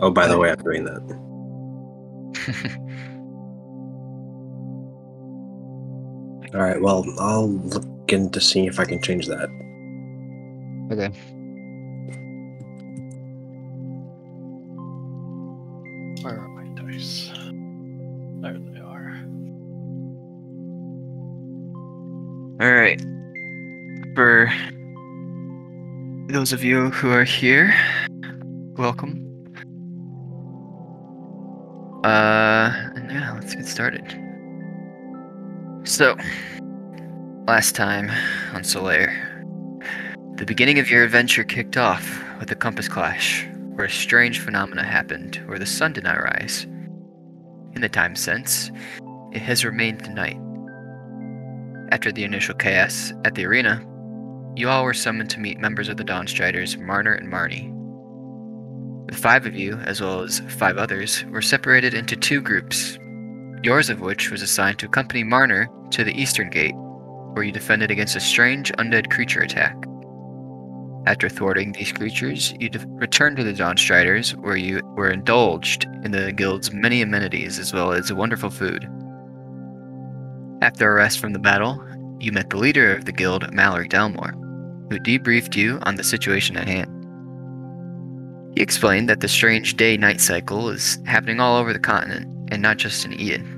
Oh, by the way, I'm doing that. All right. Well, I'll look into seeing if I can change that. Okay. Where are my dice? There they are. All right. For those of you who are here, welcome. And yeah, let's get started. So, last time on Solare, the beginning of your adventure kicked off with a compass clash, where a strange phenomena happened where the sun did not rise. In the time since, it has remained night. After the initial chaos at the arena, you all were summoned to meet members of the Dawnstriders, Marner and Marnie. The 5 of you, as well as 5 others, were separated into 2 groups, yours of which was assigned to accompany Marner to the Eastern Gate, where you defended against a strange undead creature attack. After thwarting these creatures, you returned to the Dawnstriders, where you were indulged in the guild's many amenities as well as wonderful food. After a rest from the battle, you met the leader of the guild, Mallory Delmore, who debriefed you on the situation at hand. He explained that the strange day-night cycle is happening all over the continent, and not just in Eden.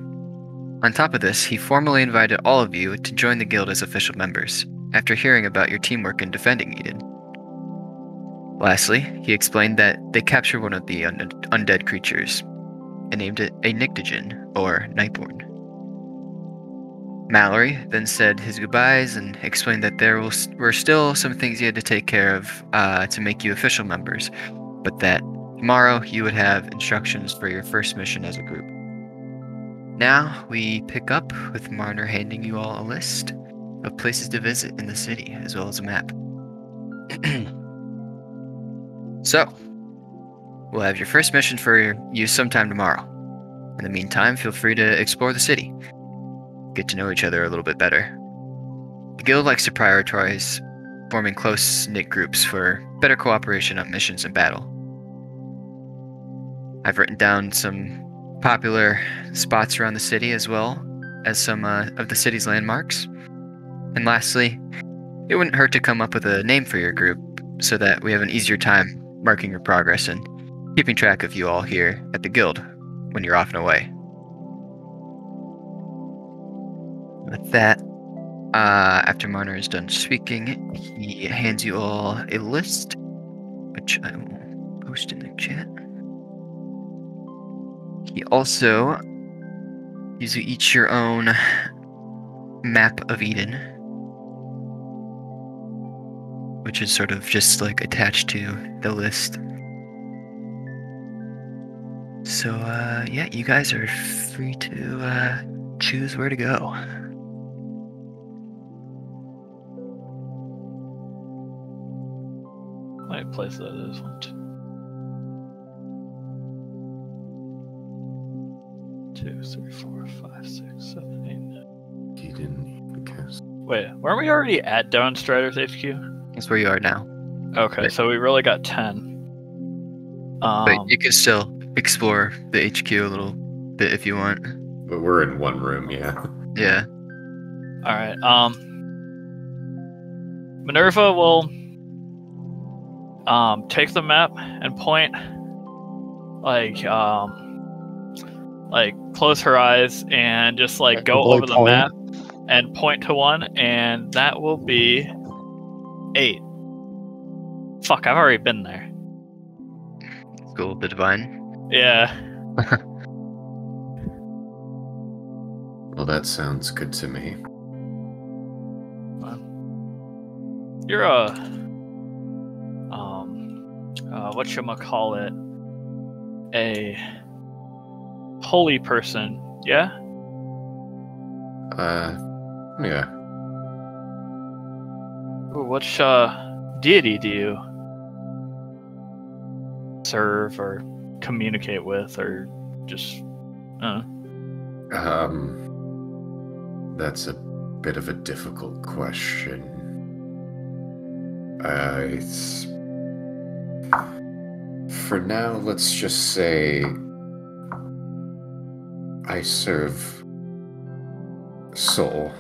On top of this, he formally invited all of you to join the guild as official members, after hearing about your teamwork in defending Eden. Lastly, he explained that they captured one of the undead creatures, and named it a Nyctogen, or Nightborn. Mallory then said his goodbyes and explained that there were still some things he had to take care of to make you official members, but that tomorrow you would have instructions for your first mission as a group. Now we pick up with Marner handing you all a list of places to visit in the city, as well as a map. So, we'll have your first mission for you sometime tomorrow. In the meantime, feel free to explore the city. Get to know each other a little bit better. The guild likes to prioritize forming close-knit groups for better cooperation on missions and battle. I've written down some popular spots around the city as well as some of the city's landmarks. And lastly, it wouldn't hurt to come up with a name for your group so that we have an easier time marking your progress and keeping track of you all here at the guild when you're off and away. With that, after Marner is done speaking, he hands you all a list, which I will post in the chat. He also gives you each your own map of Eden, which is sort of just like attached to the list. So, yeah, you guys are free to choose where to go. How many places that is? 1, 2, 3, 4, 5, 6, 7, 8, 9. He didn't guess. Wait, weren't we already at Dawnstriders HQ? That's where you are now. Okay, Right. so we really got 10. But you can still explore the HQ a little bit if you want. But we're in one room, yeah. Yeah. All right. Minerva will take the map and point, like close her eyes and just like go over the map and point to one, and that will be 8. Fuck, I've already been there. School of the Divine. Yeah. Well, that sounds good to me. You're a whatchamacallit, a holy person, yeah? Yeah. Ooh, which deity do you serve or communicate with, or just That's a bit of a difficult question. for now, let's just say I serve Soul.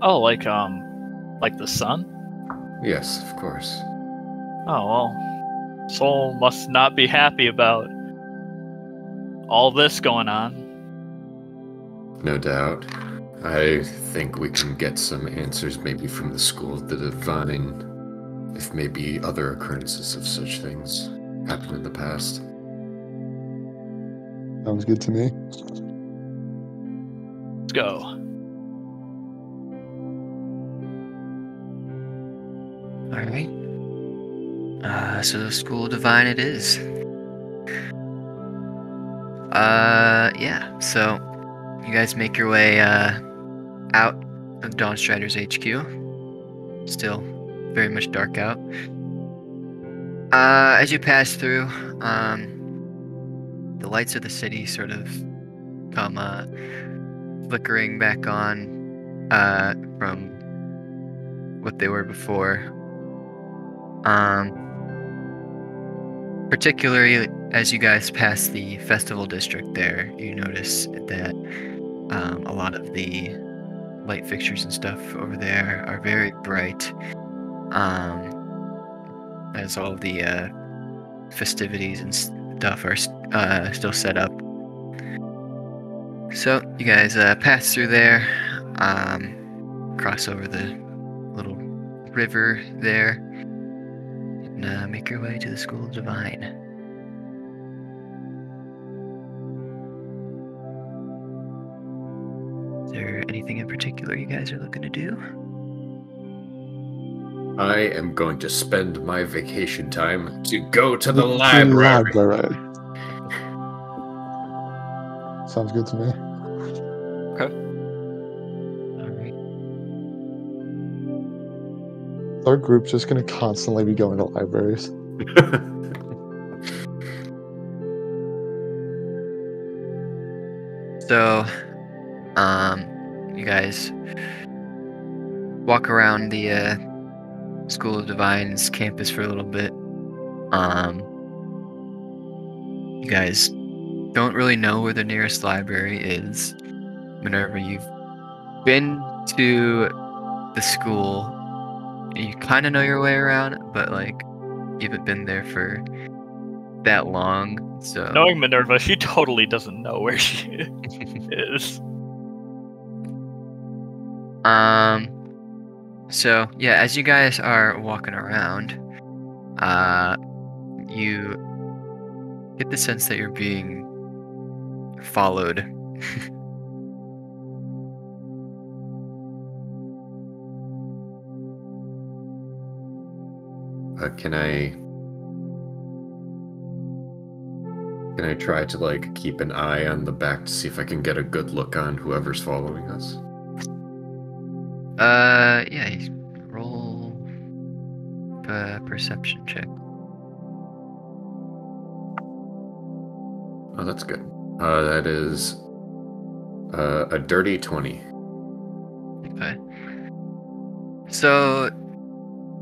Oh, like the sun? Yes, of course. Oh, well, Soul must not be happy about all this going on. No doubt. I think we can get some answers maybe from the School of the Divine, if maybe other occurrences of such things happened in the past. Sounds good to me. Let's go. Alright. So the School of Divine it is. Yeah, so you guys make your way out of Dawnstrider's HQ. Still very much dark out. As you pass through, the lights of the city sort of come flickering back on from what they were before. Particularly as you guys pass the festival district there, you notice that a lot of the light fixtures and stuff over there are very bright, as all the festivities and stuff are still set up. So you guys pass through there, cross over the little river there, and make your way to the School of Divine. Is there anything in particular you guys are looking to do? I am going to spend my vacation time to go to the library. Sounds good to me. All right. Our group's just going to constantly be going to libraries. So, you guys walk around the School of Divine's campus for a little bit. You guys don't really know where the nearest library is. Whenever you've been to the school, you kind of know your way around, but like you haven't been there for that long. So Knowing Minerva, she totally doesn't know where she is. So yeah, as you guys are walking around, you get the sense that you're being followed. Can I try to like keep an eye on the back to see if I can get a good look on whoever's following us? Yeah, you roll a perception check. Oh, that's good. That is a dirty 20. Okay. So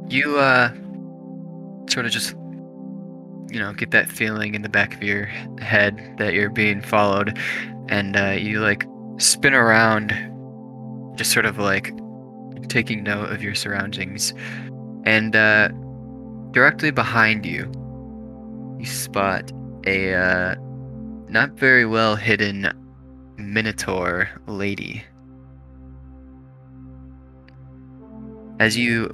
you sort of just get that feeling in the back of your head that you're being followed, and you like spin around, just sort of like taking note of your surroundings, and directly behind you spot a not very well hidden Minotaur lady. As you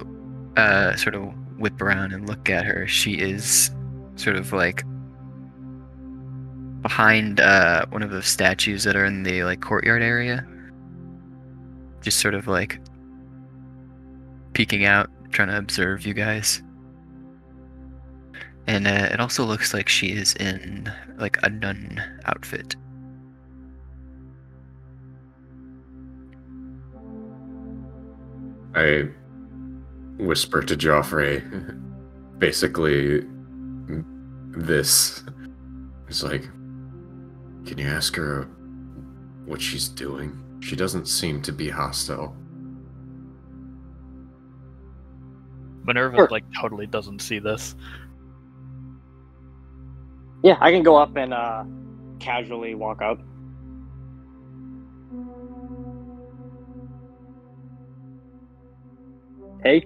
sort of whip around and look at her, she is sort of like behind one of those statues that are in the like courtyard area, just sort of like peeking out, trying to observe you guys. And it also looks like she is in like a nun outfit. I whisper to Joffrey, basically, this is like, can you ask her what she's doing? She doesn't seem to be hostile. Minerva Sure. like totally doesn't see this. Yeah, I can go up and casually walk up. Hey.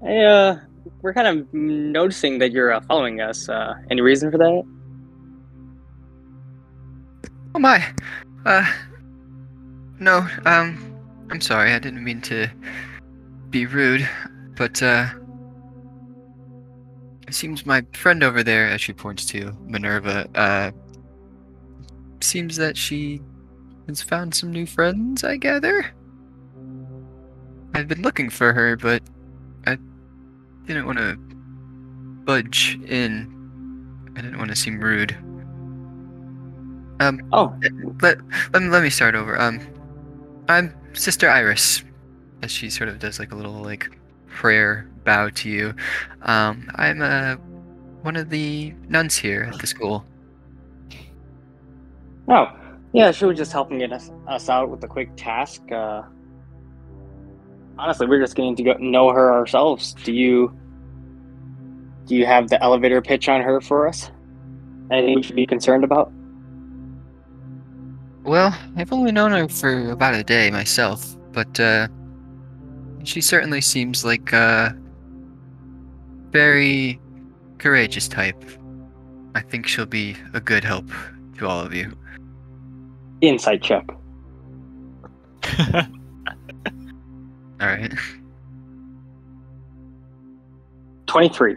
Hey, we're kind of noticing that you're following us. Any reason for that? Oh my. No, I'm sorry, I didn't mean to be rude, but, it seems my friend over there, as she points to Minerva, seems that she has found some new friends, I gather? I've been looking for her, but I didn't want to budge in. I didn't want to seem rude. Oh, Let me start over. I'm Sister Iris, as she sort of does like a little like prayer bow to you. I'm one of the nuns here at the school. oh, yeah. She was just helping get us out with a quick task. Honestly, we're just getting to know her ourselves. Do you have the elevator pitch on her for us? Anything we should be concerned about? Well, I've only known her for about a day myself, but she certainly seems like a very courageous type. I think she'll be a good help to all of you. Insight check. All right. 23.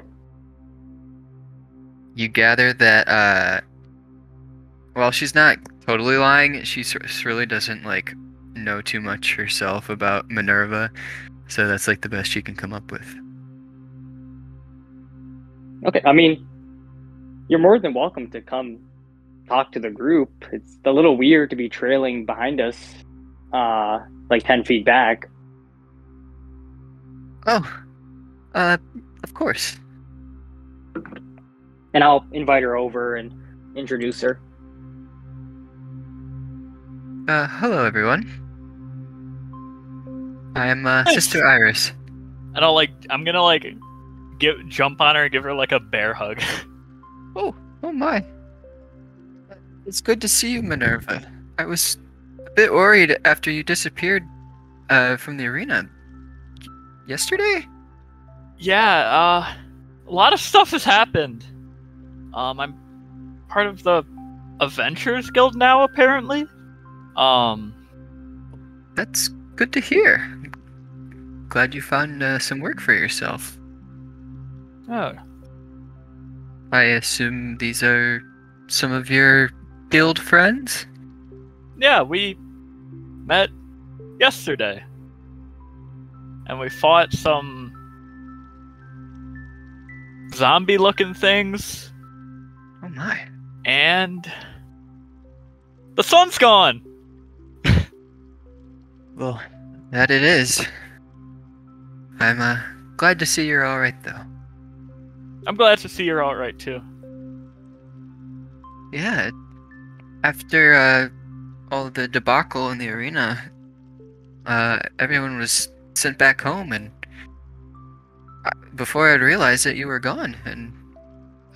You gather that well, she's not totally lying. She really doesn't like know too much herself about Minerva, so that's like the best she can come up with. Okay, I mean, you're more than welcome to come talk to the group. It's a little weird to be trailing behind us, like 10 feet back. Oh, of course. And I'll invite her over and introduce her. Hello everyone. I am Nice. Sister Iris. And I'm gonna jump on her and give her like a bear hug. Oh my. It's good to see you, Minerva. I was a bit worried after you disappeared from the arena yesterday. Yeah, a lot of stuff has happened. I'm part of the Adventurers Guild now, apparently. That's good to hear. Glad you found some work for yourself. Oh, I assume these are some of your guild friends? yeah, we met yesterday. And we fought some zombie-looking things. Oh my. And the sun's gone! Well, that it is. I'm glad to see you're alright though. I'm glad to see you're alright too. Yeah. After all the debacle in the arena, everyone was sent back home, and before I'd realized it, you were gone, and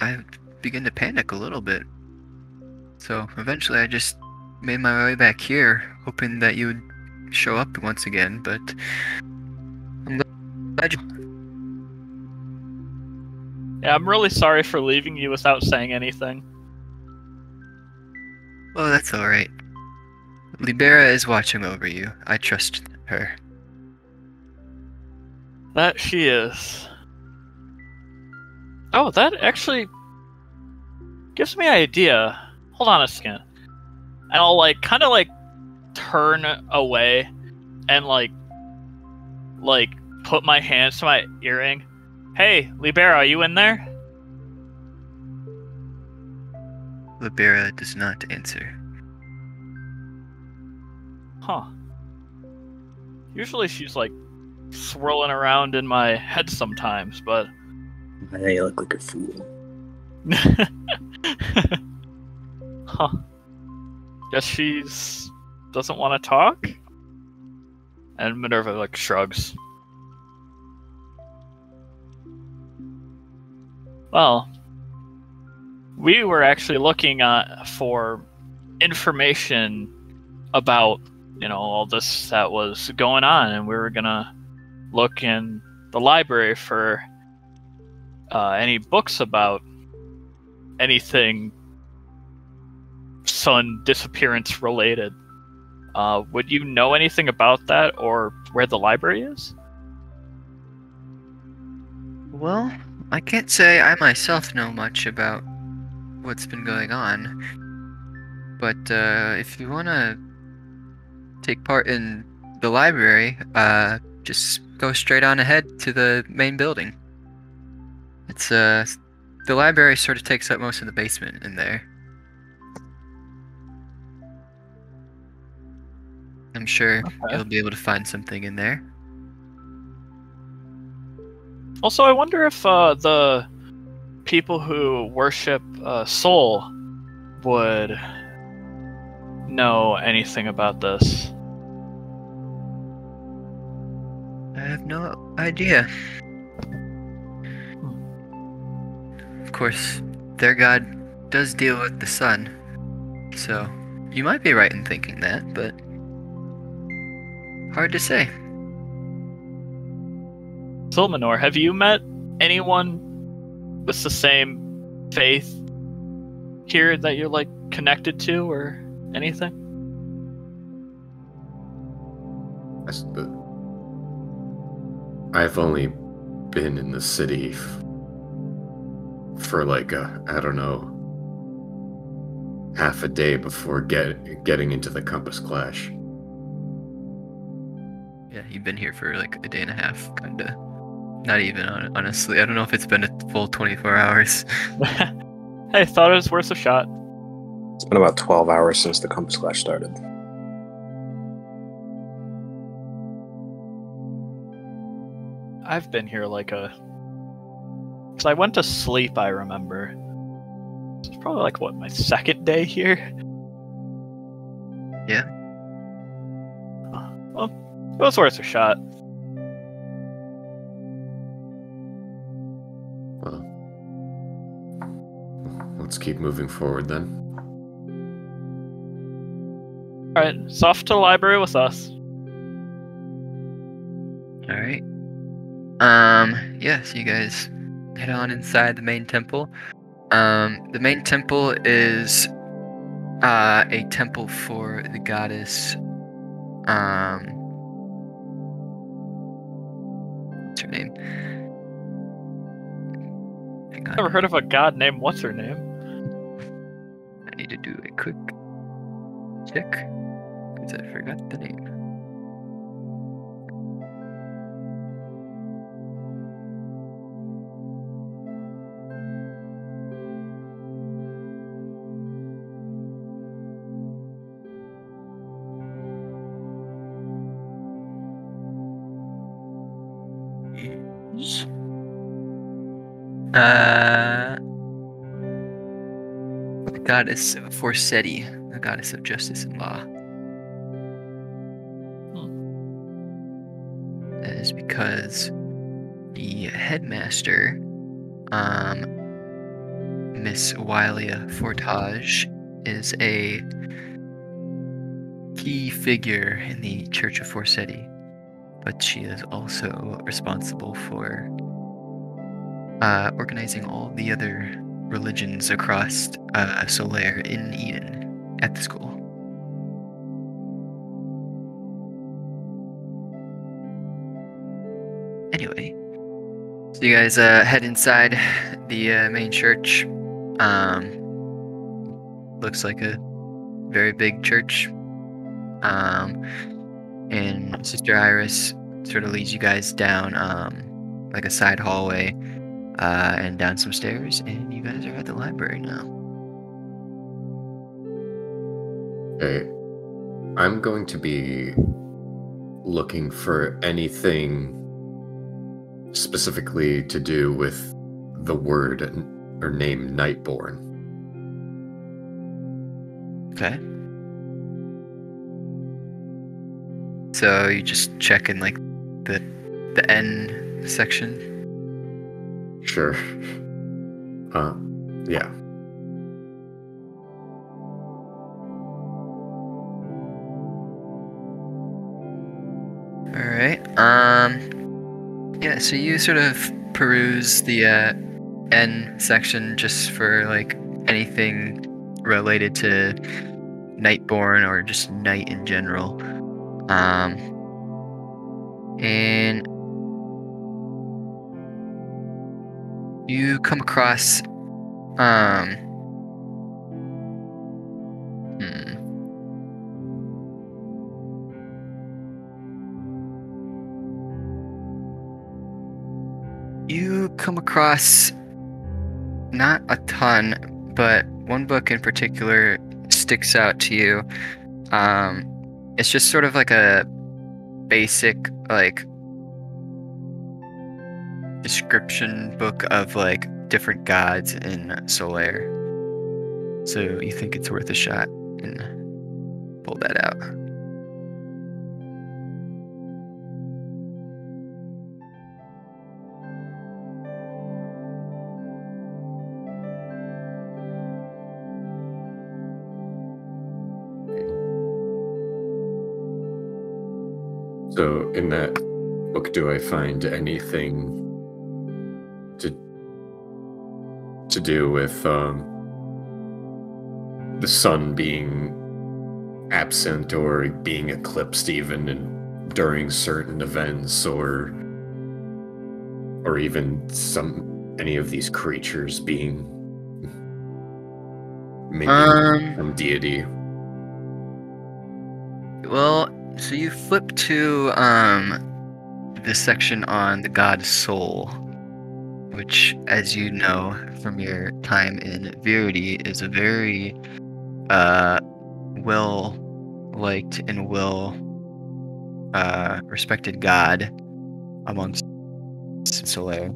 I began to panic a little bit. So eventually I just made my way back here, hoping that you would show up once again, but I'm glad you... Yeah, I'm really sorry for leaving you without saying anything. Well, that's alright. Libera is watching over you. I trust her. That she is. Oh, that actually gives me an idea. Hold on a second. And I'll kind of turn away and put my hands to my earring. Hey, Libera, are you in there? Libera does not answer. Huh. Usually she's swirling around in my head sometimes, but Now you look like a fool. huh. Guess she's doesn't want to talk? And Minerva shrugs. Well, we were actually looking for information about, all this that was going on, and we were gonna look in the library for any books about anything sun disappearance related. Would you know anything about that, or where the library is? Well, I can't say I myself know much about what's been going on, but if you want to take part in the library, just go straight on ahead to the main building. It's the library sort of takes up most of the basement in there. I'm sure you'll be able to find something in there. Also, I wonder if the people who worship Sol would know anything about this. I have no idea. Of course, their god does deal with the sun, so you might be right in thinking that, but hard to say. Silmanor, have you met anyone with the same faith here that you're connected to or anything? I've only been in the city for I don't know, half a day before getting into the Compass Clash. Yeah, you've been here for a day and a half, kinda. Not even, honestly. I don't know if it's been a full 24 hours. Hey, thought it was worth a shot. It's been about 12 hours since the Compass Clash started. I've been here because I went to sleep, I remember. It's probably my second day here? Yeah. Well, it was worth a shot. Well, let's keep moving forward then. Alright, so off to the library with us. Alright. Yeah, so you guys head on inside the main temple. The main temple is a temple for the goddess. What's her name? Hang on. Never heard of a god named what's her name? I need to do a quick check because I forgot the name. The goddess Forseti, the goddess of justice and law. That is because the headmaster, Miss Wylia Fortage, is a key figure in the Church of Forseti, but she is also responsible for organizing all the other religions across Solare in Eden at the school. Anyway, so you guys head inside the main church. Looks like a very big church. And Sister Iris sort of leads you guys down a side hallway and down some stairs, and you guys are at the library now. Okay. I'm going to be looking for anything specifically to do with the word or name Nightborn. Okay. So you just check in the N section. Sure. Yeah. All right. Yeah. So you sort of peruse the N section just for like anything related to Nightborn or just night in general. And you come across you come across not a ton, but one book in particular sticks out to you. It's just sort of like a basic like description book of like different gods in Solare. So you think it's worth a shot and pull that out. So in that book, do I find anything to do with the sun being absent or being eclipsed even during certain events, or even any of these creatures being maybe some deity? Well, so you flip to this section on the god Soul, which, as you know from your time in Verity, is a very well liked and well respected god amongst Solare.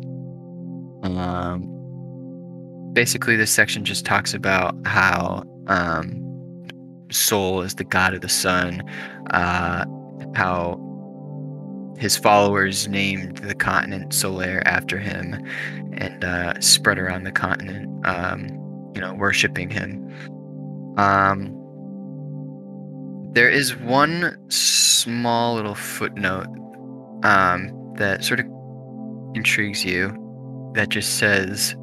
Basically, this section just talks about how Sol is the god of the sun, how his followers named the continent Solare after him, and spread around the continent, worshipping him. There is one small little footnote that sort of intrigues you, that just says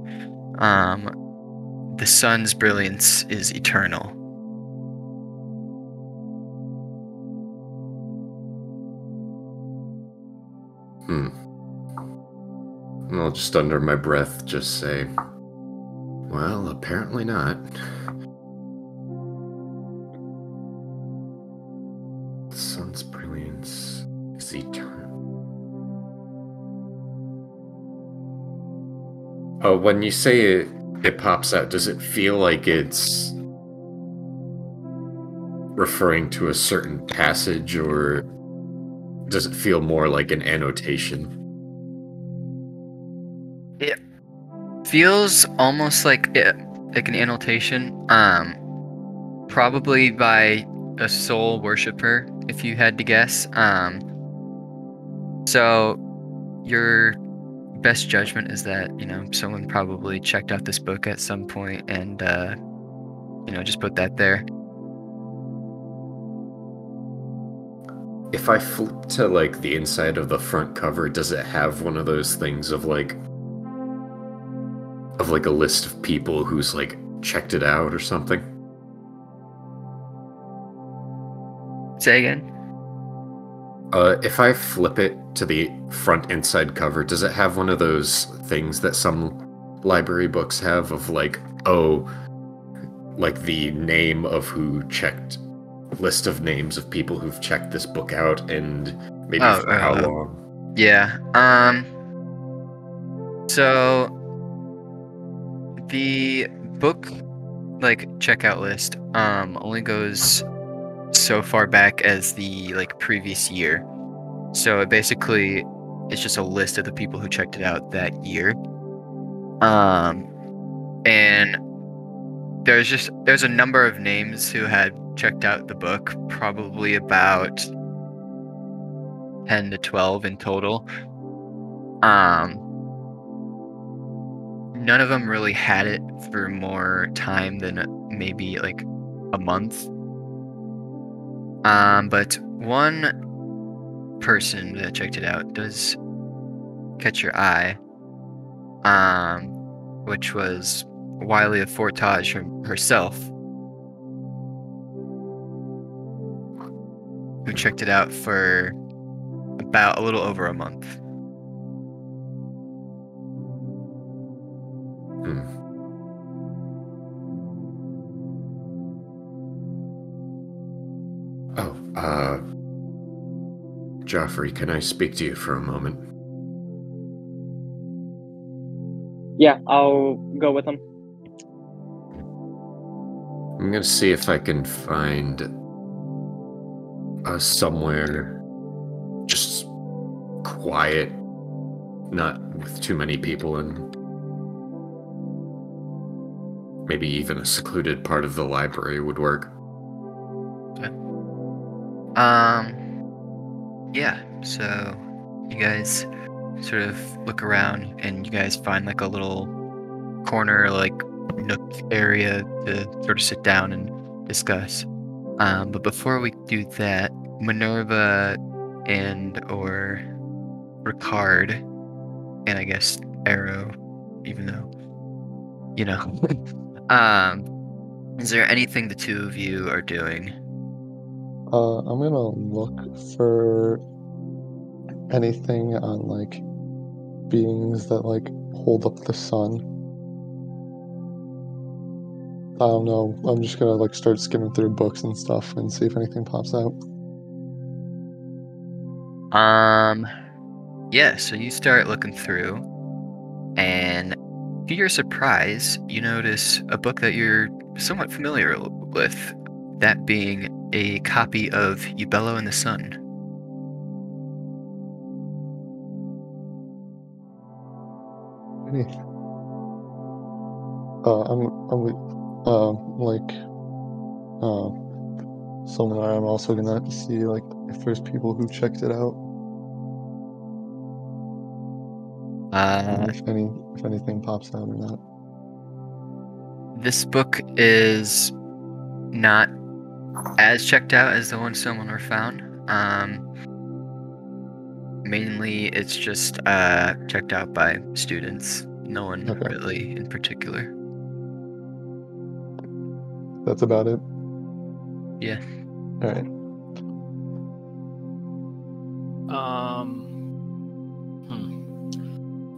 the sun's brilliance is eternal. I'll just under my breath just say, well, apparently not. The sun's brilliance is eternal. Oh, when you say it pops out, does it feel like it's referring to a certain passage, or does it feel more like an annotation? It feels almost like an annotation, probably by a soul worshiper, if you had to guess. So your best judgment is that someone probably checked out this book at some point and just put that there. If I flip to like the inside of the front cover, does it have one of those things of like a list of people who's like checked it out or something? Say again? If I flip it to the front inside cover, does it have one of those things that some library books have of like, like the name of who checked, list of names of people who've checked this book out and maybe for how long? Yeah. So the book like checkout list only goes so far back as the like previous year. So it basically it's just a list of the people who checked it out that year. And there's a number of names who had checked out the book, probably about 10 to 12 in total. none of them really had it for more time than maybe like a month. But one person that checked it out does catch your eye, which was Wiley of Fortage herself, who checked it out for about a little over a month. Oh, Joffrey, can I speak to you for a moment? Yeah, I'll go with him. I'm gonna see if I can find somewhere just quiet, not with too many people, and maybe even a secluded part of the library would work. Okay. Yeah, so you guys sort of look around and you guys find like a little corner, like nook area to sort of sit down and discuss. But before we do that, Minerva and or Ricard, and I guess Arrow, even though, you know, is there anything the two of you are doing? I'm gonna look for anything on like beings that like hold up the sun. I don't know. I'm just gonna like start skimming through books and stuff and see if anything pops out. Yeah, so you start looking through, and to your surprise, you notice a book that you're somewhat familiar with, that being a copy of Ubello in the Sun. Solare, I'm also gonna have to see like if there's people who checked it out. And if anything pops out or not. This book is not as checked out as the one Solare found. Mainly it's just checked out by students. No one really in particular. That's about it? Yeah. Alright.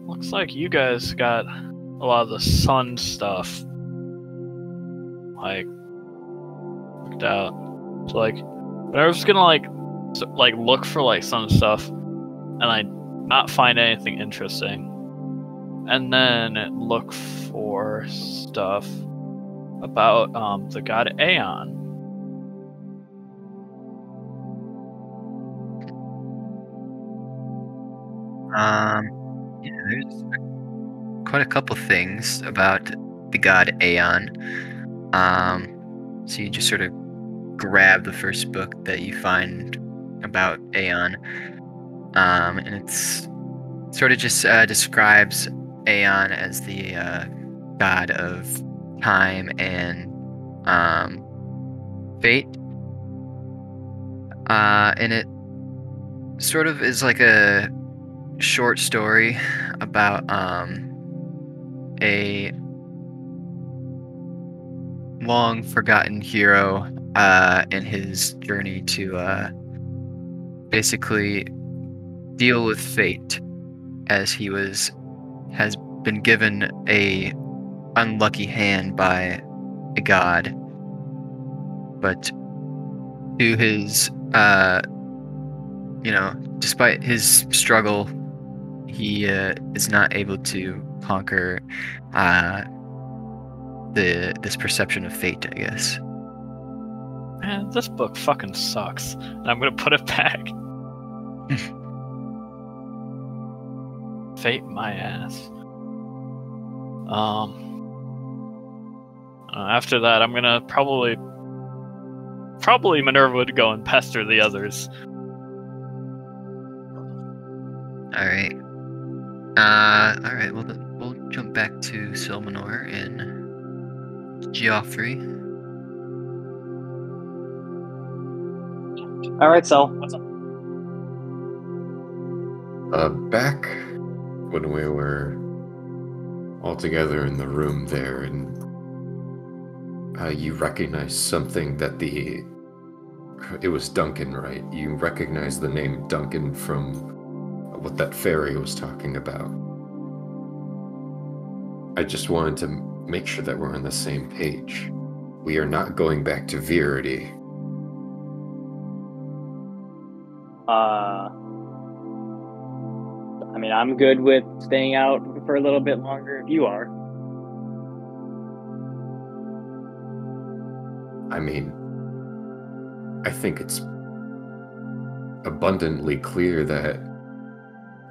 Looks like you guys got a lot of the sun stuff like worked out. So like, but I was gonna like look for like sun stuff, and I not find anything interesting, and then look for stuff about the god Aeon. Yeah, there's quite a couple things about the god Aeon. So you just sort of grab the first book that you find about Aeon, and it's sort of just describes Aeon as the god of time and fate, and it sort of is like a short story about a long forgotten hero and his journey to basically deal with fate, as he has been given a unlucky hand by a god, but to his despite his struggle, he is not able to conquer this perception of fate, I guess. Man, this book fucking sucks. And I'm gonna put it back. Fate my ass. After that, I'm gonna probably Minerva would go and pester the others. All right. All right. Well, we'll jump back to Silmanor and Geoffrey. All right, Sel, what's up? Back when we were all together in the room there, and you recognized something that it was Duncan, right? You recognized the name Duncan from what that fairy was talking about. I just wanted to make sure that we're on the same page. We are not going back to Verity. I mean, I'm good with staying out for a little bit longer if you are. I mean, I think it's abundantly clear that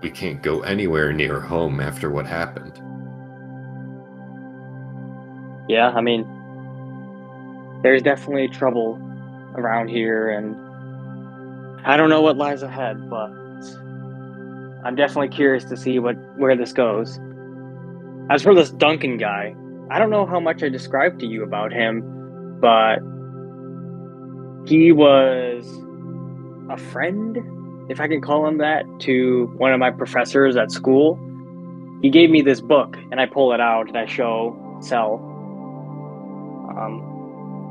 we can't go anywhere near home after what happened. Yeah, I mean, there's definitely trouble around here, and I don't know what lies ahead, but I'm definitely curious to see where this goes. As for this Duncan guy, I don't know how much I described to you about him, but he was a friend, if I can call him that, to one of my professors at school. He gave me this book, and I pull it out and I show Sel.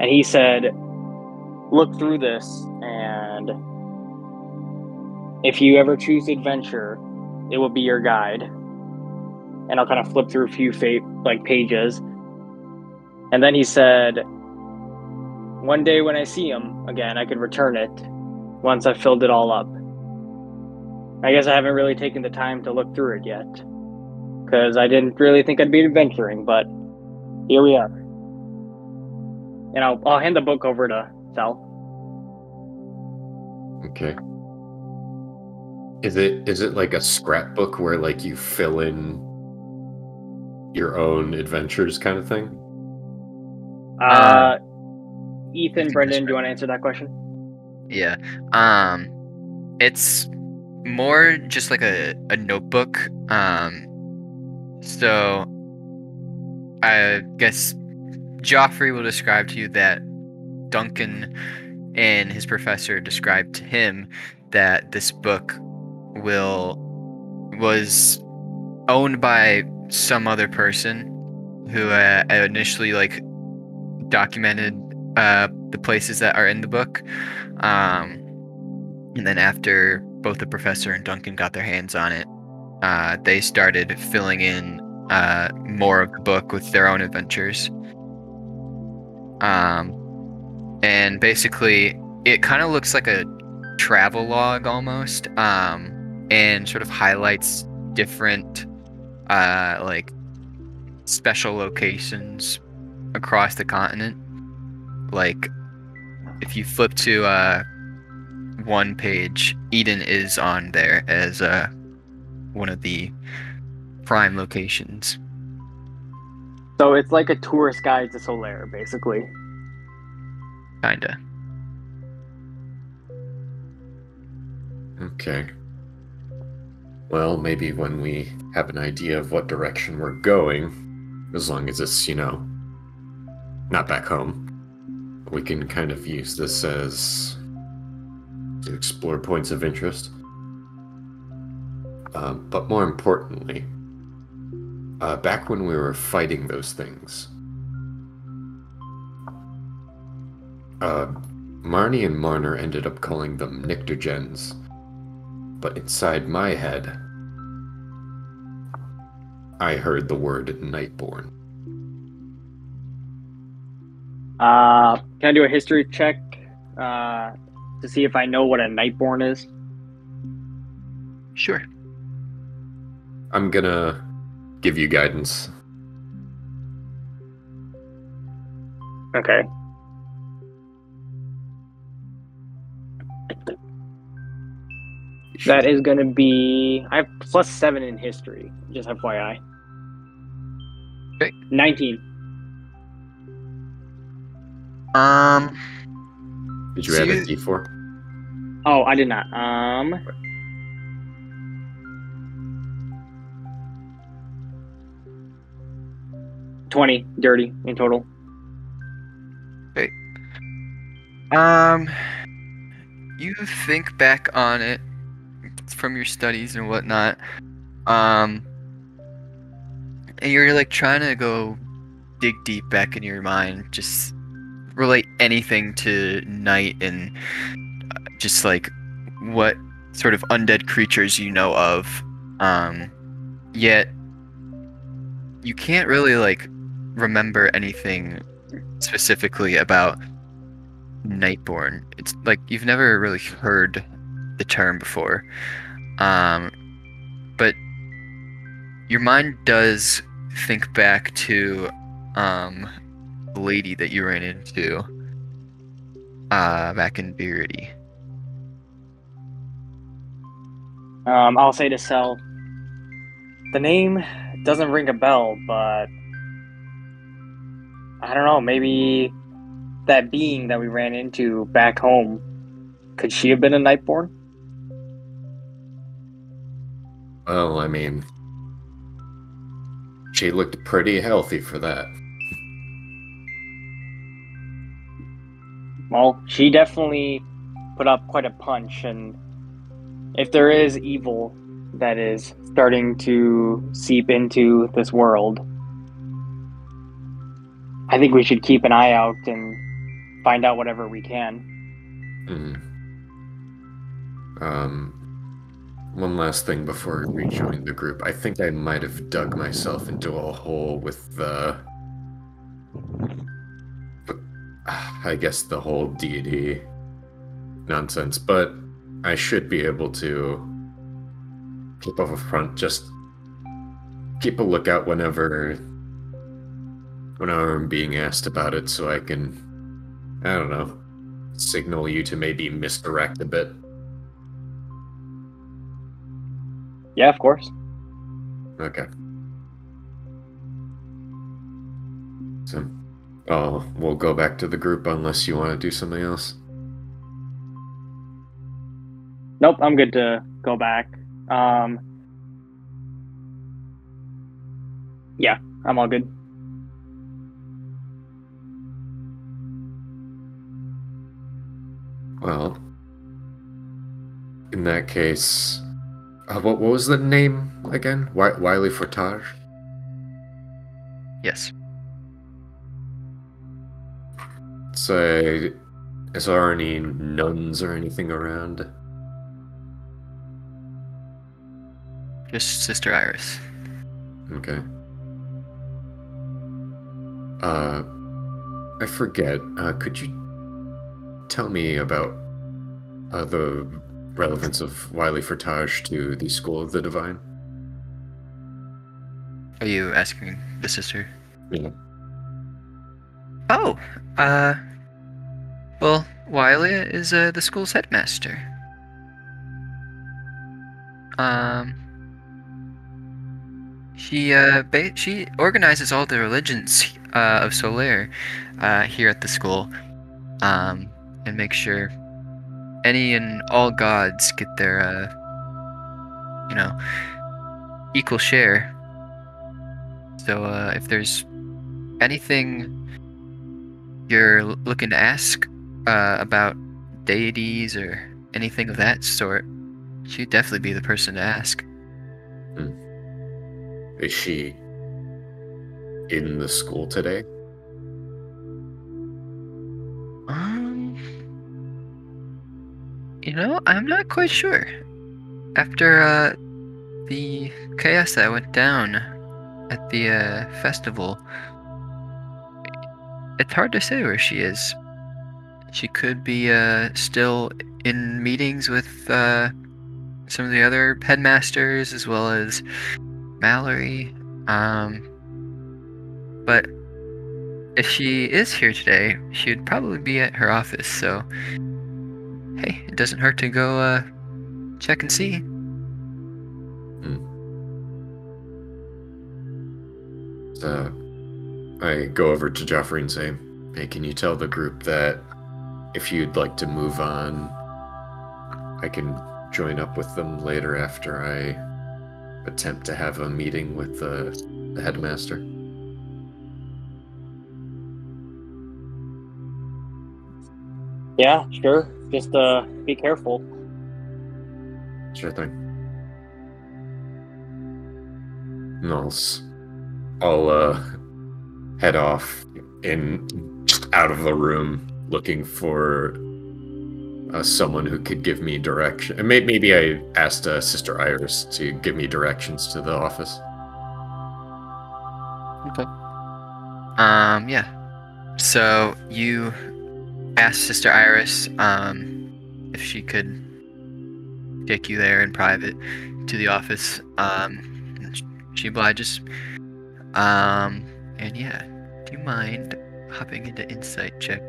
And he said, look through this, and if you ever choose adventure, it will be your guide. And I'll kind of flip through a few pages. And then he said, one day when I see him again, I could return it once I've filled it all up. I guess I haven't really taken the time to look through it yet, because I didn't really think I'd be adventuring, but here we are. And I'll hand the book over to Sal. Okay. Is it like a scrapbook where like you fill in your own adventures kind of thing? Ethan, Brendan, do you want to answer that question? Yeah. It's more just like a notebook. So I guess Joffrey will describe to you that Duncan and his professor described to him that this book was owned by some other person who initially documented the places that are in the book, and then after both the professor and Duncan got their hands on it, they started filling in more of the book with their own adventures. And basically it kind of looks like a travel log almost, and sort of highlights different special locations across the continent. Like if you flip to one page, Eden is on there as one of the prime locations. So it's like a tourist guide to Solare, basically. Kinda. Okay. Well, maybe when we have an idea of what direction we're going, as long as it's, not back home, we can kind of use this as to explore points of interest. But more importantly, back when we were fighting those things, Marnie and Marner ended up calling them Nictogens, but inside my head, I heard the word Nightborn. Can I do a history check to see if I know what a Nightborn is? Sure. I'm gonna give you guidance. Okay. That is going to be... I have +7 in history, just FYI. Okay. 19. Did you add a D4? Oh, I did not. 20 dirty in total. You think back on it from your studies and whatnot, and you're like trying to go dig deep back in your mind, just relate anything to night and just like what sort of undead creatures you know of. Yet you can't really like remember anything specifically about Nightborn. It's like you've never really heard the term before. But your mind does think back to the lady that you ran into back in Beardy. I'll say to Sel, the name doesn't ring a bell, but I don't know, maybe that being that we ran into back home, could she have been a Nightborn? Well, I mean, she looked pretty healthy for that. Well, she definitely put up quite a punch, and if there is evil that is starting to seep into this world, I think we should keep an eye out and find out whatever we can. One last thing before we rejoin the group. I think I might have dug myself into a hole with I guess the whole deity nonsense, but I should be able to keep up a front, just keep a lookout whenever I'm being asked about it, so I can, I don't know, signal you to maybe misdirect a bit. Yeah, of course. Okay. So, we'll go back to the group unless you want to do something else. Nope, I'm good to go back. Yeah, I'm all good. Well, in that case, what was the name again? Wily Fortage? Yes. Say, is there any nuns or anything around? Just Sister Iris. Okay. I forget. Could you tell me about the relevance of Wily Fortage to the School of the Divine? Are you asking the sister? Yeah. Oh, well, Wiley is the school's headmaster. She organizes all the religions of Solare here at the school, and makes sure any and all gods get their equal share. So if there's anything you're looking to ask about deities or anything of that sort, she'd definitely be the person to ask. Is she in the school today? I'm not quite sure. After the chaos that went down at the festival, it's hard to say where she is. She could be still in meetings with some of the other headmasters as well as Mallory. But if she is here today, she would probably be at her office. So, hey, it doesn't hurt to go check and see. So, I go over to Joffrey and say, hey, can you tell the group that if you'd like to move on, I can join up with them later after I attempt to have a meeting with the headmaster? Yeah, sure. Just be careful. Sure thing. And I'll head off just out of the room, looking for someone who could give me direction. And maybe I asked Sister Iris to give me directions to the office. Okay. Yeah. So you asked Sister Iris if she could take you there in private to the office. She obliges. And yeah, do you mind hopping into insight check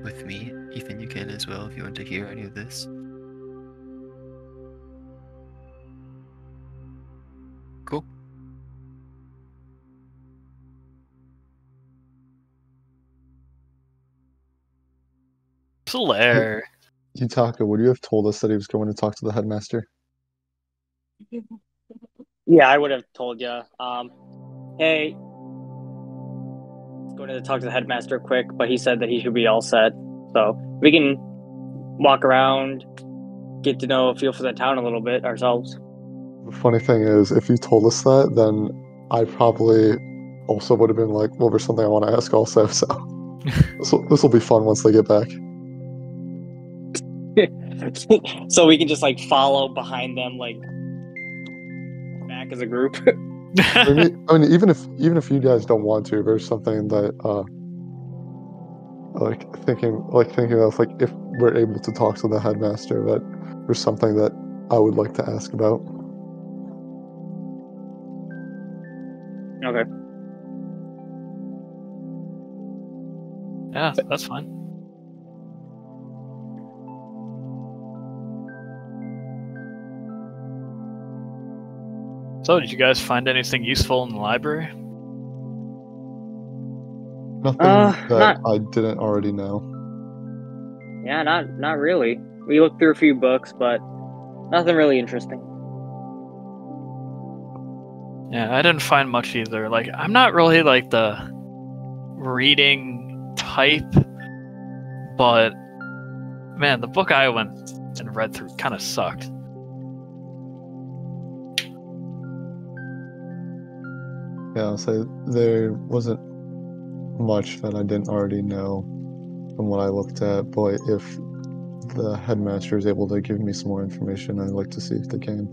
with me? Ethan, you can as well if you want to hear any of this. Cool. Solare. Yutaka, would you have told us that he was going to talk to the headmaster? Yeah, I would have told you. Hey, let's go to talk to the headmaster quick, but he said that he should be all set. So we can walk around, get to know, feel for the town a little bit ourselves. The funny thing is, if you told us that, then I probably also would have been like, well, there's something I want to ask also, so this will be fun once they get back. So we can just like follow behind them, like back as a group. I mean, even if you guys don't want to, there's something that thinking of, like, if we're able to talk to the headmaster, that there's something that I would like to ask about. Okay. Yeah, that's fine. So, did you guys find anything useful in the library? Nothing that I didn't already know. Yeah, not really. We looked through a few books, but nothing really interesting. Yeah, I didn't find much either. Like, I'm not really like the reading type, but man, the book I went and read through kind of sucked. Yeah, I'll say there wasn't much that I didn't already know from what I looked at, but if the headmaster is able to give me some more information, I'd like to see if they can.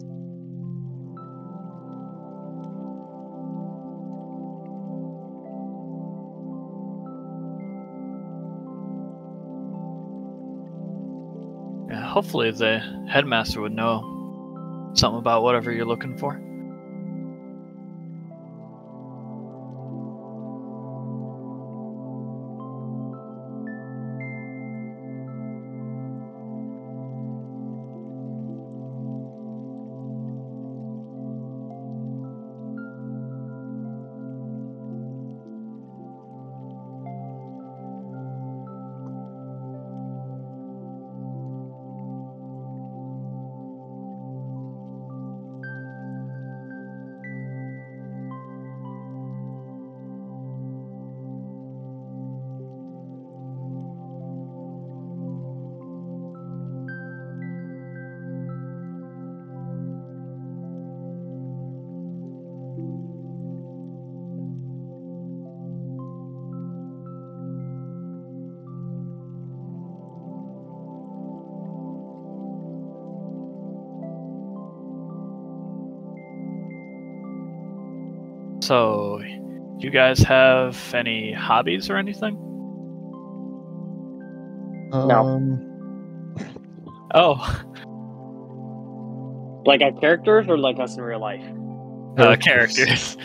Yeah, hopefully the headmaster would know something about whatever you're looking for. So, do you guys have any hobbies or anything? Oh, Like our characters or like us in real life? characters.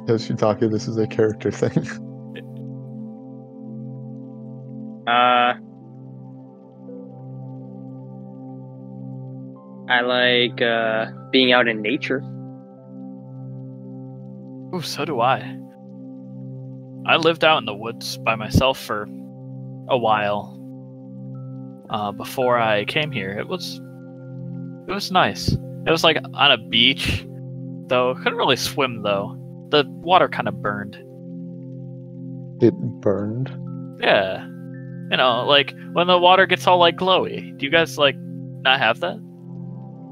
Yes, Yutaka, this is a character thing. I like being out in nature. Ooh, so do I. I lived out in the woods by myself for a while. Before I came here, it was nice. It was like on a beach, though. Couldn't really swim though. The water kind of burned. It burned? Yeah. You know, like when the water gets all like glowy. Do you guys like not have that?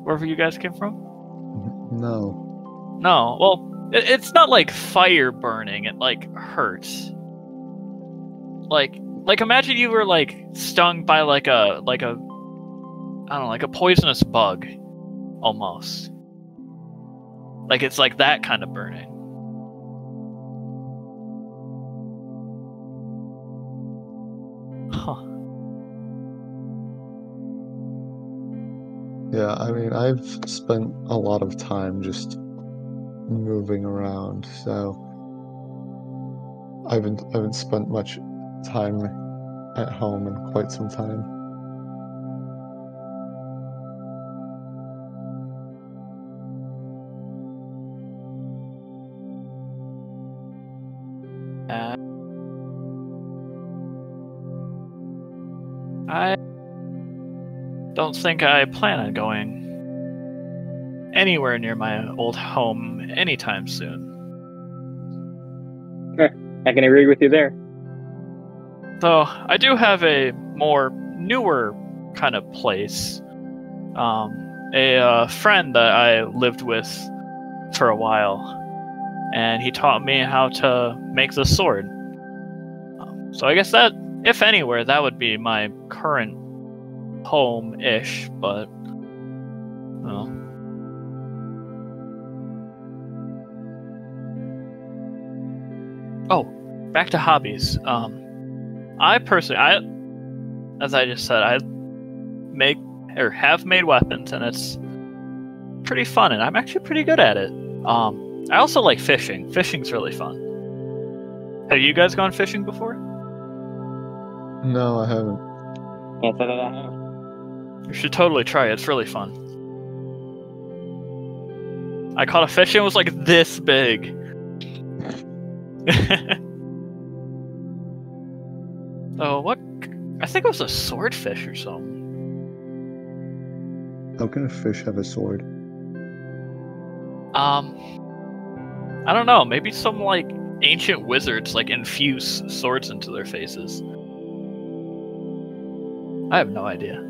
Wherever you guys came from? No. No. Well, it's not like fire burning. It like hurts. Like imagine you were like stung by like a I don't know, like a poisonous bug, almost. Like it's like that kind of burning. Huh. Yeah, I mean, I've spent a lot of time just moving around, so I haven't spent much time at home in quite some time. I don't think I plan on going anywhere near my old home anytime soon. I can agree with you there. Though I do have a more newer kind of place. A friend that I lived with for a while, and he taught me how to make the sword. So I guess that, if anywhere, that would be my current home-ish, but well. Oh, back to hobbies. I personally, as I just said, I have made weapons, and it's pretty fun, and I'm actually pretty good at it. I also like fishing. Fishing's really fun. Have you guys gone fishing before? No, I haven't. Can't say that I have. You should totally try it. It's really fun. I caught a fish and it was like this big. Oh, what? I think it was a swordfish or something. How can a fish have a sword? I don't know. Maybe some like ancient wizards like infuse swords into their faces. I have no idea.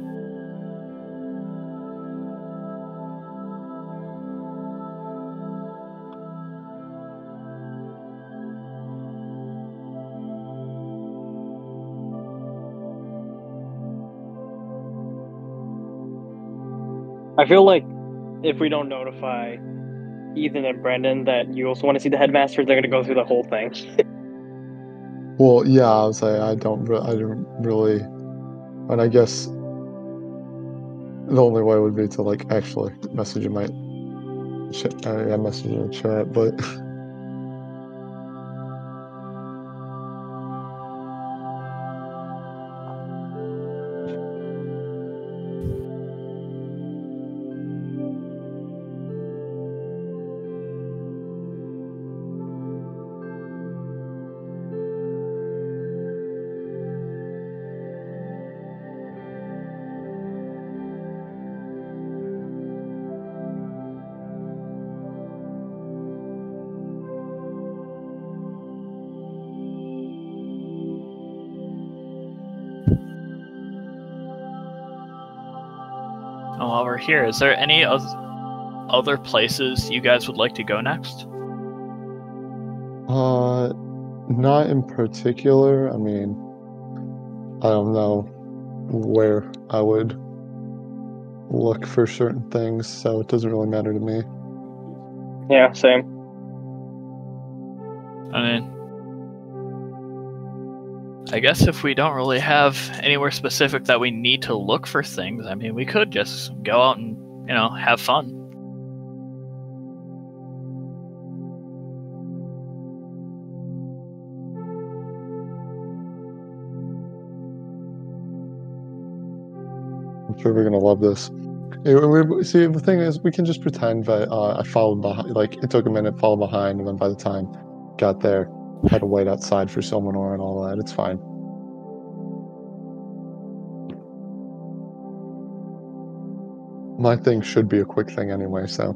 I feel like if we don't notify Ethan and Brendan that you also want to see the headmasters, they're going to go through the whole thing. Well, yeah, I was like, I don't really, and I guess the only way would be to like actually message in my chat. I message in the chat, but Oh, while we're here, is there any other places you guys would like to go next? not in particular. I mean, I don't know where I would look for certain things, so it doesn't really matter to me. Yeah, same. I mean, I guess if we don't really have anywhere specific that we need to look for things, I mean, we could just go out and, you know, have fun. I'm sure we're gonna love this. See, the thing is, we can just pretend that I followed behind. Like, it took a minute, followed behind, and then by the time got there, had to wait outside for someone or and all that. It's fine. My thing should be a quick thing anyway, so.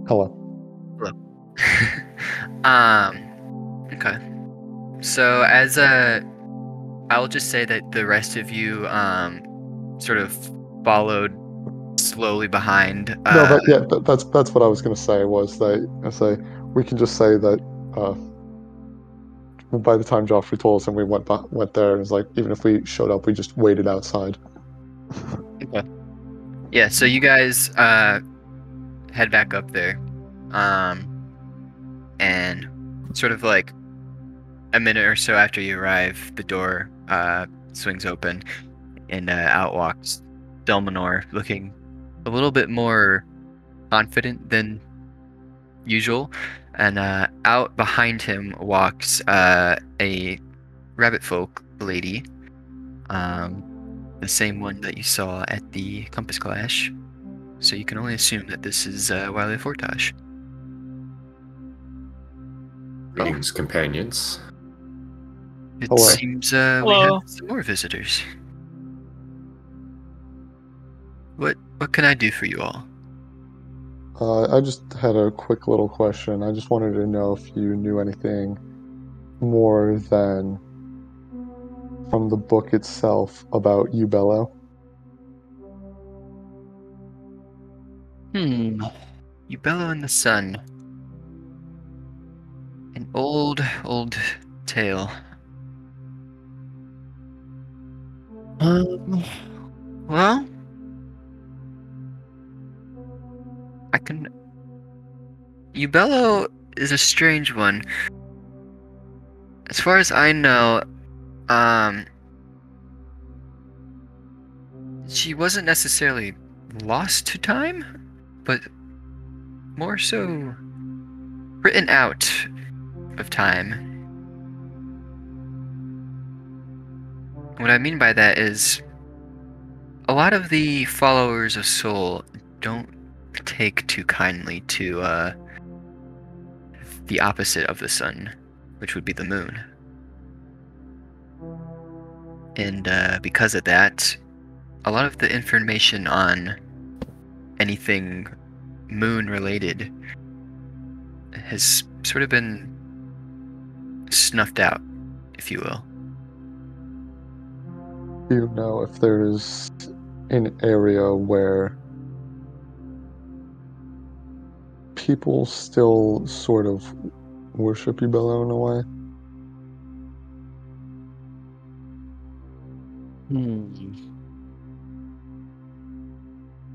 Hello. Hello. Okay. So I'll just say that the rest of you sort of followed slowly behind. No, that's what I was gonna say. Was that I say we can just say that by the time Joffrey told us and we went there, it was like even if we showed up, we just waited outside. Okay. Yeah. So you guys head back up there, and sort of like a minute or so after you arrive, the door swings open, and out walks Delmanor, looking a little bit more confident than usual. And out behind him walks a rabbit folk lady, the same one that you saw at the Compass Clash. So you can only assume that this is Wily Fortage. Greetings, companions. It Hello. seems we Hello. have some more visitors. What can I do for you all? I just had a quick little question. I just wanted to know if you knew anything more than from the book itself about Ubello. You bellow in the sun. An old tale. Well, Ubello is a strange one. As far as I know, she wasn't necessarily lost to time, but more so written out of time. What I mean by that is a lot of the followers of Soul don't take too kindly to the opposite of the sun, which would be the moon. And because of that, a lot of the information on anything moon related has sort of been snuffed out, if you will. Do you know if there's an area where people still sort of worship Ubello in a way?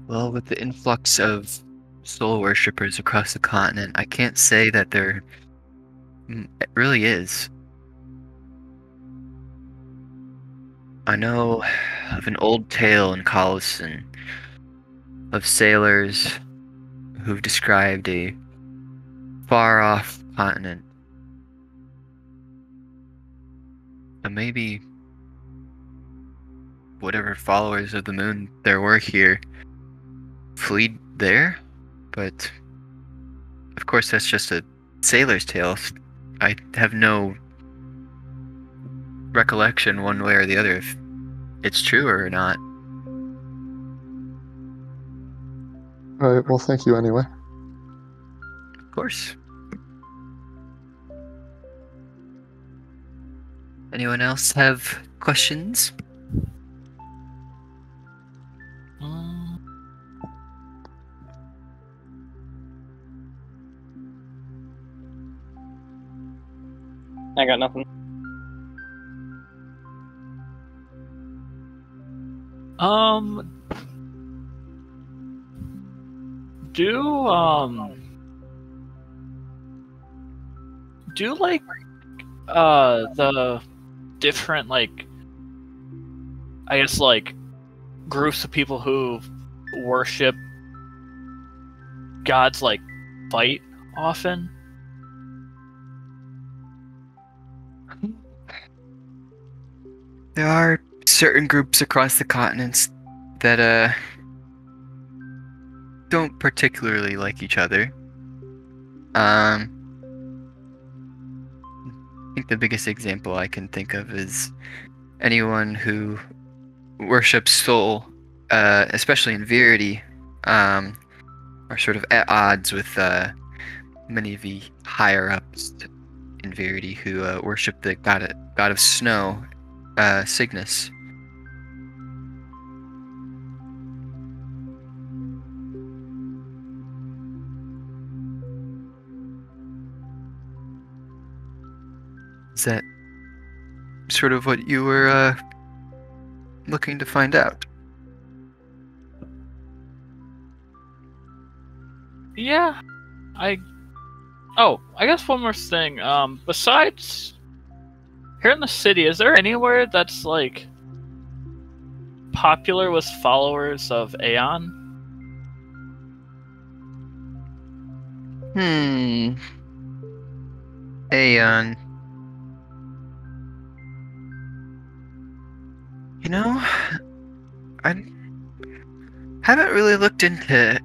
Well, with the influx of soul worshippers across the continent, I can't say that there it really is. I know of an old tale in Collison of sailors who've described a far-off continent. And maybe whatever followers of the moon there were here fled there, but of course that's just a sailor's tale. I have no recollection one way or the other if it's true or not. Alright, well, thank you anyway. Of course. Anyone else have questions? I got nothing. Do like the different like I guess like groups of people who worship gods like fight often? There are certain groups across the continents that don't particularly like each other. I think the biggest example I can think of is anyone who worships Soul, especially in Verity, are sort of at odds with many of the higher ups in Verity who worship the god of snow, Cygnus. Is that sort of what you were looking to find out? Yeah, I guess one more thing. Besides here in the city, is there anywhere that's like popular with followers of Aeon? Aeon. You know, I haven't really looked into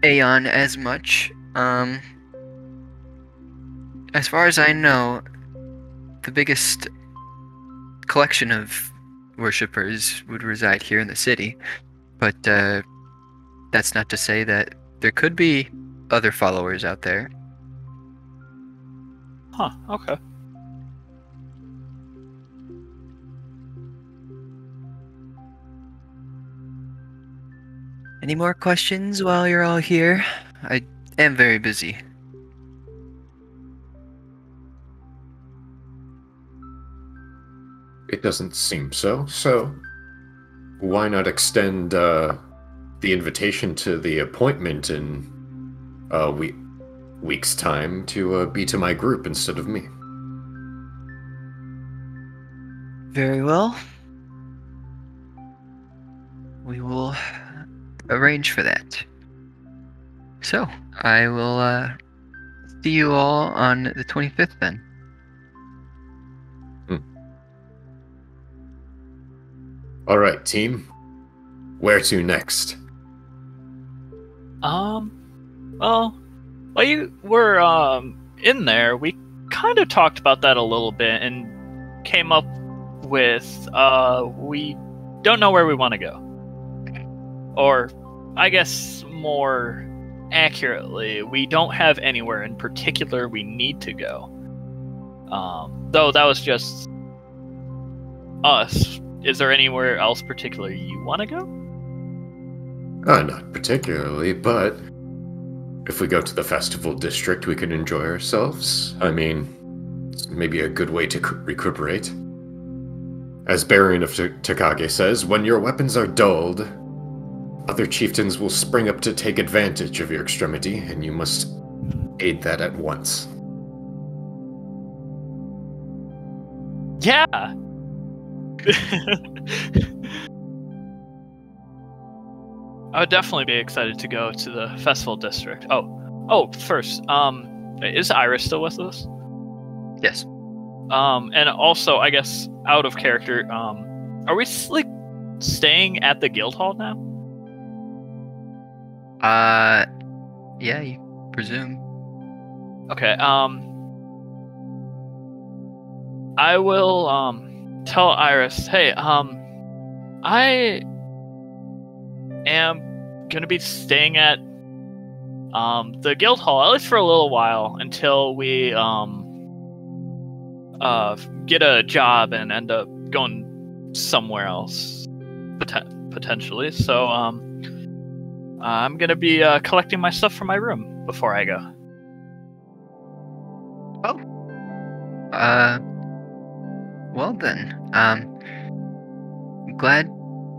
Aeon as much. As far as I know, the biggest collection of worshippers would reside here in the city, but that's not to say that there could be other followers out there. Huh, okay. Any more questions while you're all here? I am very busy. It doesn't seem so. So, why not extend the invitation to the appointment in a week's time to be to my group instead of me? Very well. We will arrange for that. So, I will see you all on the 25th then. All right, team. Where to next? Well, while you were in there, we kind of talked about that a little bit and came up with we don't know where we want to go. Or I guess more accurately, we don't have anywhere in particular we need to go. Though that was just us. Is there anywhere else particular you want to go? Not particularly, but if we go to the festival district, we can enjoy ourselves. I mean, it's maybe a good way to recuperate. As Baron of Takage says, when your weapons are dulled, other chieftains will spring up to take advantage of your extremity, and you must aid that at once. Yeah! I would definitely be excited to go to the festival district. First, is Iris still with us? Yes. And also, I guess, out of character, are we like staying at the guild hall now? Yeah, you presume. Okay, I will, tell Iris, hey, I am gonna be staying at, the guild hall, at least for a little while, until we, get a job and end up going somewhere else, potentially. So, I'm gonna be, collecting my stuff from my room before I go. Well then, I'm glad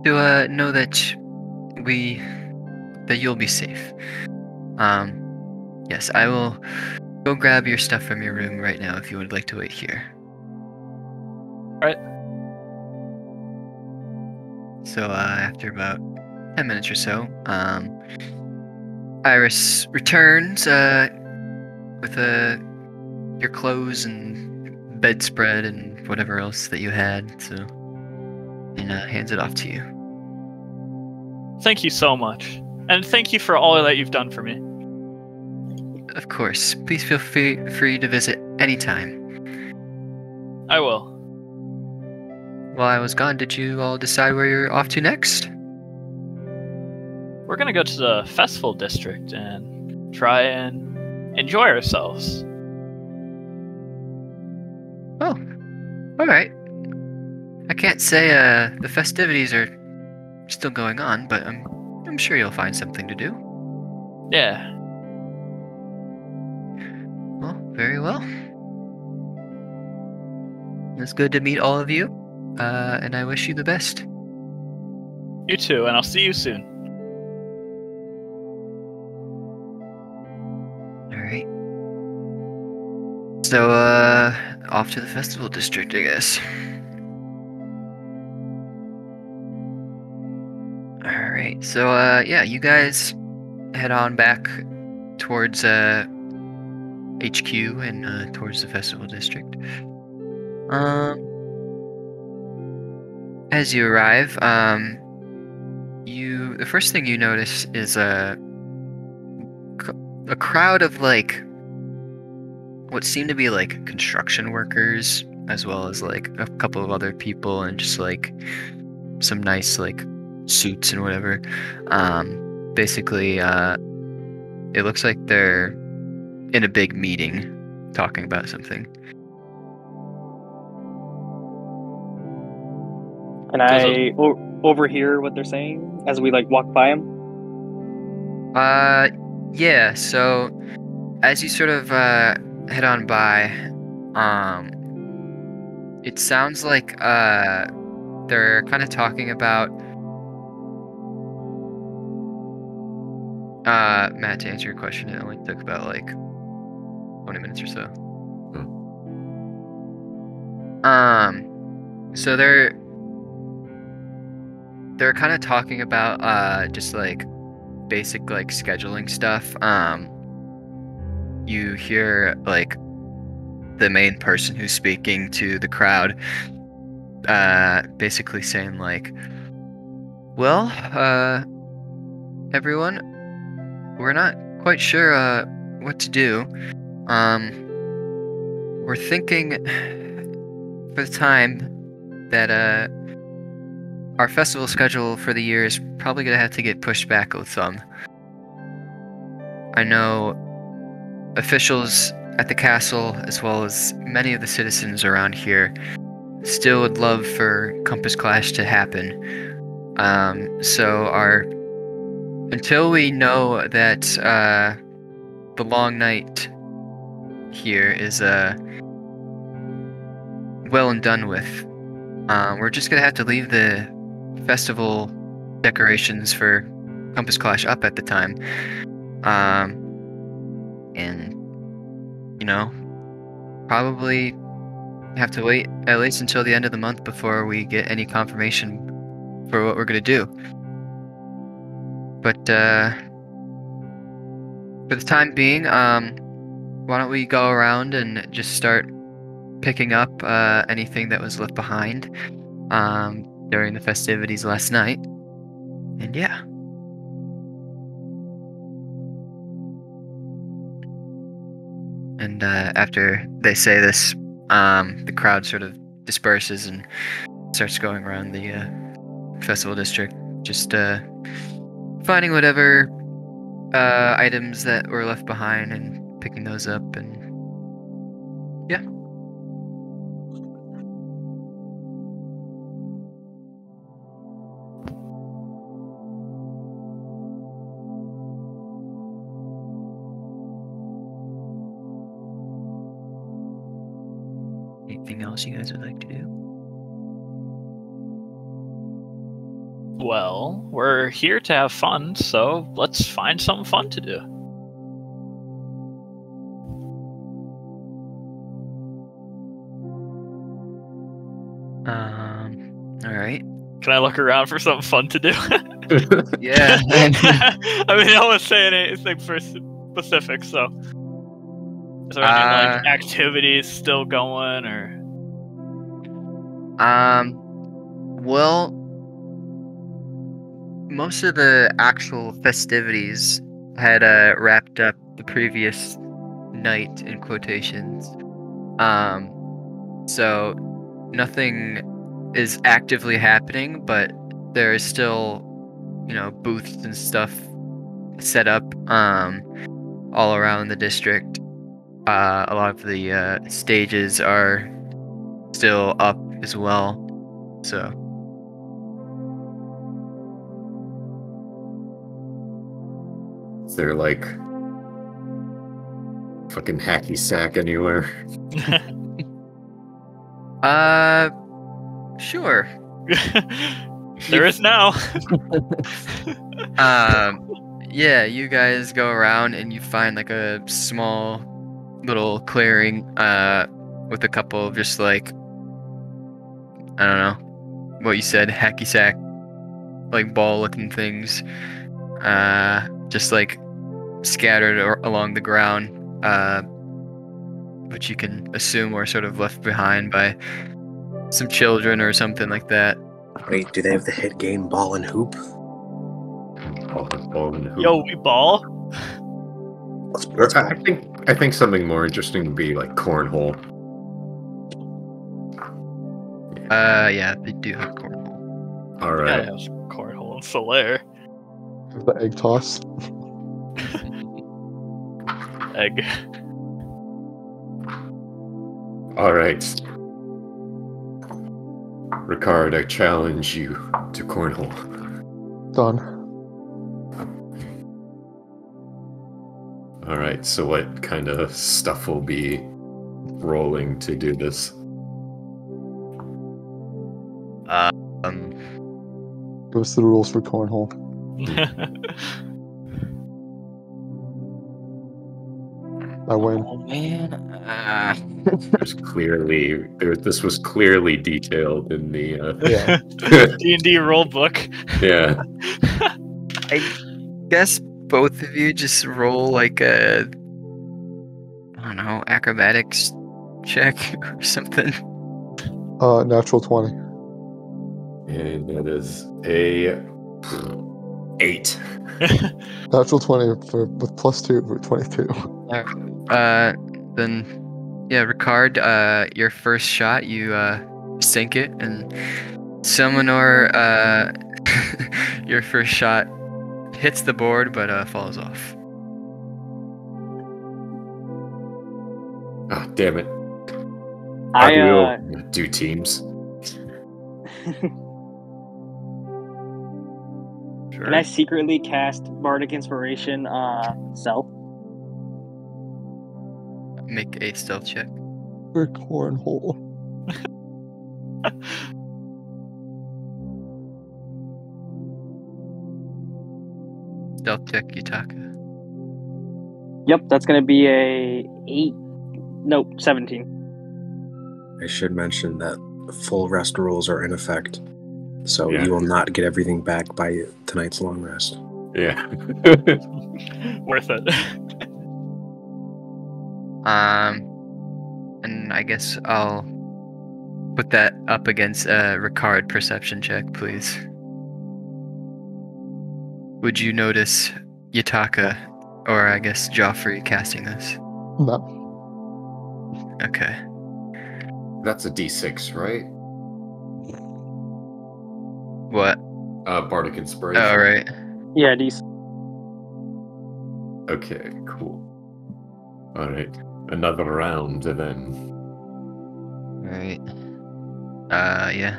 to know that you'll be safe. Yes, I will go grab your stuff from your room right now if you would like to wait here. Right. So, after about 10 minutes or so, Iris returns, with your clothes and bedspread and whatever else that you had, and hands it off to you. Thank you so much. And thank you for all that you've done for me. Of course. Please feel free to visit anytime. I will. While I was gone, did you all decide where you're off to next? We're gonna go to the festival district and try and enjoy ourselves. Oh, all right. I can't say the festivities are still going on, but I'm sure you'll find something to do. Yeah. Well, very well. It's good to meet all of you, and I wish you the best. You too, and I'll see you soon. All right. So, off to the festival district, I guess. All right. So, yeah, you guys head on back towards HQ and towards the festival district. As you arrive, the first thing you notice is a crowd of like what seem to be like construction workers, as well as like a couple of other people, and just like some nice like suits and whatever. Basically, it looks like they're in a big meeting talking about something. Can I overhear what they're saying as we like walk by them? Yeah. So as you sort of head on by, it sounds like they're kind of talking about Matt, to answer your question, it only took about like 20 minutes or so. So they're kind of talking about just like basic like scheduling stuff. You hear like the main person who's speaking to the crowd basically saying like, well, everyone, we're not quite sure what to do. We're thinking for the time that our festival schedule for the year is probably going to have to get pushed back a thumb. I know officials at the castle, as well as many of the citizens around here, still would love for Compass Clash to happen. So until we know that the long night here is well and done with, we're just going to have to leave the festival decorations for Compass Clash up at the time. And, you know, probably have to wait at least until the end of the month before we get any confirmation for what we're going to do. But for the time being, why don't we go around and just start picking up anything that was left behind during the festivities last night. And yeah. And after they say this, the crowd sort of disperses and starts going around the festival district, just finding whatever items that were left behind and picking those up, and yeah. Anything else you guys would like to do? Well, we're here to have fun, so let's find something fun to do. All right. Can I look around for something fun to do? Yeah. I mean, I was saying anything for specific, so. Is there any like activities still going, or? Well, most of the actual festivities had wrapped up the previous night, in quotations. So nothing is actively happening, but there is still, you know, booths and stuff set up. all around the district. A lot of the stages are still up as well. So Is there like fucking hacky sack anywhere? sure. There is now. Yeah, you guys go around and you find like a small little clearing with a couple of just like, I don't know what you said, hacky sack, like ball looking things, just like scattered along the ground, which you can assume were sort of left behind by some children or something like that. Wait, do they have the hit game ball and hoop? Ball and hoop. Yo, we ball. Let's I think something more interesting would be like cornhole. Yeah, they do have cornhole. All Yeah, right. it has cornhole and Solare. The egg toss. Egg. All right. Ricard, I challenge you to cornhole. Done. All right. So what kind of stuff will be rolling to do this? Give us the rules for cornhole. I win. Oh man. This was clearly detailed in the Yeah. D&D rule book. yeah. I guess both of you just roll like a, I don't know, acrobatics check or something. Natural 20. And that is a 8. Natural 20 with +2 for 22. Then, yeah, Ricard, your first shot, you sink it, and Summonor, your first shot hits the board but falls off. Ah, damn it. I will do teams. Can I secretly cast Bardic Inspiration on Self? Make a stealth check. For cornhole. Stealth check, Yutaka. Yep, that's gonna be a 8. Nope, 17. I should mention that full rest rules are in effect, so Yeah. you will not get everything back by tonight's long rest. Yeah. Worth it. And I guess I'll put that up against a Ricard perception check, please. Would you notice Yutaka, or I guess Joffrey, casting this? No. Okay. That's a D6, right? What? Bardic Inspiration. Oh, right. Yeah, these. Okay, cool. Alright. Another round then. Right. Yeah.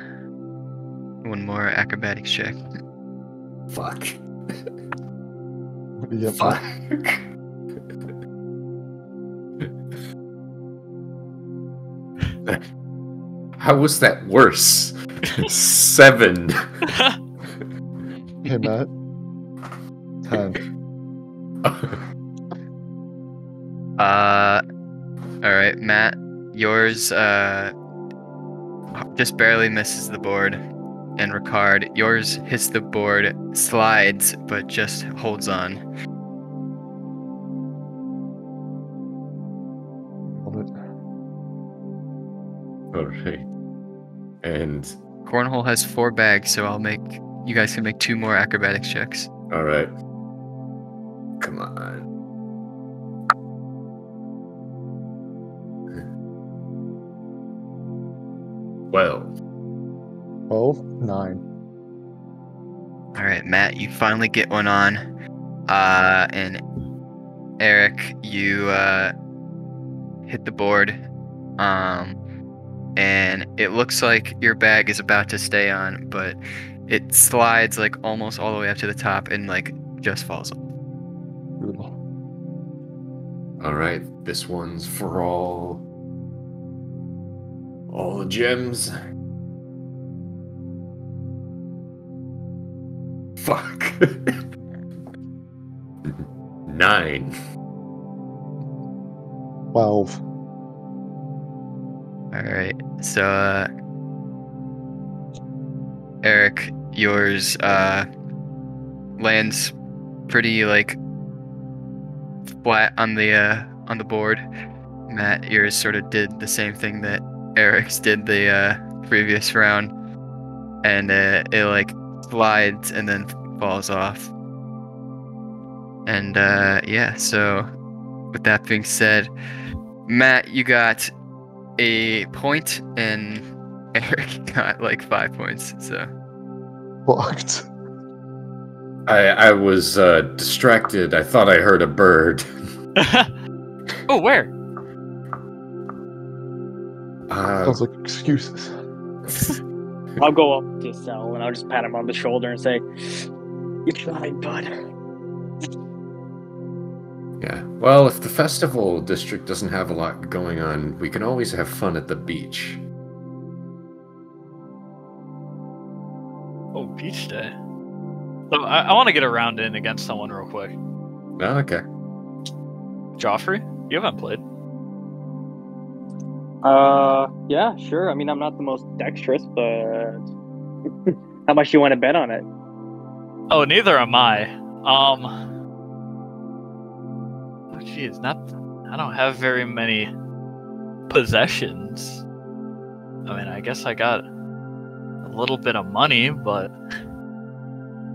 One more acrobatics check. Fuck. What do you get? Fuck. How was that worse? 7. Hey, Matt. 10. Alright, Matt, yours, just barely misses the board. And Ricard, yours hits the board, slides, but just holds on. Love it. Alright. And Cornhole has 4 bags, so you guys can make 2 more acrobatics checks. alright. Come on. Well. 9. Alright, Matt, you finally get one on. And Eric, you hit the board, and it looks like your bag is about to stay on, but it slides like almost all the way up to the top and like just falls off. Brutal. All right, this one's for all the gems. Fuck. 9. 12. All right, so Eric, yours lands pretty like flat on the board. Matt, yours sort of did the same thing that Eric's did the previous round, and it like slides and then falls off. And yeah, so with that being said, Matt, you got a point, and Eric got like 5 points. So Fucked. I was distracted. I thought I heard a bird. Oh, where? Sounds like excuses. I'll go up to Sel and I'll just pat him on the shoulder and say, "You tried, bud." Yeah. Well, if the festival district doesn't have a lot going on, we can always have fun at the beach. Oh, beach day. So I want to get a round in against someone real quick. Oh, okay. Joffrey, you haven't played. Yeah, sure. I mean, I'm not the most dexterous, but how much you want to bet on it? Oh, neither am I. Oh, geez, I don't have very many possessions. I mean, I guess I got a little bit of money, but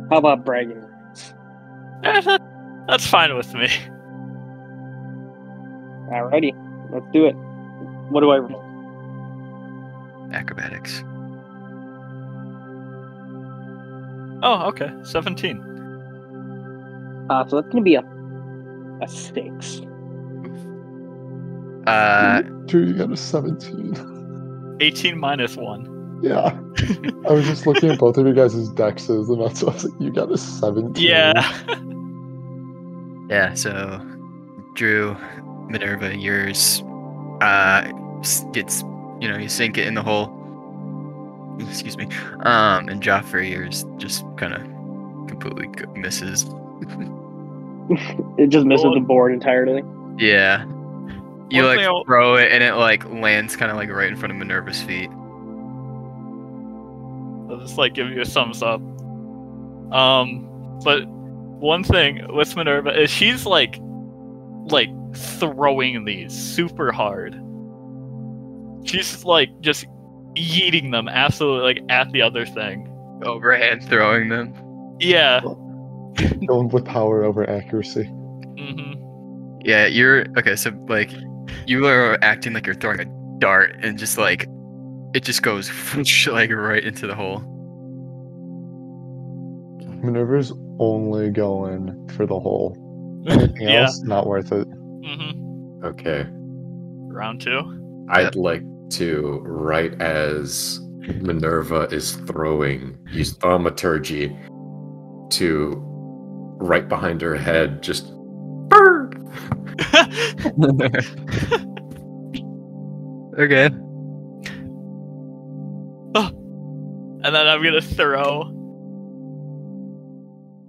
How about bragging rights? that's fine with me. Alrighty, let's do it. What do I roll? acrobatics. Oh, okay, 17. So that's gonna be a 6. Drew, you got a 17. 18 minus 1. Yeah. I was just looking at both of you guys' dexes, and that's why I was like, you got a 17. Yeah. Yeah, so Drew, Minerva, yours gets, you sink it in the hole. Excuse me. And Joffrey, yours just kind of completely misses. It just misses the board entirely. Yeah. You One like thing I'll- throw it and it like lands kind of like right in front of Minerva's feet. I'll just like give you a thumbs up. But one thing with Minerva is she's like throwing these super hard. She's like just yeeting them absolutely like at the other thing. Overhand throwing them. Yeah. Going with power over accuracy. Mm-hmm. Yeah, you're okay. So like, you are acting like you're throwing a dart, and just like, it just goes like right into the hole. Minerva's only going for the hole. Anything Yeah. else, not worth it. Mm-hmm. Okay. Round 2. I'd like to, right as Minerva is throwing, use thaumaturgy to, right behind her head, just bird. Okay. And then I'm gonna throw.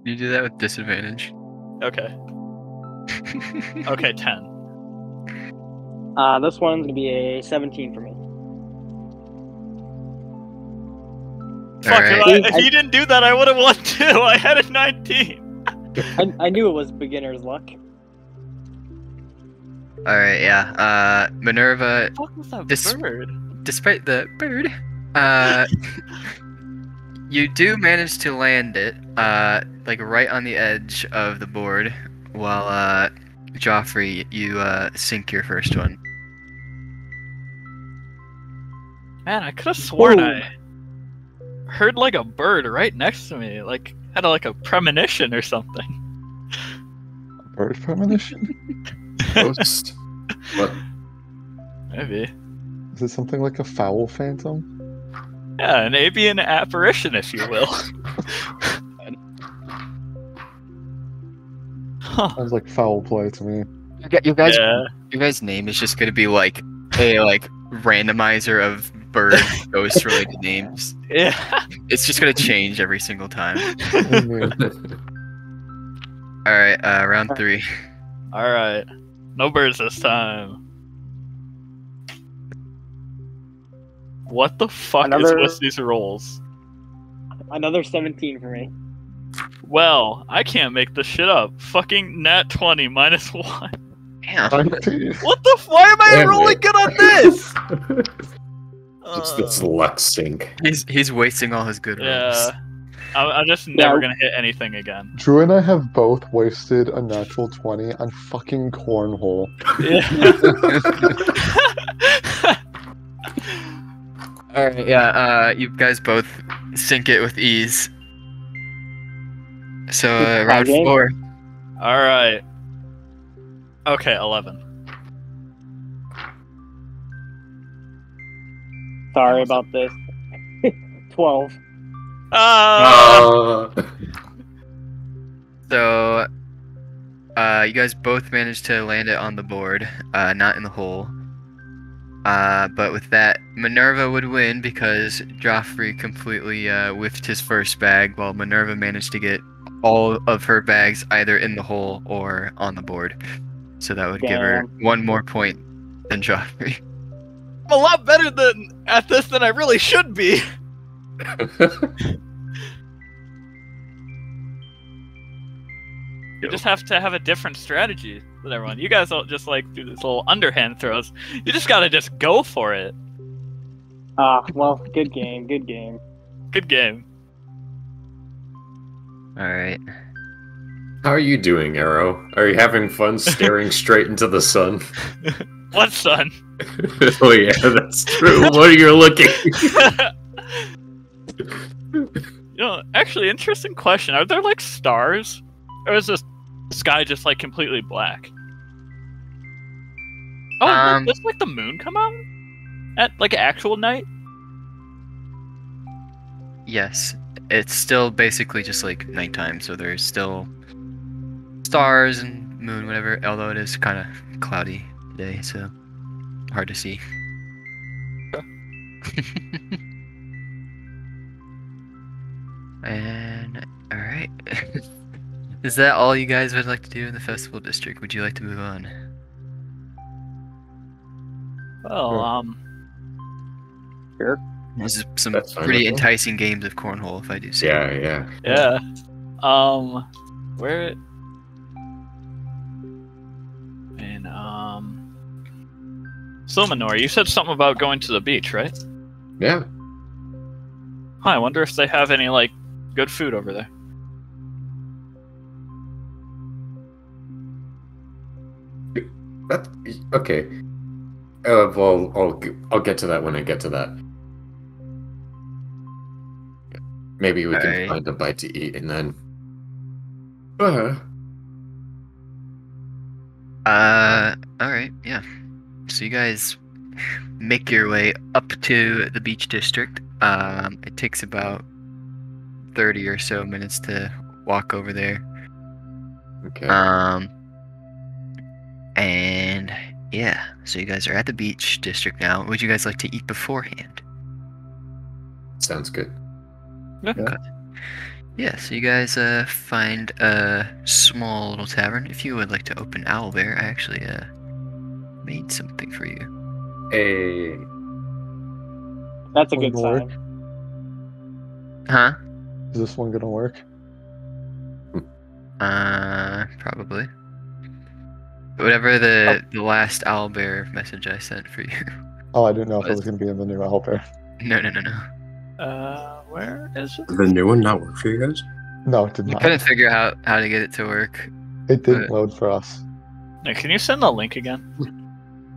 You do that with disadvantage. Okay. Okay, 10. This one's gonna be a 17 for me. Fuck, Alright. if you didn't do that, I would have won too. I had a 19. I knew it was beginner's luck. Alright, yeah. Minerva, What the fuck was that This- bird? despite the bird, you do manage to land it, like right on the edge of the board, while Joffrey, you sink your first one. Man, I could have sworn Whoa. I heard like a bird right next to me. Like, had like a premonition or something. Bird premonition? Ghost? What? Maybe. Is it something like a fowl phantom? Yeah, an avian apparition, if you will. Huh. Sounds like foul play to me. Your guys, Yeah. your guys' name is just gonna be like a randomizer of bird ghost related names. Yeah. It's just gonna change every single time. I mean, All right, round 3. All right. No birds this time. What the fuck Another- is with these rolls? Another 17 for me. Well, I can't make this shit up. Fucking nat 20 minus 1. Damn. 19. What the why am I Damn rolling it. good on this? It's this luck sync. He's wasting all his good rolls. Yeah. I'm just never Yeah. gonna hit anything again. Drew and I have both wasted a natural 20 on fucking cornhole. Yeah. All right, yeah. You guys both sink it with ease. So round game? 4. All right. Okay, 11. Sorry about this. 12. Ah! So, you guys both managed to land it on the board, not in the hole. But with that, Minerva would win because Joffrey completely whiffed his first bag, while Minerva managed to get all of her bags either in the hole or on the board. So that would give her Damn. 1 more point than Joffrey. I'm a lot better at this than I really should be. You just have to have a different strategy than everyone. You guys don't just like do these little underhand throws. You just gotta just go for it. Well, good game, good game. Good game. All right. How are you doing, Arrow? Are you having fun staring straight into the sun? What, son? Oh yeah, that's true. What are you looking? Actually, interesting question. Are there like stars, or is this sky just like completely black? Oh, does like the moon come out at like actual night? Yes, it's still basically just like nighttime, so there's still stars and moon, whatever. Although it is kind of cloudy today, so hard to see. And all right, is that all you guys would like to do in the festival district? Would you like to move on? Well, Sure. This is some That's fine pretty with me. enticing games of cornhole, if I do say. Yeah. yeah. Where? And Silmanor, you said something about going to the beach, right? Yeah. Huh, I wonder if they have any like good food over there. That, okay. Well, I'll get to that when I get to that. Maybe we can Alright. find a bite to eat and then. All right, yeah. So you guys make your way up to the beach district. It takes about 30 or so minutes to walk over there. Okay. And yeah, so you guys are at the beach district now. What would you guys like to eat beforehand? Sounds good. Yeah, so you guys find a small little tavern. If you would like to open Owlbear, I actually made something for you. Hey. That's a good Lord. sign. Huh? Is this one gonna work? Probably. Whatever the last Owlbear message I sent for you. Oh, I didn't know if it What? was gonna be in the new helper. No. Where is it? Did the new one not work for you guys? No, it did We not. couldn't figure out how to get it to work. It didn't load for us. Nick, can you send the link again?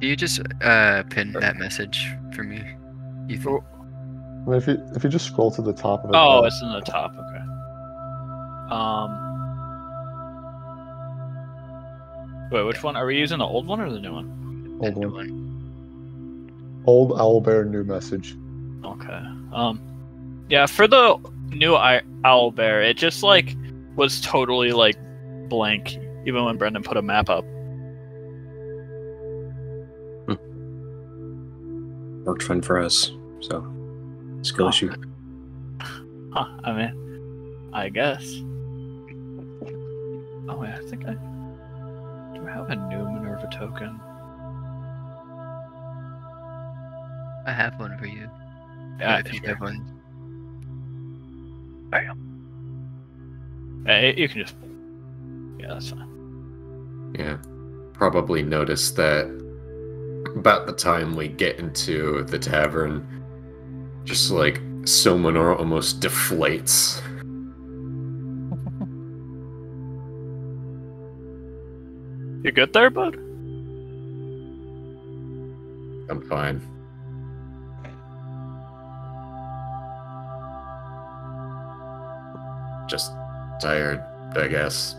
You just pin that message for me. Ethan. I mean, if you just scroll to the top of it. Oh, it's in the top. Okay. Wait, which one? Are we using the old one or the new one? Old New one. Old owlbear, new message. Okay. Yeah, for the new owlbear, it just like was totally like blank, even when Brendan put a map up. Worked fine for us, so skill issue. Huh, I mean, I guess. Oh wait, I think do I have a new Minerva token? I have one for you. Yeah, If you have one. Hey, you can just. Yeah, that's fine. Yeah. Probably notice that about the time we get into the tavern, just like Somanor almost deflates. You good there, bud? I'm fine. Just tired, I guess.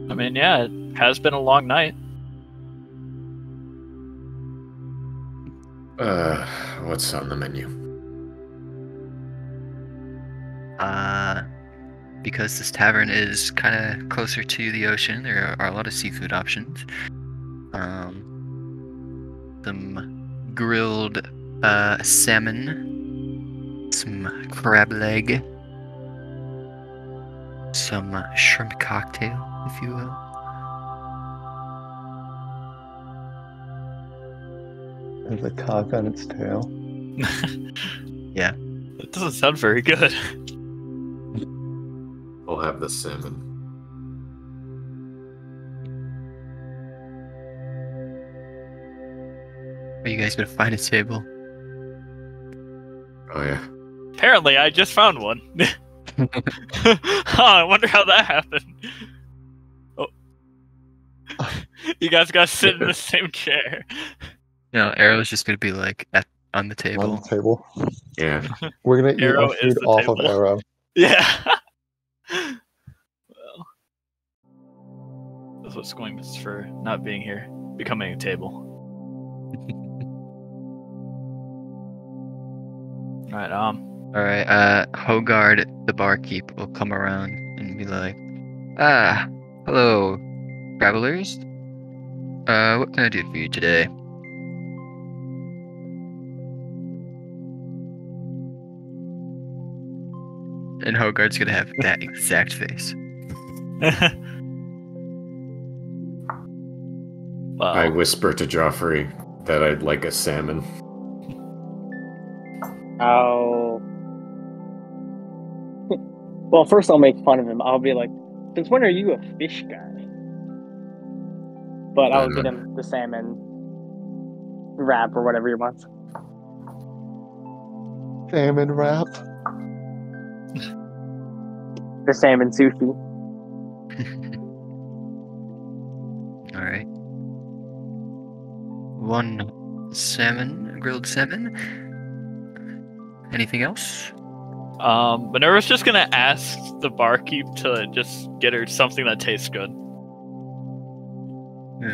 I mean, yeah, it has been a long night. What's on the menu? Because this tavern is kind of closer to the ocean, there are a lot of seafood options. Some grilled salmon, some crab leg, some shrimp cocktail, if you will. There's a cock on its tail. Yeah. That doesn't sound very good. I'll have the salmon. Are you guys gonna find a table? Oh yeah. Apparently, I just found one. I wonder how that happened. Oh. You guys got to sit in the same chair. No, Arrow's just gonna be like on the table. On the table. Yeah. We're gonna eat Arrow our is food the off table. of Arrow. Yeah. Well, that's what's going for not being here, becoming a table. All right. Alright, Hogard, the barkeep, will come around and be like, hello, travelers. What can I do for you today? And Hogard's gonna have that exact face. Well, I whisper to Joffrey that I'd like a salmon. Oh. Well, first I'll make fun of him. I'll be like, since when are you a fish guy? But I'll get him the salmon wrap or whatever he wants. Salmon wrap. The salmon sushi. Alright. One salmon, grilled salmon. Anything else? Minerva's just gonna ask the barkeep to just get her something that tastes good.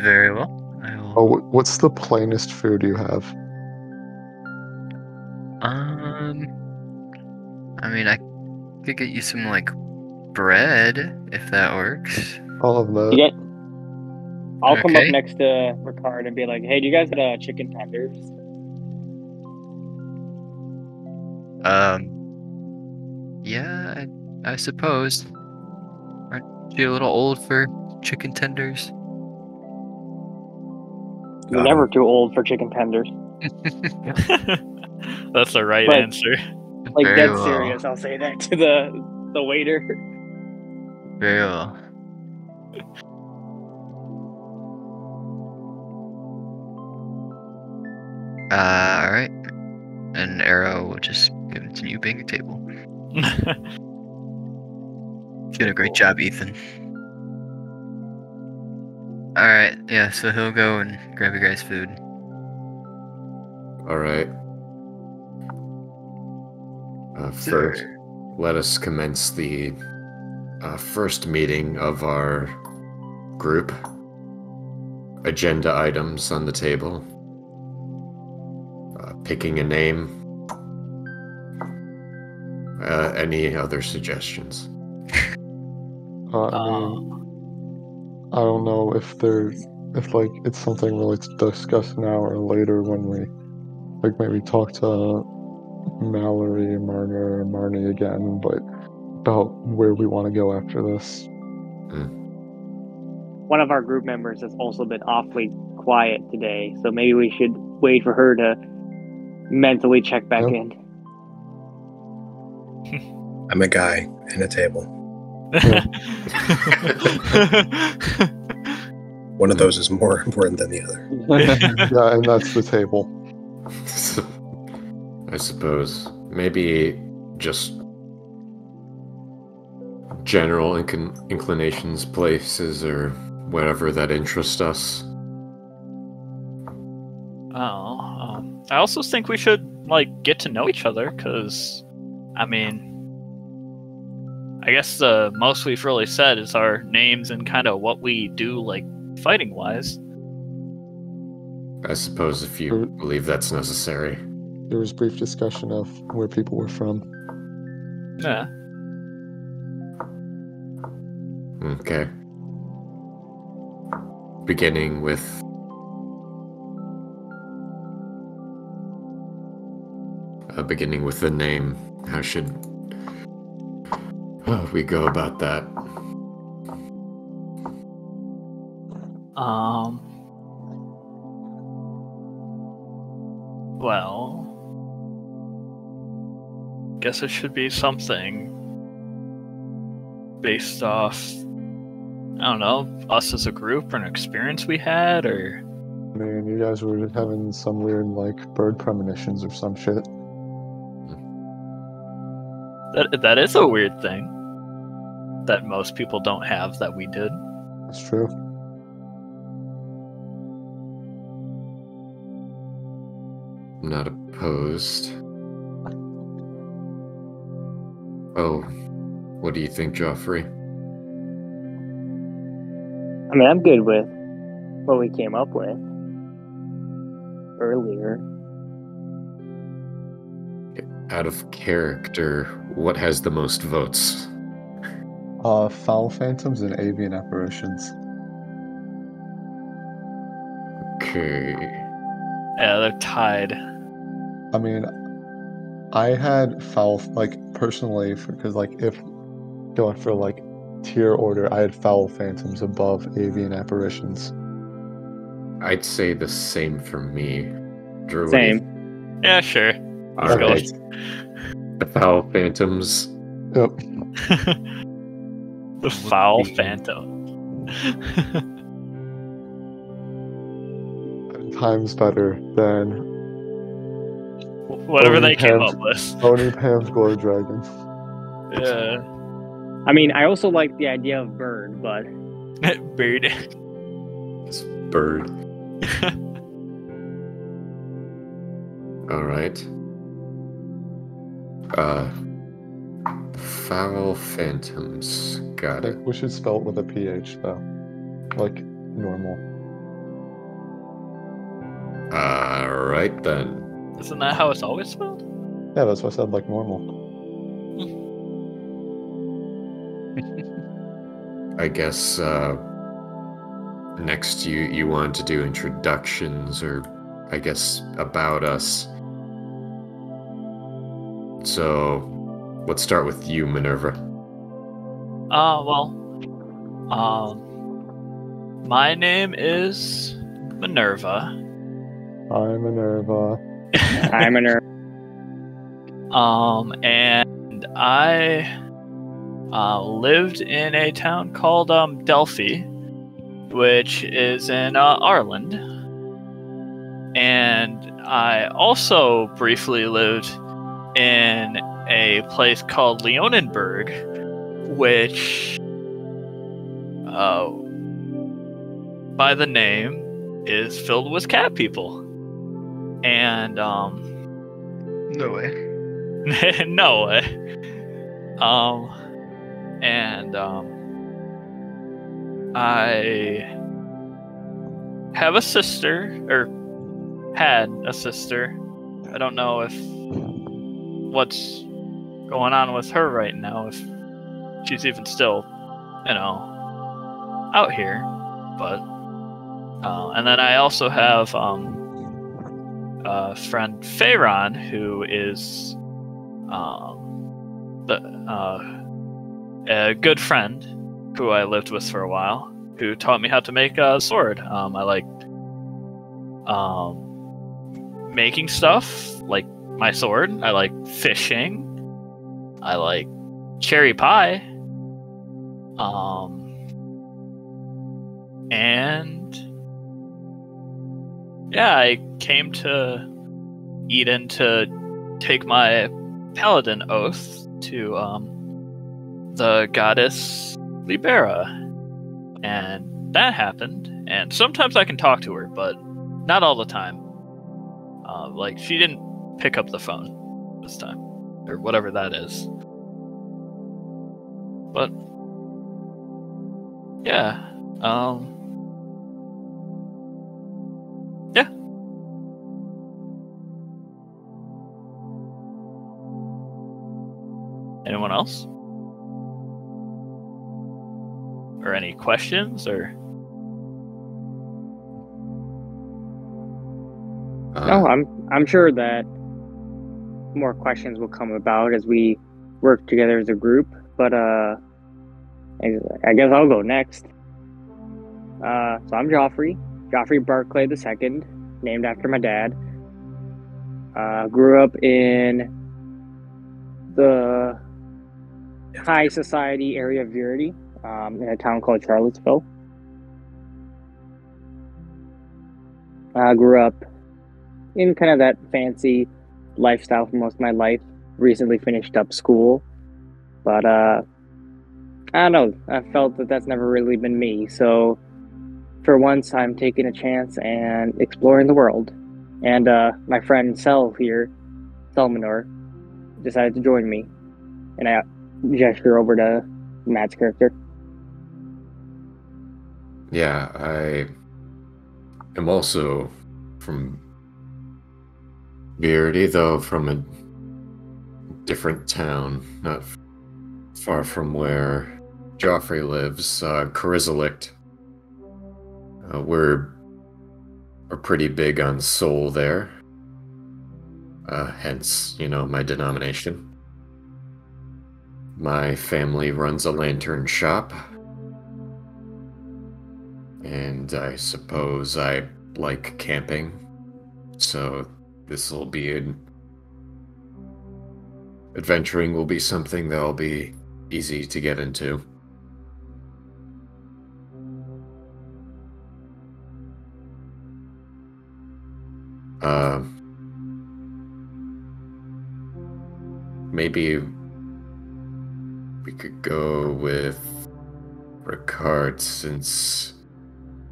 Very well. I will... Oh, what's the plainest food you have? I mean, I could get you some, like, bread, if that works. All of that. You get, I'll come up Okay. next to Ricard and be like, hey, do you guys get chicken tenders? Yeah, I suppose. Aren't you a little old for chicken tenders? You're never too old for chicken tenders. That's the right But- answer. Like, Very dead well. serious, I'll say that to the waiter. Very well. Alright. And Arrow will just continue being a table. You did a great job, Ethan. Alright, yeah, so he'll go and grab your guys' food. Alright. First, let us commence the first meeting of our group. Agenda items on the table. Picking a name. Any other suggestions? I mean, I don't know if it's something really to discuss now or later when we maybe talk to Mallory, Marner, or Marnie again, but about where we want to go after this. One of our group members has also been awfully quiet today, so maybe we should wait for her to mentally check back in. I'm a guy in a table. One of those is more important than the other. Yeah, and that's the table. I suppose. Maybe just general inclinations, places, or whatever that interest us. I also think we should get to know each other, because I mean, I guess the most we've really said is our names and kind of what we do, fighting wise. I suppose if you believe that's necessary. There was brief discussion of where people were from. Yeah. Okay. Beginning with the name. How should we go about that? Well, guess it should be something based off, I don't know, us as a group or an experience we had, or... I mean, you guys were having some weird, bird premonitions or some shit. That is a weird thing that most people don't have that we did. That's true. Not opposed. Oh, what do you think, Joffrey? I mean, I'm good with what we came up with earlier. Out of character, what has the most votes? Phowl Phantoms and Avian Apparitions. Okay. Yeah, they're tied. I mean, I had Phowl, personally, because, if going for, tier order, I had Phowl Phantoms above Avian Apparitions. I'd say the same for me. Drew, Same. Yeah, sure. All right. The Phowl Phantoms. Yep. The Phowl Phantom. Times better than whatever Oni they came Pam's- up with. Oni Pam's Glow Dragon. Yeah. I mean, I also like the idea of bird, but Bird. This bird. All right. Phowl Phantoms. I Got it. think we should spell it with a PH, though. Normal. All right, then. Isn't that how it's always spelled? Yeah, that's why I said, normal. I guess, next you want to do introductions, or I guess about us. So, let's start with you, Minerva. My name is Minerva. Hi, Minerva. I'm a nerd. And I lived in a town called Delphi, which is in Ireland. And I also briefly lived in a place called Leonenberg, which, by the name, is filled with cat people. And, No way. no way. I have a sister, or had a sister. I don't know if what's going on with her right now, if she's even still, out here. But and then I also have a friend Pharaon, who is a good friend who I lived with for a while, who taught me how to make a sword. I like making stuff, like my sword. I like fishing. I like cherry pie. And yeah, I came to Eden to take my paladin oath to the goddess Libera, and that happened. And sometimes I can talk to her, but not all the time. Like, she didn't pick up the phone this time, or whatever that is. But yeah, yeah. Anyone else? Or any questions, or? No, I'm sure that more questions will come about as we work together as a group. But I guess I'll go next. So I'm Joffrey Barclay II, named after my dad. Grew up in the high society area of Verity, in a town called Charlottesville. Grew up in kind of that fancy lifestyle for most of my life. Recently finished up school, but I don't know. I felt that that's never really been me. So for once, I'm taking a chance and exploring the world. And my friend Selmanor, decided to join me. And I gesture over to Matt's character. Yeah, I am also from Beardy, though from a different town, not far from where Joffrey lives, Carizalict. We're pretty big on soul there. Hence, my denomination. My family runs a lantern shop. And I suppose I like camping. So this'll be adventuring will be something that'll be easy to get into. Maybe we could go with Ricard, since,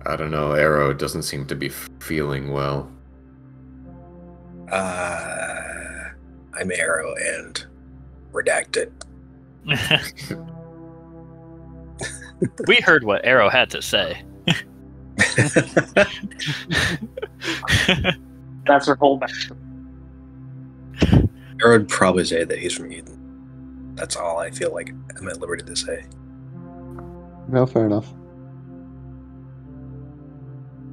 I don't know, Arrow doesn't seem to be feeling well. I'm Arrow and redacted. We heard what Arrow had to say. That's her whole back. Arrow would probably say that he's from Eden. That's all I feel like I'm at liberty to say. No, fair enough.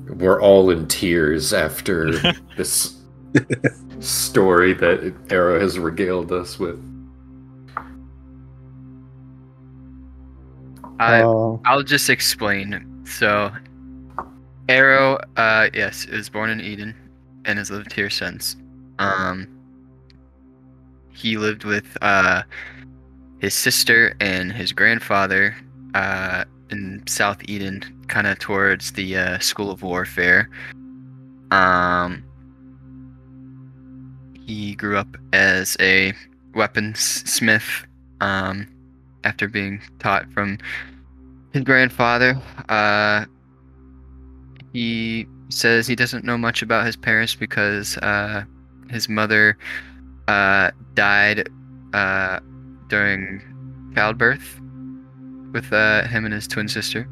We're all in tears after this story that Arrow has regaled us with. I'll just explain. So, Arrow, yes, is born in Eden and has lived here since. He lived with his sister and his grandfather in South Eden, kind of towards the School of Warfare. He grew up as a weaponsmith after being taught from his grandfather. He says he doesn't know much about his parents because his mother died during childbirth with him and his twin sister.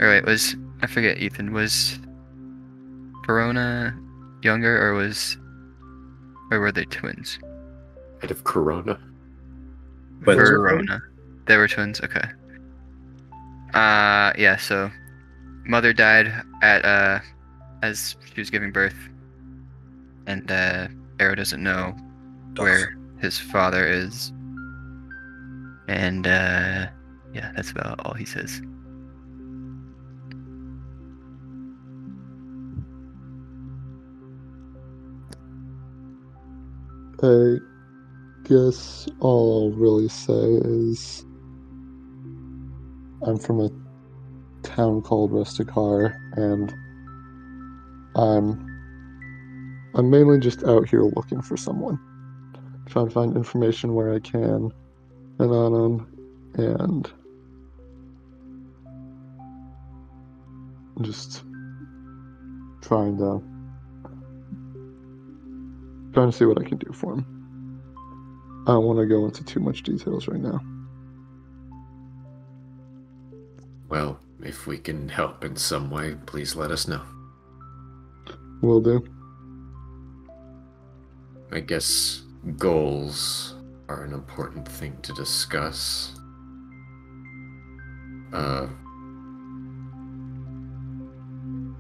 All right, I forget, Ethan, was Verona younger or were they twins? Head of Corona. But Verona. They were twins, okay. Yeah, so mother died at as she was giving birth, and Arrow doesn't know where his father is. And yeah, that's about all he says. I guess all I'll really say is I'm from a town called Rustikar, and I'm mainly just out here looking for someone, trying to find information where I can, and on them, and just trying to see what I can do for him. I don't want to go into too much details right now. Well, if we can help in some way, please let us know. Will do. I guess goals are an important thing to discuss.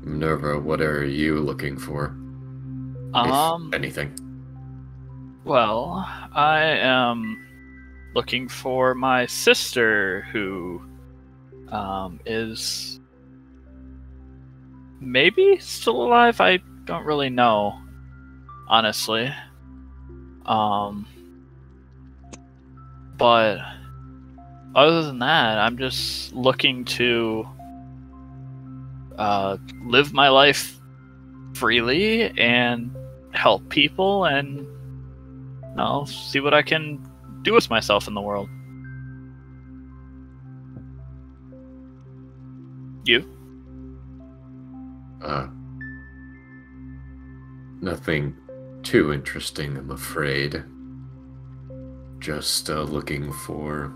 Minerva, what are you looking for? If anything. Well, I am looking for my sister, who is maybe still alive. I don't really know, honestly. But other than that, I'm just looking to live my life freely and help people, and see what I can do with myself in the world. You? Nothing too interesting, I'm afraid. Just looking for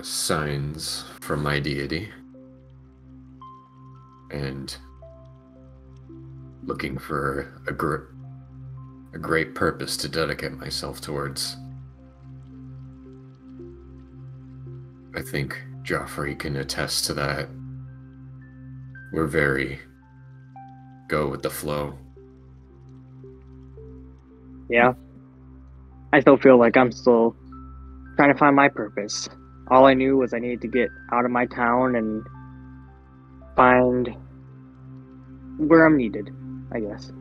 signs from my deity. And looking for a great purpose to dedicate myself towards. I think Joffrey can attest to that. We're very go with the flow. Yeah. I still feel like I'm still trying to find my purpose. All I knew was I needed to get out of my town and find where I'm needed, I guess.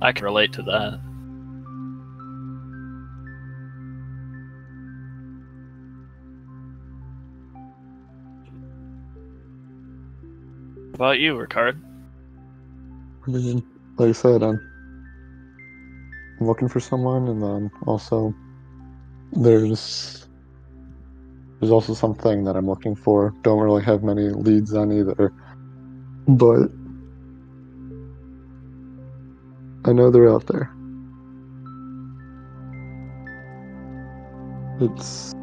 I can relate to that. What about you, Ricard? I mean, like I said, I'm looking for someone, and then also there's also something that I'm looking for. Don't really have many leads on either, but I know they're out there. It's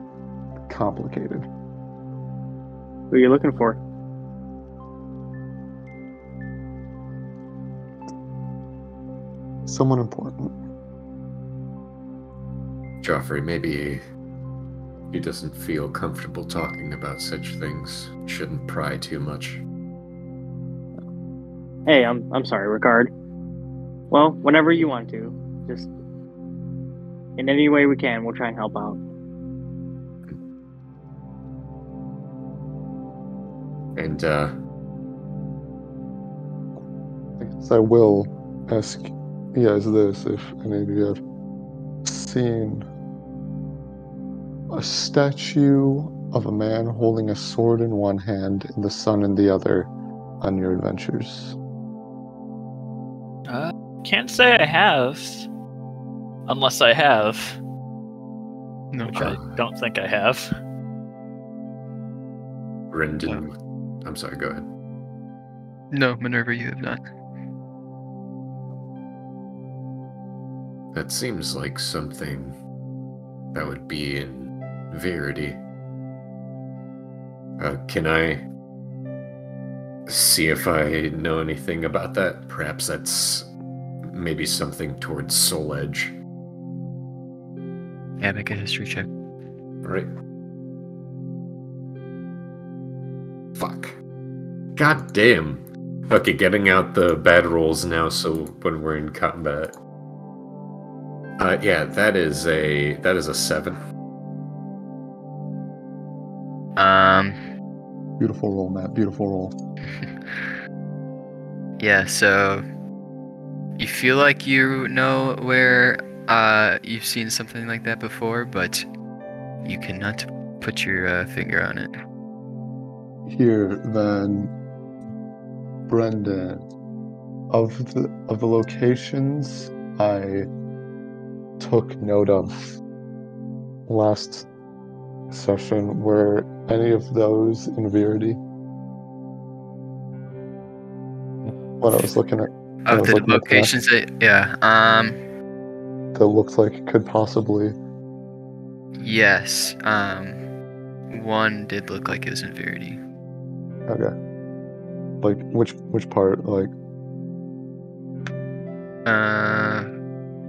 complicated. Who are you looking for? Someone important. Joffrey, maybe he doesn't feel comfortable talking about such things. Shouldn't pry too much. Hey, I'm sorry, Ricard. Well, whenever you want to, just in any way we can, we'll try and help out. And I guess I will ask you guys this: if any of you have seen a statue of a man holding a sword in one hand and the sun in the other on your adventures. Can't say I have, unless I have, No. which I don't think I have. Brendan, I'm sorry, go ahead. No, Minerva, you have not. That seems like something that would be in Verity. Can I see if I know anything about that. Perhaps that's maybe something towards Soul Edge. Yeah, make a history check. Right. Fuck. God damn. Okay, getting out the bad rolls now, so when we're in combat. Yeah, that is a 7. Beautiful roll, Matt. Beautiful roll. Yeah, so you feel like you know where you've seen something like that before, but you cannot put your finger on it. Here, then, Brendan, of the locations I took note of last session, were any of those in Verity? When I was looking at Of the locations that, yeah, that looked like it could possibly. yes, one did look like it was in Verity. Okay. Like which part? Like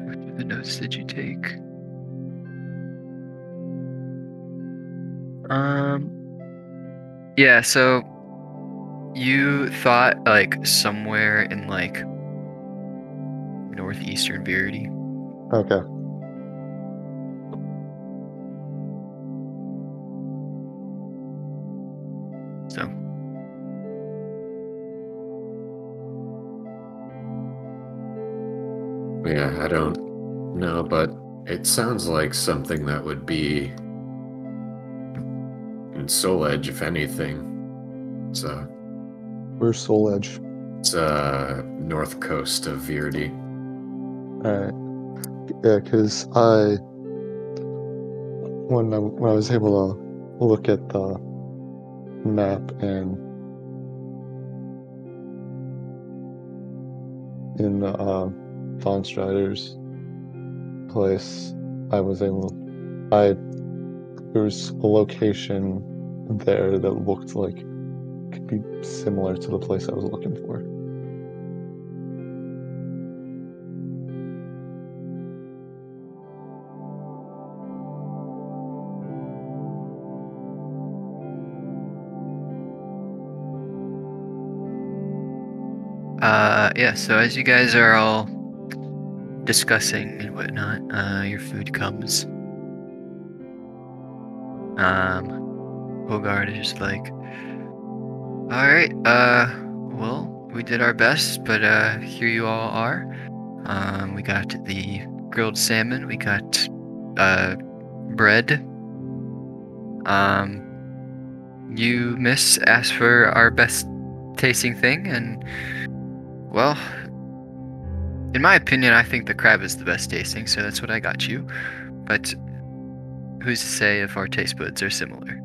What the notes did you take? Yeah, so you thought like somewhere in like northeastern Verity. okay. So Yeah, I don't know, but it sounds like something that would be in Soul Edge, if anything. So Where's Soul Edge? it's north coast of Verity. Alright. Yeah, because when I was able to look at the map and in Von Strider's place, there was a location there that looked like it could be similar to the place I was looking for. yeah, so as you guys are all discussing and whatnot, your food comes. Hogard is just like, alright, well, we did our best, but here you all are. We got the grilled salmon, we got bread. You, miss, asked for our best tasting thing, and well, in my opinion, I think the crab is the best tasting, so that's what I got you. But who's to say if our taste buds are similar?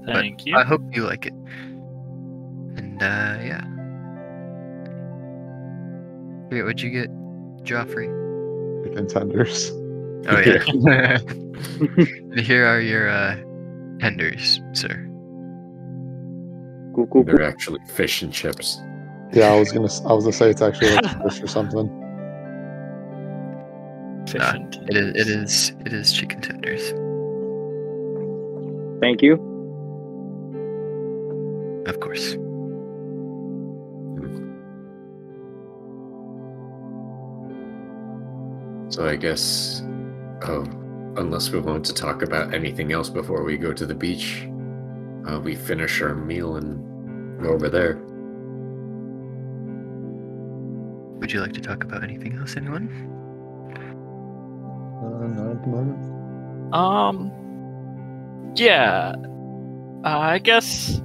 Thank But you. I hope you like it. And yeah. Wait, what'd you get, Joffrey? Contenders. Oh yeah. And here are your tenders, sir. Cool. They're actually fish and chips. Yeah, I was gonna say it's actually like fish or something. Fish Nah, and it is chicken tenders. Thank you. Of course. So I guess, unless we want to talk about anything else before we go to the beach, we finish our meal and go over there. Would you like to talk about anything else, anyone? Not at the moment. Yeah. I guess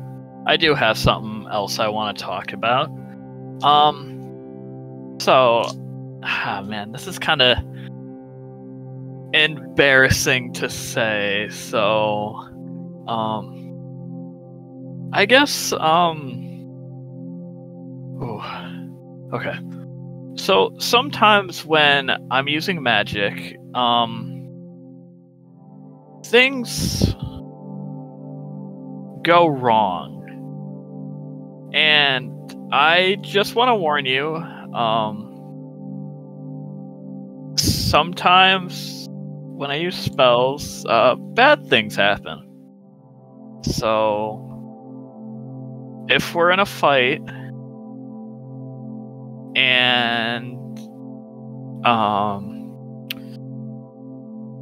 I do have something else I want to talk about. Man, this is kind of embarrassing to say. So, I guess, okay. So sometimes when I'm using magic, things go wrong. And I just want to warn you, sometimes when I use spells, bad things happen. So, if we're in a fight, and,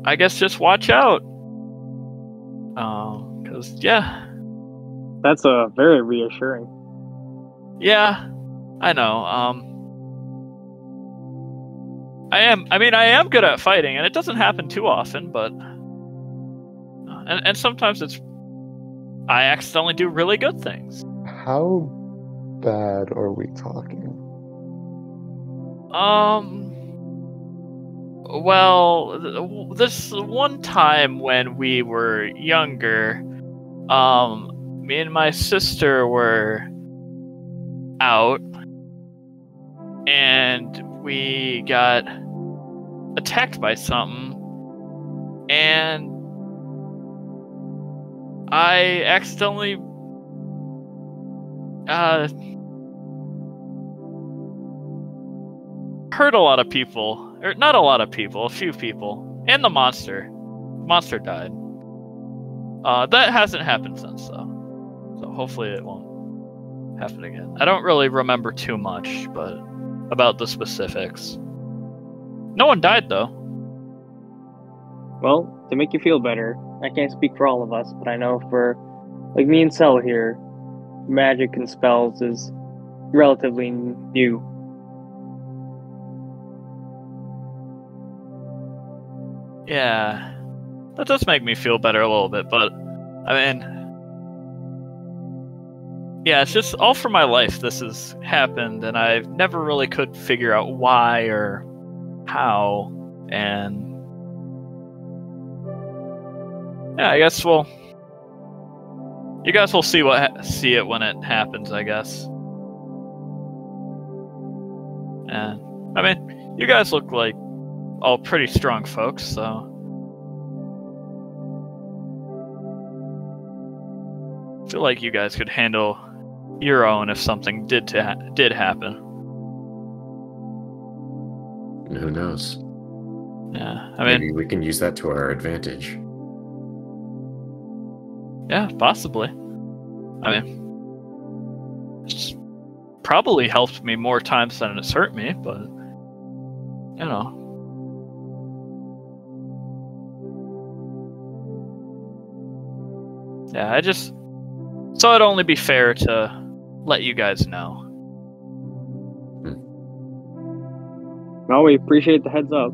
I guess just watch out. 'Cause, yeah. That's very reassuring. Yeah, I know. I am good at fighting, and it doesn't happen too often, but and sometimes I accidentally do really good things. How bad are we talking? Well, this one time when we were younger, me and my sister were out, and we got attacked by something, and I accidentally hurt a lot of people, or not a lot of people, a few people, and the monster. Monster died. That hasn't happened since, though, so hopefully it won't happen again. I don't really remember too much, but about the specifics. No one died, though. Well, to make you feel better, I can't speak for all of us, but I know for, like, me and Cell here, magic and spells is relatively new. Yeah, that does make me feel better a little bit, but, I mean, yeah, it's just all for my life this has happened, and I never really could figure out why or how, and yeah, I guess you guys will see it when it happens, I guess. And I mean, you guys look like all pretty strong folks, so I feel like you guys could handle your own if something did happen. Who knows? Yeah, I mean, maybe we can use that to our advantage. Yeah, possibly. I mean, it's probably helped me more times than it's hurt me, but you know. Yeah, I just thought it'd only be fair to let you guys know. Well, we appreciate the heads up.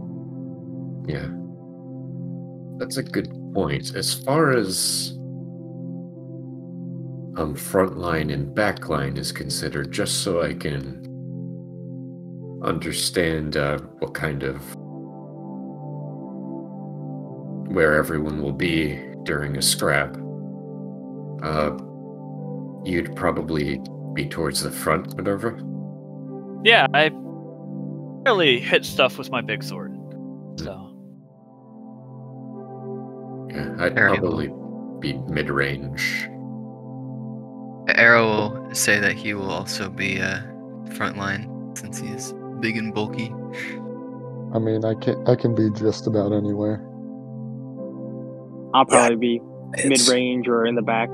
Yeah. That's a good point. As far as frontline and backline is considered, just so I can understand what kind of where everyone will be during a scrap. You'd probably be towards the front, Minerva? Yeah, I really hit stuff with my big sword, so. Yeah, I'd Very probably be mid-range. Arrow will say that he will also be frontline since he's big and bulky. I mean, I can be just about anywhere. I'll probably be It's- mid-range or in the back.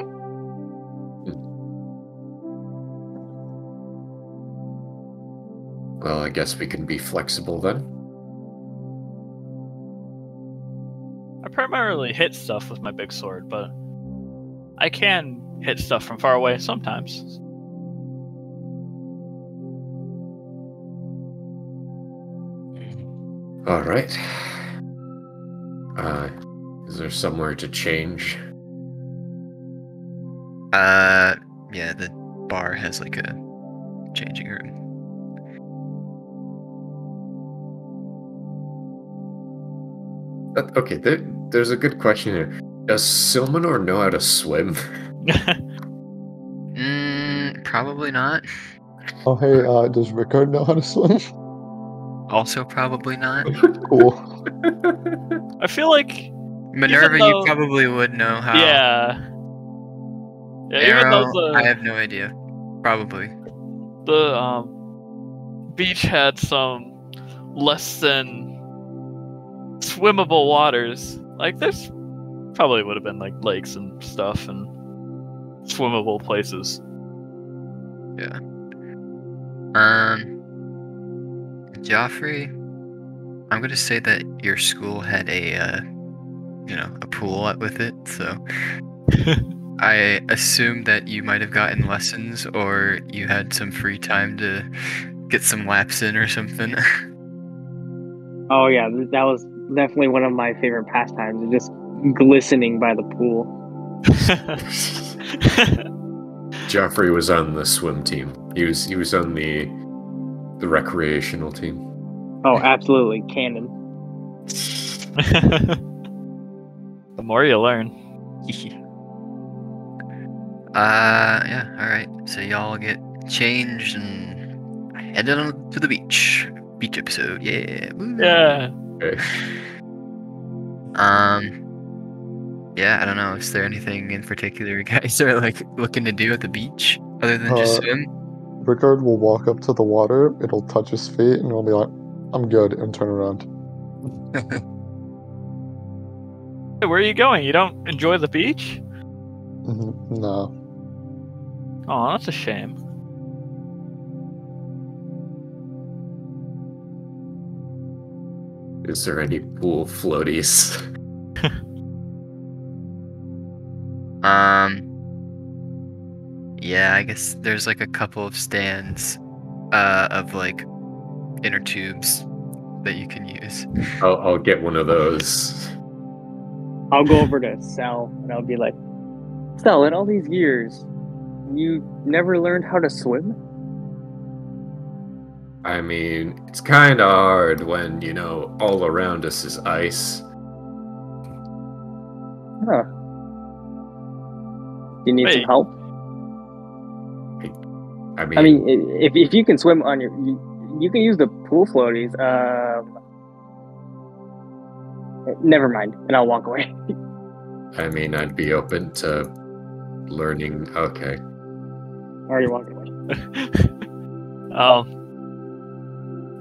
Well, I guess we can be flexible then. I primarily hit stuff with my big sword, but I can hit stuff from far away sometimes. All right. Is there somewhere to change? Yeah, the bar has like a changing room. Okay, there's a good question here. Does Silmanor know how to swim? Probably not. Oh, hey, does Rickard know how to swim? Also probably not. Cool. I feel like Minerva, though- you probably would know how. yeah. Yeah, even Arrow, though I have no idea. Probably. The beach had some less than swimmable waters. Like, there's probably would have been like lakes and stuff and swimmable places. Yeah. Joffrey, I'm gonna say that your school had a pool with it, so I assume that you might have gotten lessons or you had some free time to get some laps in or something. Oh yeah, that was definitely one of my favorite pastimes. Just glistening by the pool. Joffrey was on the swim team. He was on the recreational team. Oh, absolutely, canon. The more you learn. Yeah, alright. So y'all get changed and headed on to the beach. Beach episode, yeah. Woo. Yeah. Okay. Yeah, I don't know. Is there anything in particular you guys are like looking to do at the beach other than just swim? Rickard will walk up to the water, it'll touch his feet, and he'll be like, I'm good, and turn around. Hey, where are you going? You don't enjoy the beach? No. Oh, that's a shame. Is there any pool floaties? Yeah, I guess there's like a couple of stands of like inner tubes that you can use. I'll get one of those. I'll go over to Sel and I'll be like, Sel, in all these years, you never learned how to swim? I mean, it's kind of hard when, all around us is ice. Huh. You need some help? I I mean, if you can swim on you can use the pool floaties. Never mind, and I'll walk away. I mean, I'd be open to learning. Okay. Already walked away.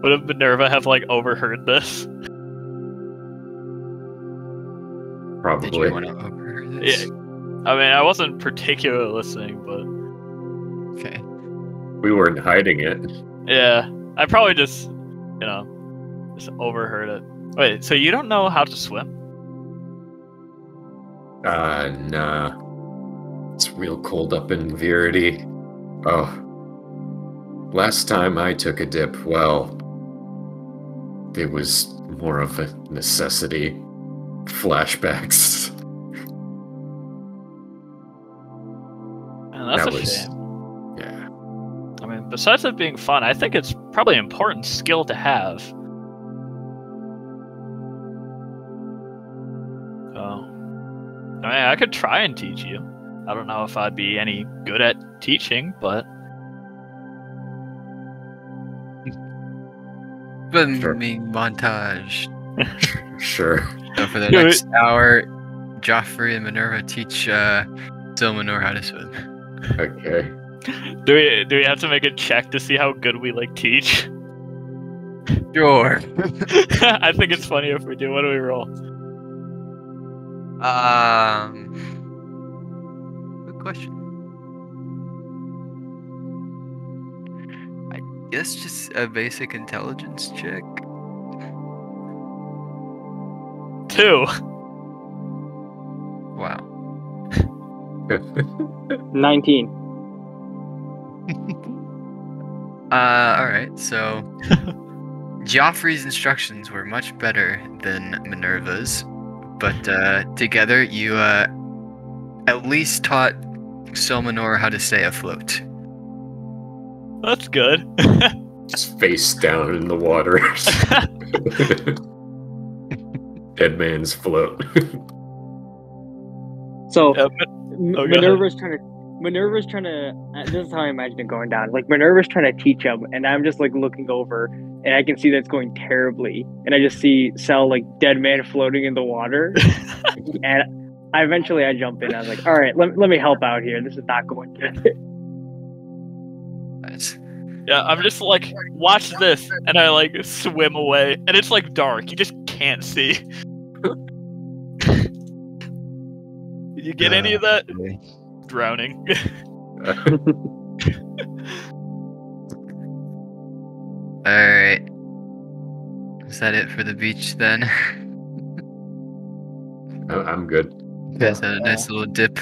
Would Minerva have like overheard this? Probably. Did you want to overhear this? Yeah. I mean, I wasn't particularly listening, but Okay. We weren't hiding it. yeah, I probably just overheard it. Wait, so you don't know how to swim? Nah. It's real cold up in Verity. Oh. Last time I took a dip, well, it was more of a necessity. Flashbacks. And that's That a was- shame. Yeah. I mean, besides it being fun, I think it's probably an important skill to have. So, I mean, I could try and teach you. I don't know if I'd be any good at teaching, but Swimming montage. Sure. So for the Yeah, next hour, Joffrey and Minerva teach Silmanor how to swim. Okay. do we have to make a check to see how good we like teach? Sure. I think it's funny if we do. What do we roll? Good question. I guess just a basic intelligence check. 2. Wow. 19. Alright, so Joffrey's instructions were much better than Minerva's, but together you at least taught Silmanor how to stay afloat. That's good. Just face down in the water. Dead man's float. So Yeah, go Minerva's trying to. This is how I imagine it going down. Like Minerva's trying to teach him, and I'm just like looking over, and I can see that it's going terribly. And I just see Sel like dead man floating in the water, and I jump in. I was like, all right, let me help out here. This is not going good. That's- Yeah, I'm just like, watch this, and I like swim away, and it's like dark. You just can't see. Did you get any of that? Drowning. Alright. Is that it for the beach then? I'm good. You guys had a nice little dip.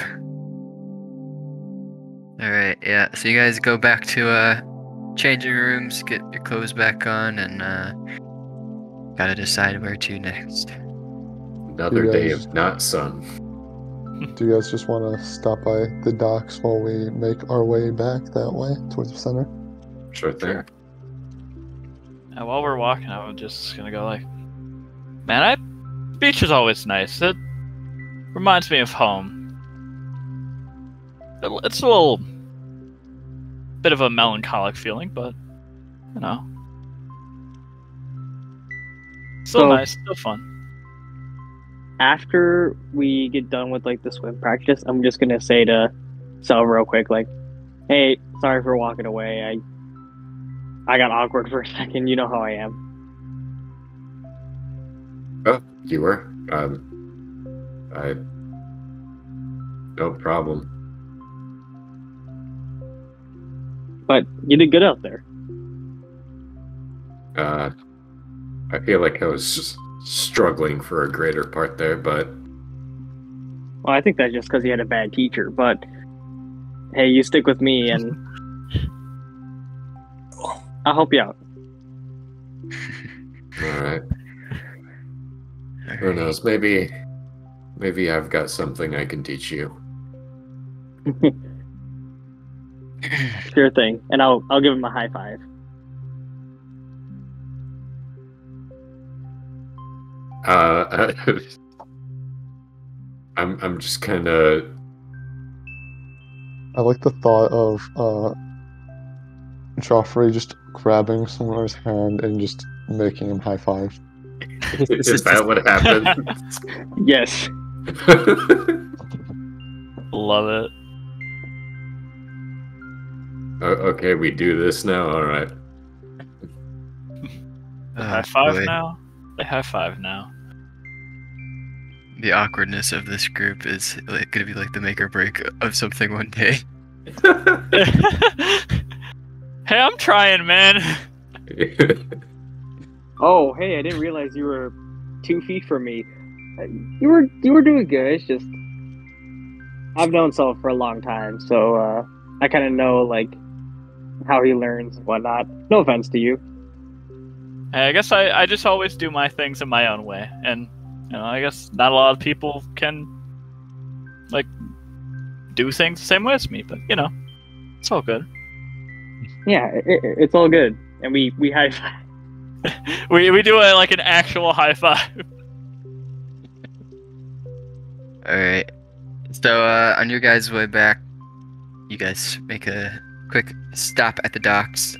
Alright, yeah. So you guys go back to changing rooms, get your clothes back on, and gotta decide where to next. Another You day guys- of not sun. Do you guys just want to stop by the docks while we make our way back that way towards the center? Sure thing. Sure. And while we're walking, I'm just gonna go like, man, beach is always nice. It reminds me of home. It's a little bit of a melancholic feeling, but you know, still So- nice, still fun. After we get done with like the swim practice, I'm just gonna say to Sel real quick, like, "Hey, sorry for walking away. I got awkward for a second. You know how I am." Oh, you were? No problem. But you did good out there. I feel like I was just struggling for a greater part there, but Well, I think that's just because you had a bad teacher. But hey, you stick with me, and I'll help you out. alright. Who knows? Maybe I've got something I can teach you. Sure thing. And I'll give him a high five. I'm just kind of. I like the thought of Joffrey just grabbing someone's hand and just making him high five. Is that what happened? Yes. Love it. Okay, we do this now. All right. High five boy. now. They high five now. The awkwardness of this group is like gonna be like the make or break of something one day. Hey, I'm trying, man. Oh, hey, I didn't realize you were 2 feet from me. You were doing good. It's just I've known Saul for a long time, so I kind of know like how he learns and whatnot. No offense to you. Hey, I guess I just always do my things in my own way, and you know, I guess not a lot of people can like do things the same way as me, but you know, it's all good. Yeah, it's all good, and we high five. We do like an actual high five. Alright. So on your guys' way back, you guys make a quick stop at the docks.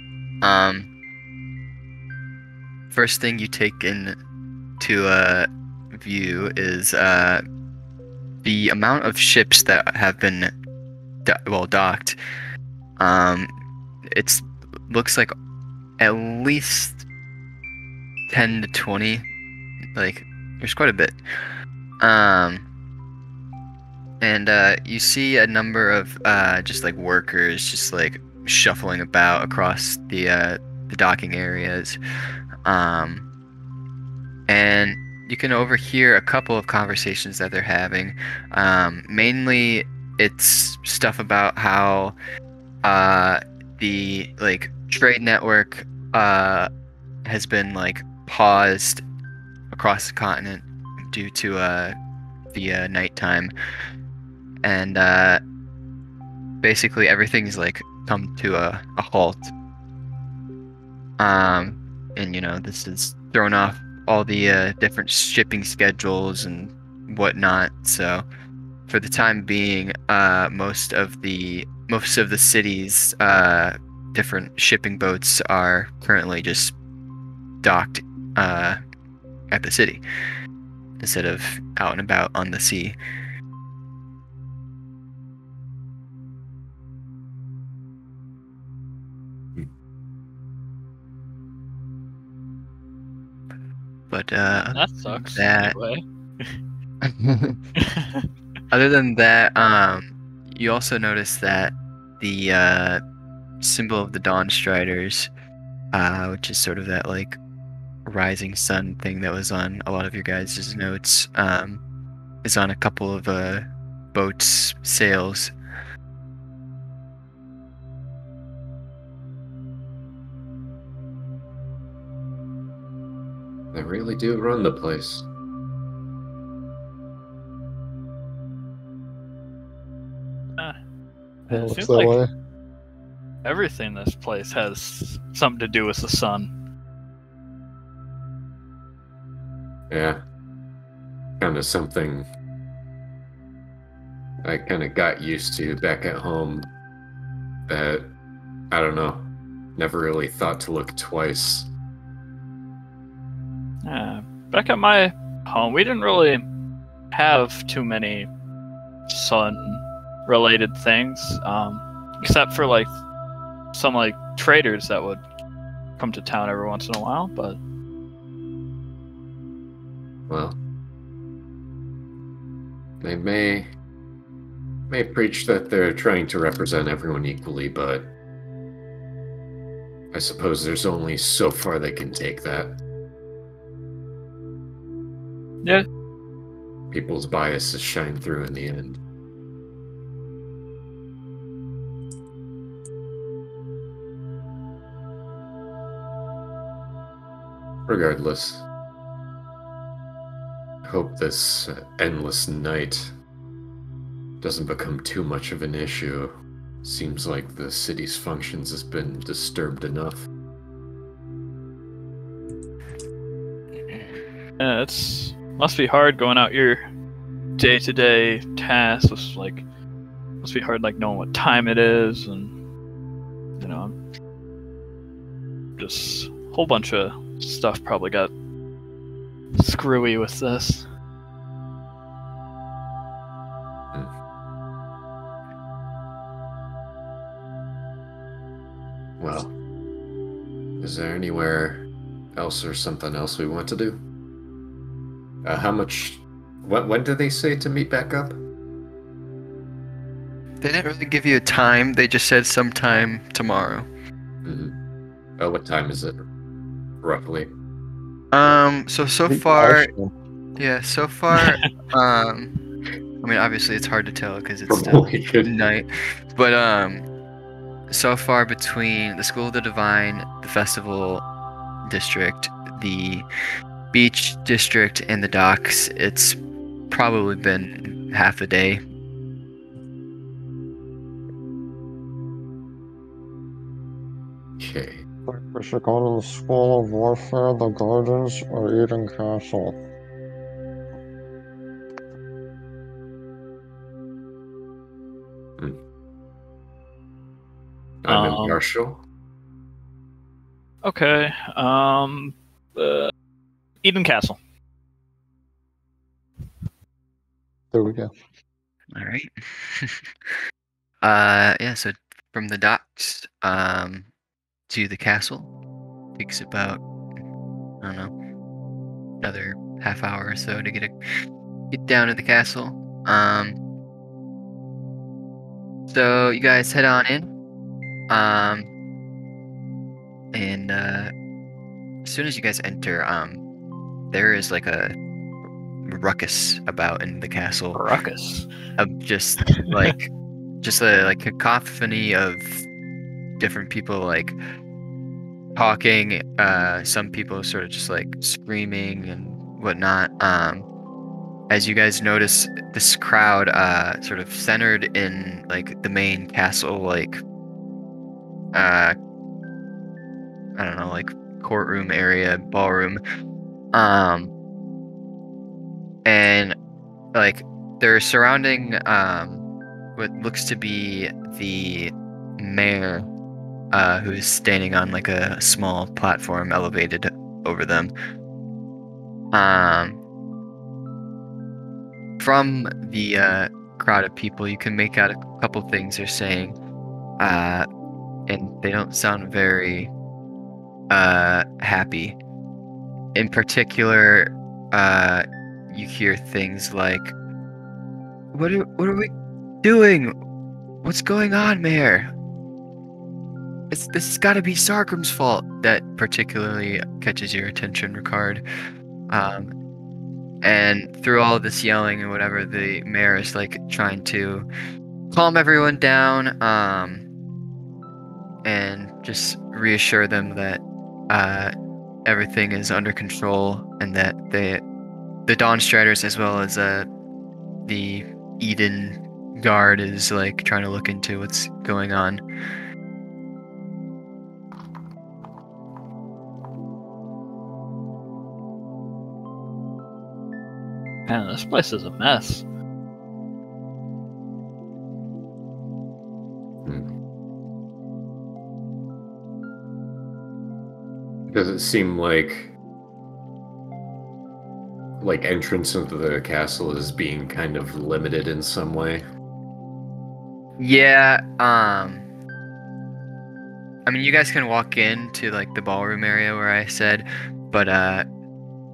First thing you take in to view is the amount of ships that have been docked. It's looks like at least 10 to 20. Like there's quite a bit. And you see a number of just like workers just like shuffling about across the docking areas. And you can overhear a couple of conversations that they're having. Mainly it's stuff about how the like trade network has been like paused across the continent due to the nighttime, and basically everything's like come to a halt. And you know, this has thrown off all the different shipping schedules and whatnot. So for the time being, most of the city's different shipping boats are currently just docked at the city instead of out and about on the sea. That sucks. that Anyway. other than that, you also notice that the symbol of the Dawn Striders, which is sort of that like rising sun thing that was on a lot of your guys' notes, is on a couple of boats' sails. They really do run the place. Yeah, It looks seems that like way. everything in this place has something to do with the sun. Yeah. Kind of something I kind of got used to back at home that, I don't know, never really thought to look twice. Back at my home, we didn't really have too many sun-related things, except for like some like traders that would come to town every once in a while. But Well, they may preach that they're trying to represent everyone equally, but I suppose there's only so far they can take that. yeah, People's biases shine through in the end. Regardless, I hope this endless night doesn't become too much of an issue. Seems like the city's functions has been disturbed enough. yeah, it's must be hard going out your day-to-day tasks. It's like must be hard like knowing what time it is, and you know, just a whole bunch of stuff probably got screwy with this. Well, is there anywhere else or something else we want to do? How much... When did they say to meet back up? They didn't really give you a time. They just said sometime tomorrow. Mm-hmm. Oh, what time is it? Roughly. So The far, Arsenal. yeah, so far, I mean, obviously it's hard to tell because it's From still what we could... night, but so far between the School of the Divine, the Festival District, the Beach District, and the docks, it's probably been half a day. Okay. We should go to the School of Warfare, the Gardens, or Eden Castle. I'm impartial. Okay. Eden Castle. There we go. All right. Yeah. So from the docks, to the castle takes about, I don't know, another half hour or so to get down to the castle. So you guys head on in. And as soon as you guys enter, there is like a ruckus about in the castle. Ruckus. Of just like a cacophony of different people like talking. Some people sort of just like screaming and whatnot. As you guys notice, this crowd sort of centered in like the main castle, like I don't know, like courtroom area, ballroom, and like they're surrounding what looks to be the mayor, who's standing on like a small platform elevated over them. From the crowd of people, you can make out a couple things they're saying, and they don't sound very happy. In particular, you hear things like, what are we doing? What's going on, Mayor? This has got to be Sargrim's fault. That particularly catches your attention, Ricard. And through all of this yelling and whatever, the mayor is like trying to calm everyone down, and just reassure them that everything is under control and that the Dawn Striders as well as the Eden Guard is like trying to look into what's going on. Man, this place is a mess. Does it seem like entrance into the castle is being kind of limited in some way? Yeah, I mean, you guys can walk into like the ballroom area where I said, but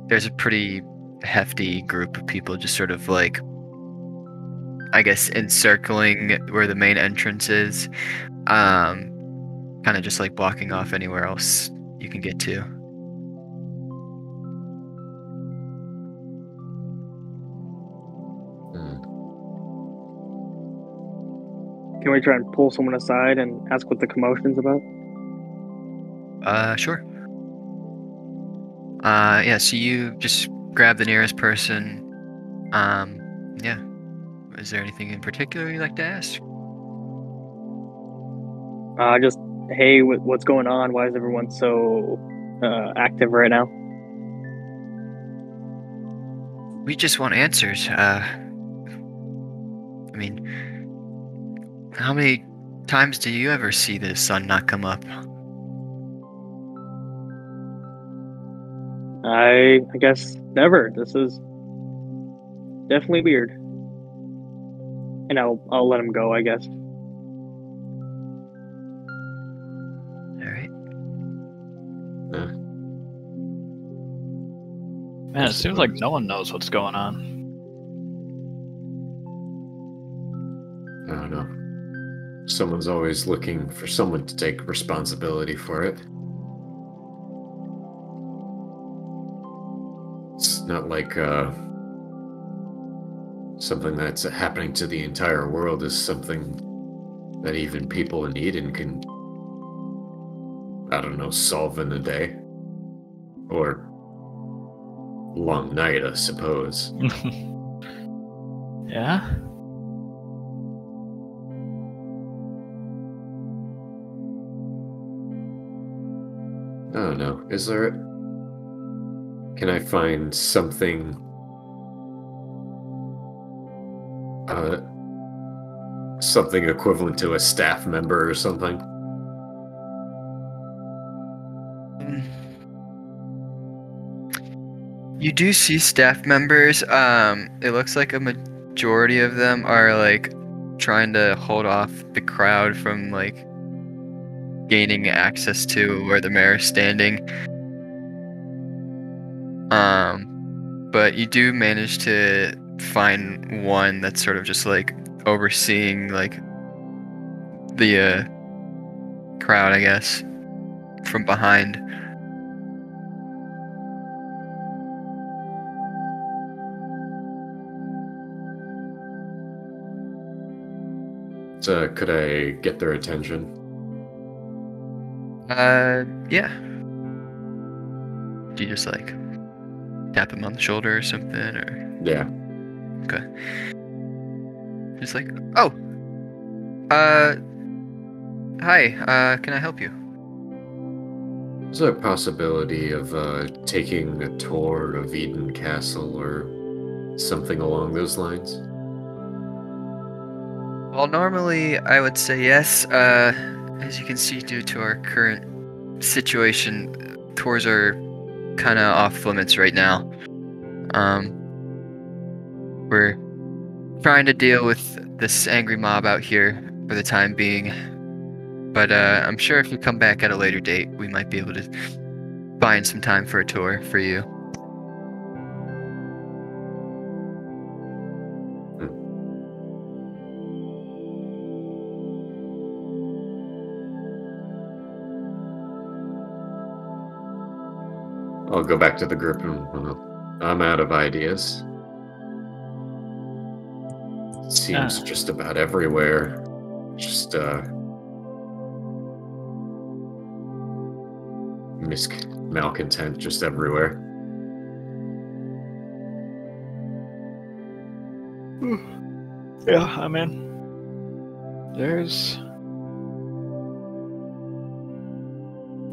there's a pretty hefty group of people just sort of like, I guess, encircling where the main entrance is, kind of just like blocking off anywhere else you can get to. Can we try and pull someone aside and ask what the commotion's about? Sure. Yeah, so you just grab the nearest person. Yeah. Is there anything in particular you'd like to ask? Just, hey, what's going on? Why is everyone so active right now? We just want answers. I mean, how many times do you ever see the sun not come up? I guess never. This is definitely weird. And I'll let him go, I guess. All right. Man, it seems like no one knows what's going on. I don't know. Someone's always looking for someone to take responsibility for it. It's not like something that's happening to the entire world is something that even people in Eden can, I don't know, solve in a day. Or long night, I suppose. Yeah? I don't know. Is there... Can I find something... something equivalent to a staff member or something? You do see staff members. It looks like a majority of them are like trying to hold off the crowd from like gaining access to where the mayor is standing. But you do manage to find one that's sort of just like overseeing like the crowd, I guess, from behind. So, could I get their attention? Yeah. Do you just like tap him on the shoulder or something, or? Yeah. Okay. Just like, oh, hi, can I help you? Is there a possibility of taking a tour of Eden Castle or something along those lines? Well, normally I would say yes. As you can see, due to our current situation, tours are kind of off limits right now. We're trying to deal with this angry mob out here for the time being. But I'm sure if you come back at a later date, we might be able to buying some time for a tour for you. I'll go back to the group and I'm out of ideas. It seems just about everywhere. Just malcontent just everywhere. Yeah, I mean,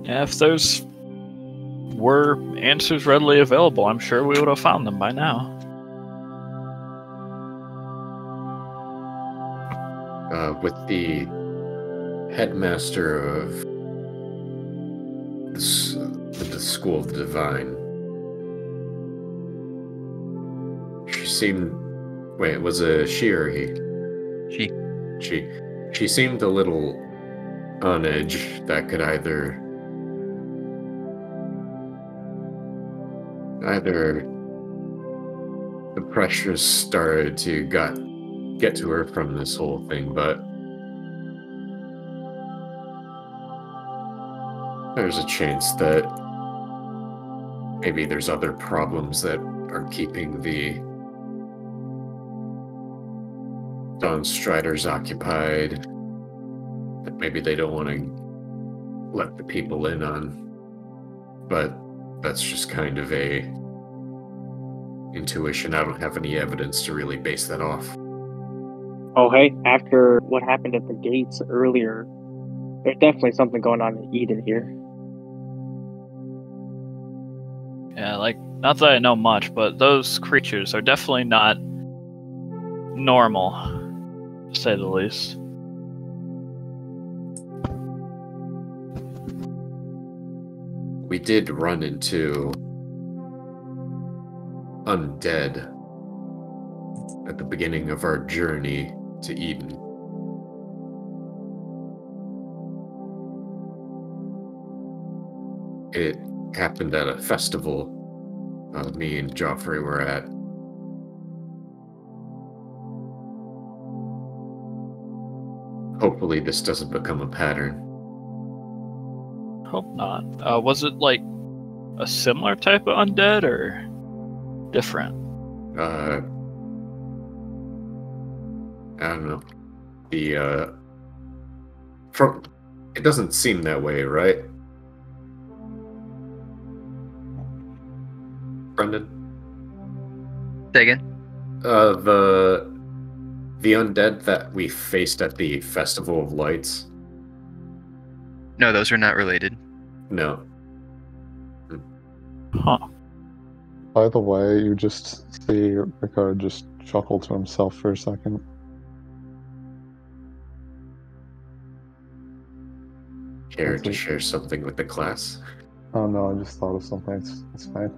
if those were answers readily available, I'm sure we would have found them by now. With the headmaster of the School of the Divine, she seemed... Wait, was it she or he? She seemed a little on edge. That could either the pressures started to get to her from this whole thing, but there's a chance that maybe there's other problems that are keeping the Dawn Striders occupied, that maybe they don't want to let the people in on. But that's just kind of a intuition. I don't have any evidence to really base that off. Oh, hey, after what happened at the gates earlier, there's definitely something going on in Eden here. Yeah, like, not that I know much, but those creatures are definitely not normal, to say the least. We did run into undead at the beginning of our journey to Eden. It happened at a festival me and Joffrey were at. Hopefully this doesn't become a pattern. Hope not. Was it like a similar type of undead or different? I don't know. It doesn't seem that way, right? Brendan? Say again? The undead that we faced at the Festival of Lights. No, those are not related. No. Huh. By the way, you just see Ricard just chuckle to himself for a second. Care to share something with the class? Oh no, I just thought of something. It's fine.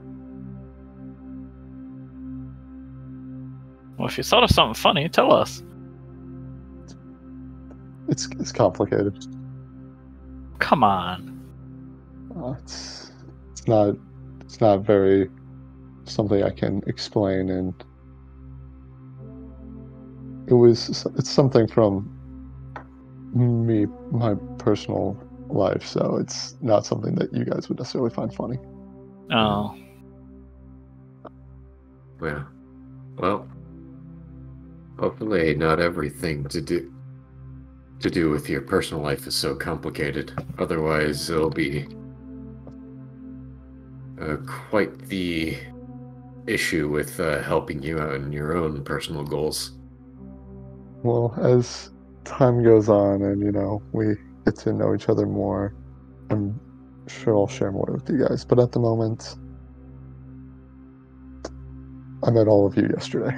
Well, if you thought of something funny, tell us. It's complicated. Come on. It's not very something I can explain, and it's something from me, my personal life, so it's not something that you guys would necessarily find funny. Oh. Yeah. Well, hopefully not everything to do with your personal life is so complicated. Otherwise, it'll be quite the issue with helping you out in your own personal goals. Well, as time goes on and, we get to know each other more, I'm sure I'll share more with you guys. But at the moment, I met all of you yesterday.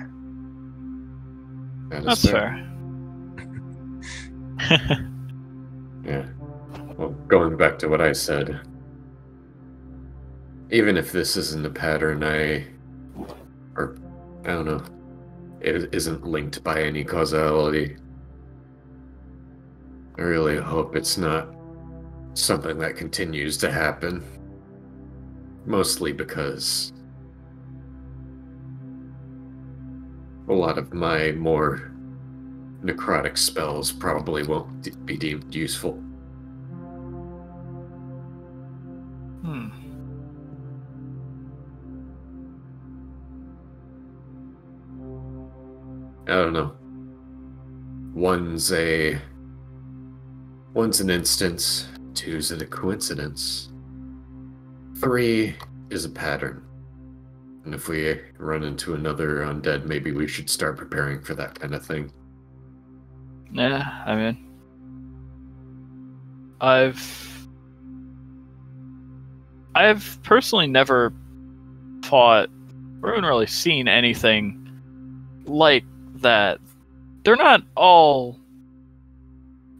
That's fair. Yeah. Well, going back to what I said, even if this isn't a pattern, I don't know, it isn't linked by any causality. I really hope it's not something that continues to happen. mostly because a lot of my more necrotic spells probably won't be deemed useful. Hmm. I don't know. One's an instance, two's a coincidence, 3 is a pattern. And if we run into another undead, maybe we should start preparing for that kind of thing. Yeah, I mean, I've personally never fought or even really seen anything like that. They're not all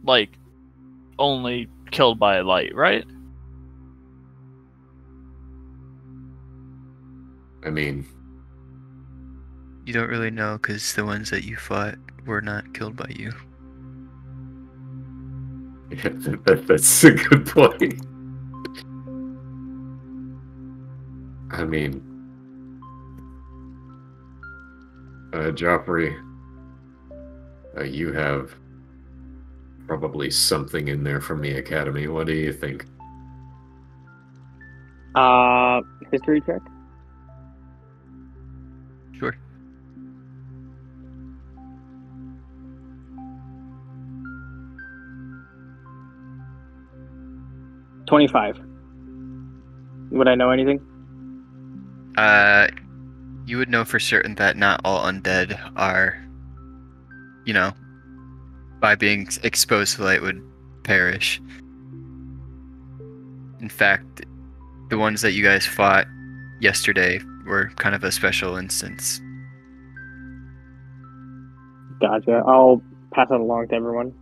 like only killed by light, right? I mean, You don't really know because the ones that you fought were not killed by you. yeah, that's a good point. I mean, Joffrey, you have probably something in there from the academy. What do you think? History check. Sure. $25. Would I know anything? You would know for certain that not all undead are, by being exposed to light would perish. In fact, the ones that you guys fought yesterday were kind of a special instance. Gotcha. I'll pass it along to everyone.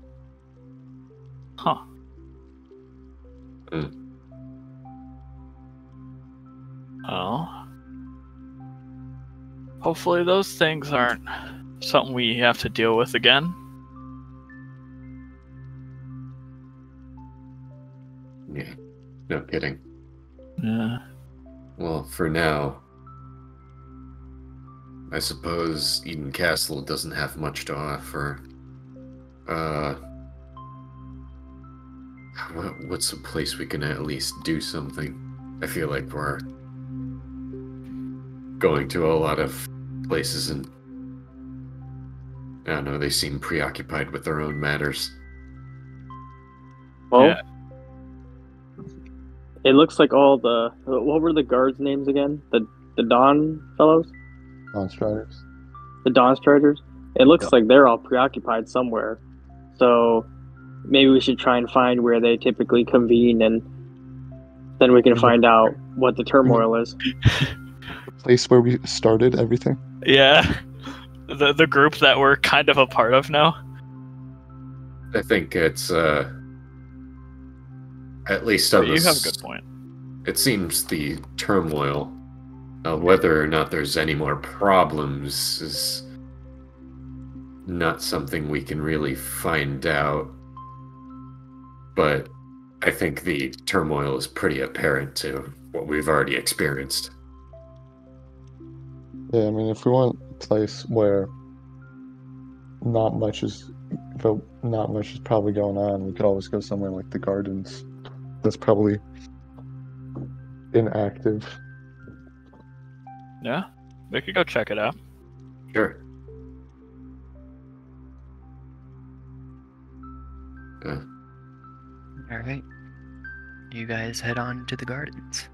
Huh. Well, hopefully those things aren't something we have to deal with again. Yeah, no kidding. Yeah. Well, for now, I suppose Eden Castle doesn't have much to offer. What's a place we can at least do something? I feel like we're going to a lot of places and I don't know, they seem preoccupied with their own matters. Well, Yeah. it looks like all the what were the guards' names again? The Dawn fellows, Monstriders. the Dawn Striders. It looks like they're all preoccupied somewhere. So maybe we should try and find where they typically convene, and then we can find out what the turmoil is. The place where we started everything. Yeah. The group that we're kind of a part of now. I think it's at least Oh, on you the have a good point. It seems the turmoil, whether or not there's any more problems, is not something we can really find out. But I think the turmoil is pretty apparent to what we've already experienced. Yeah, I mean, if we want a place where not much is probably going on, we could always go somewhere like the Gardens. That's probably inactive. Yeah. We could go check it out. Sure. Alright. You guys head on to the gardens.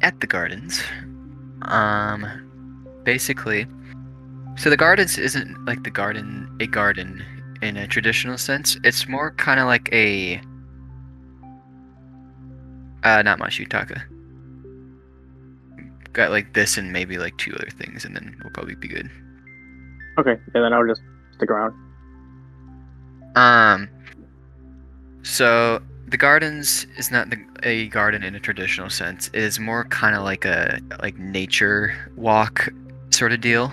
At the gardens, basically, so the gardens isn't like a garden in a traditional sense. It's more kind of like a, not much Utaka. Got like this and maybe like 2 other things, and then we'll probably be good. Okay, and then I'll just stick around. So the gardens is not a garden in a traditional sense. It is more kind of like a nature walk sort of deal.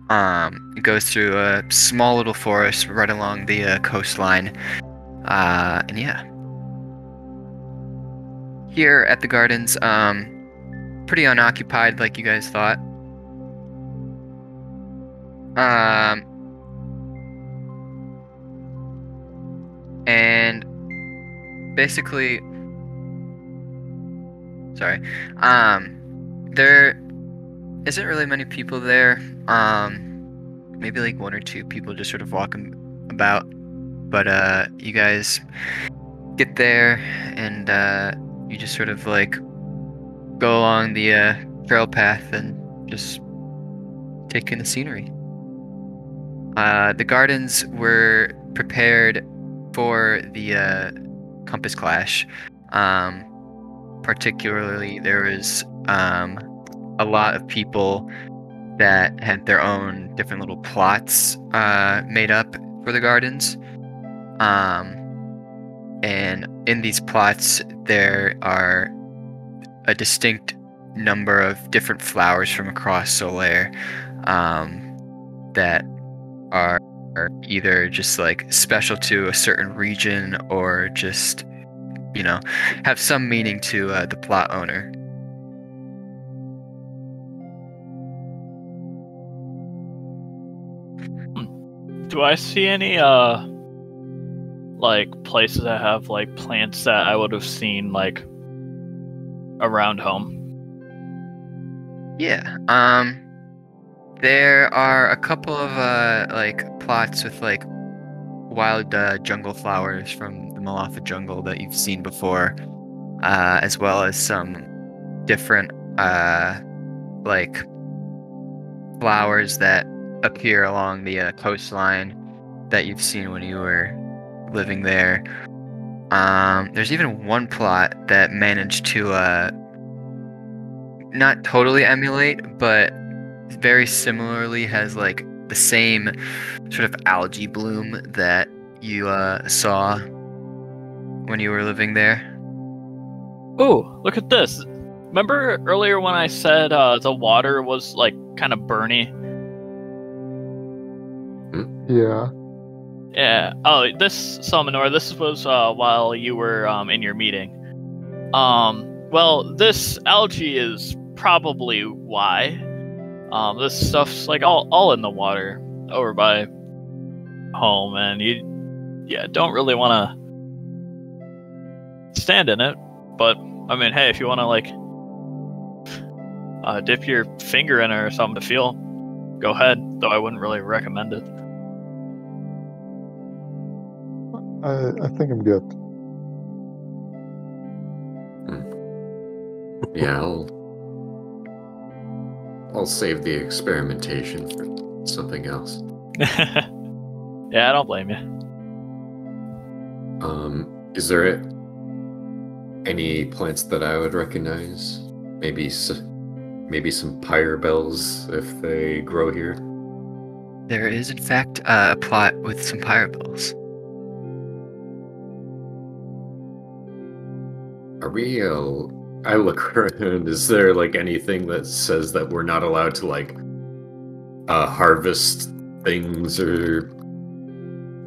It goes through a small little forest right along the coastline, and yeah. here at the gardens, pretty unoccupied, like you guys thought. And basically, sorry, there isn't really many people there. Maybe like one or two people just sort of walking about. But you guys get there, and you just sort of like go along the trail path and just take in the scenery. The gardens were prepared for the compass clash. Particularly, there was a lot of people that had their own different little plots made up for the gardens. And in these plots, there are a distinct number of different flowers from across Solare that are either just like special to a certain region or just, you know, have some meaning to the plot owner. Do I see any like places that have like plants that I would have seen like around home? Yeah. There are a couple of like plots with like wild jungle flowers from the Malafa jungle that you've seen before, as well as some different like flowers that appear along the coastline that you've seen when you were living there. There's even one plot that managed to not totally emulate, but very similarly has like the same sort of algae bloom that you saw when you were living there. Oh, look at this. Remember earlier when I said the water was like kind of burny? Yeah. Yeah. Oh, this Salmanor, this was while you were in your meeting. Well, this algae is probably why. This stuff's like all in the water over by home, and you don't really want to stand in it. But I mean, hey, if you want to like dip your finger in it or something to feel, go ahead. Though I wouldn't really recommend it. I think I'm good. Yeah, I'll save the experimentation for something else. Yeah, I don't blame you. Is there any plants that I would recognize? Maybe some pyre bells if they grow here. There is, in fact, a plot with some pyre bells. Are we? I look around. Is there like anything that says that we're not allowed to like harvest things or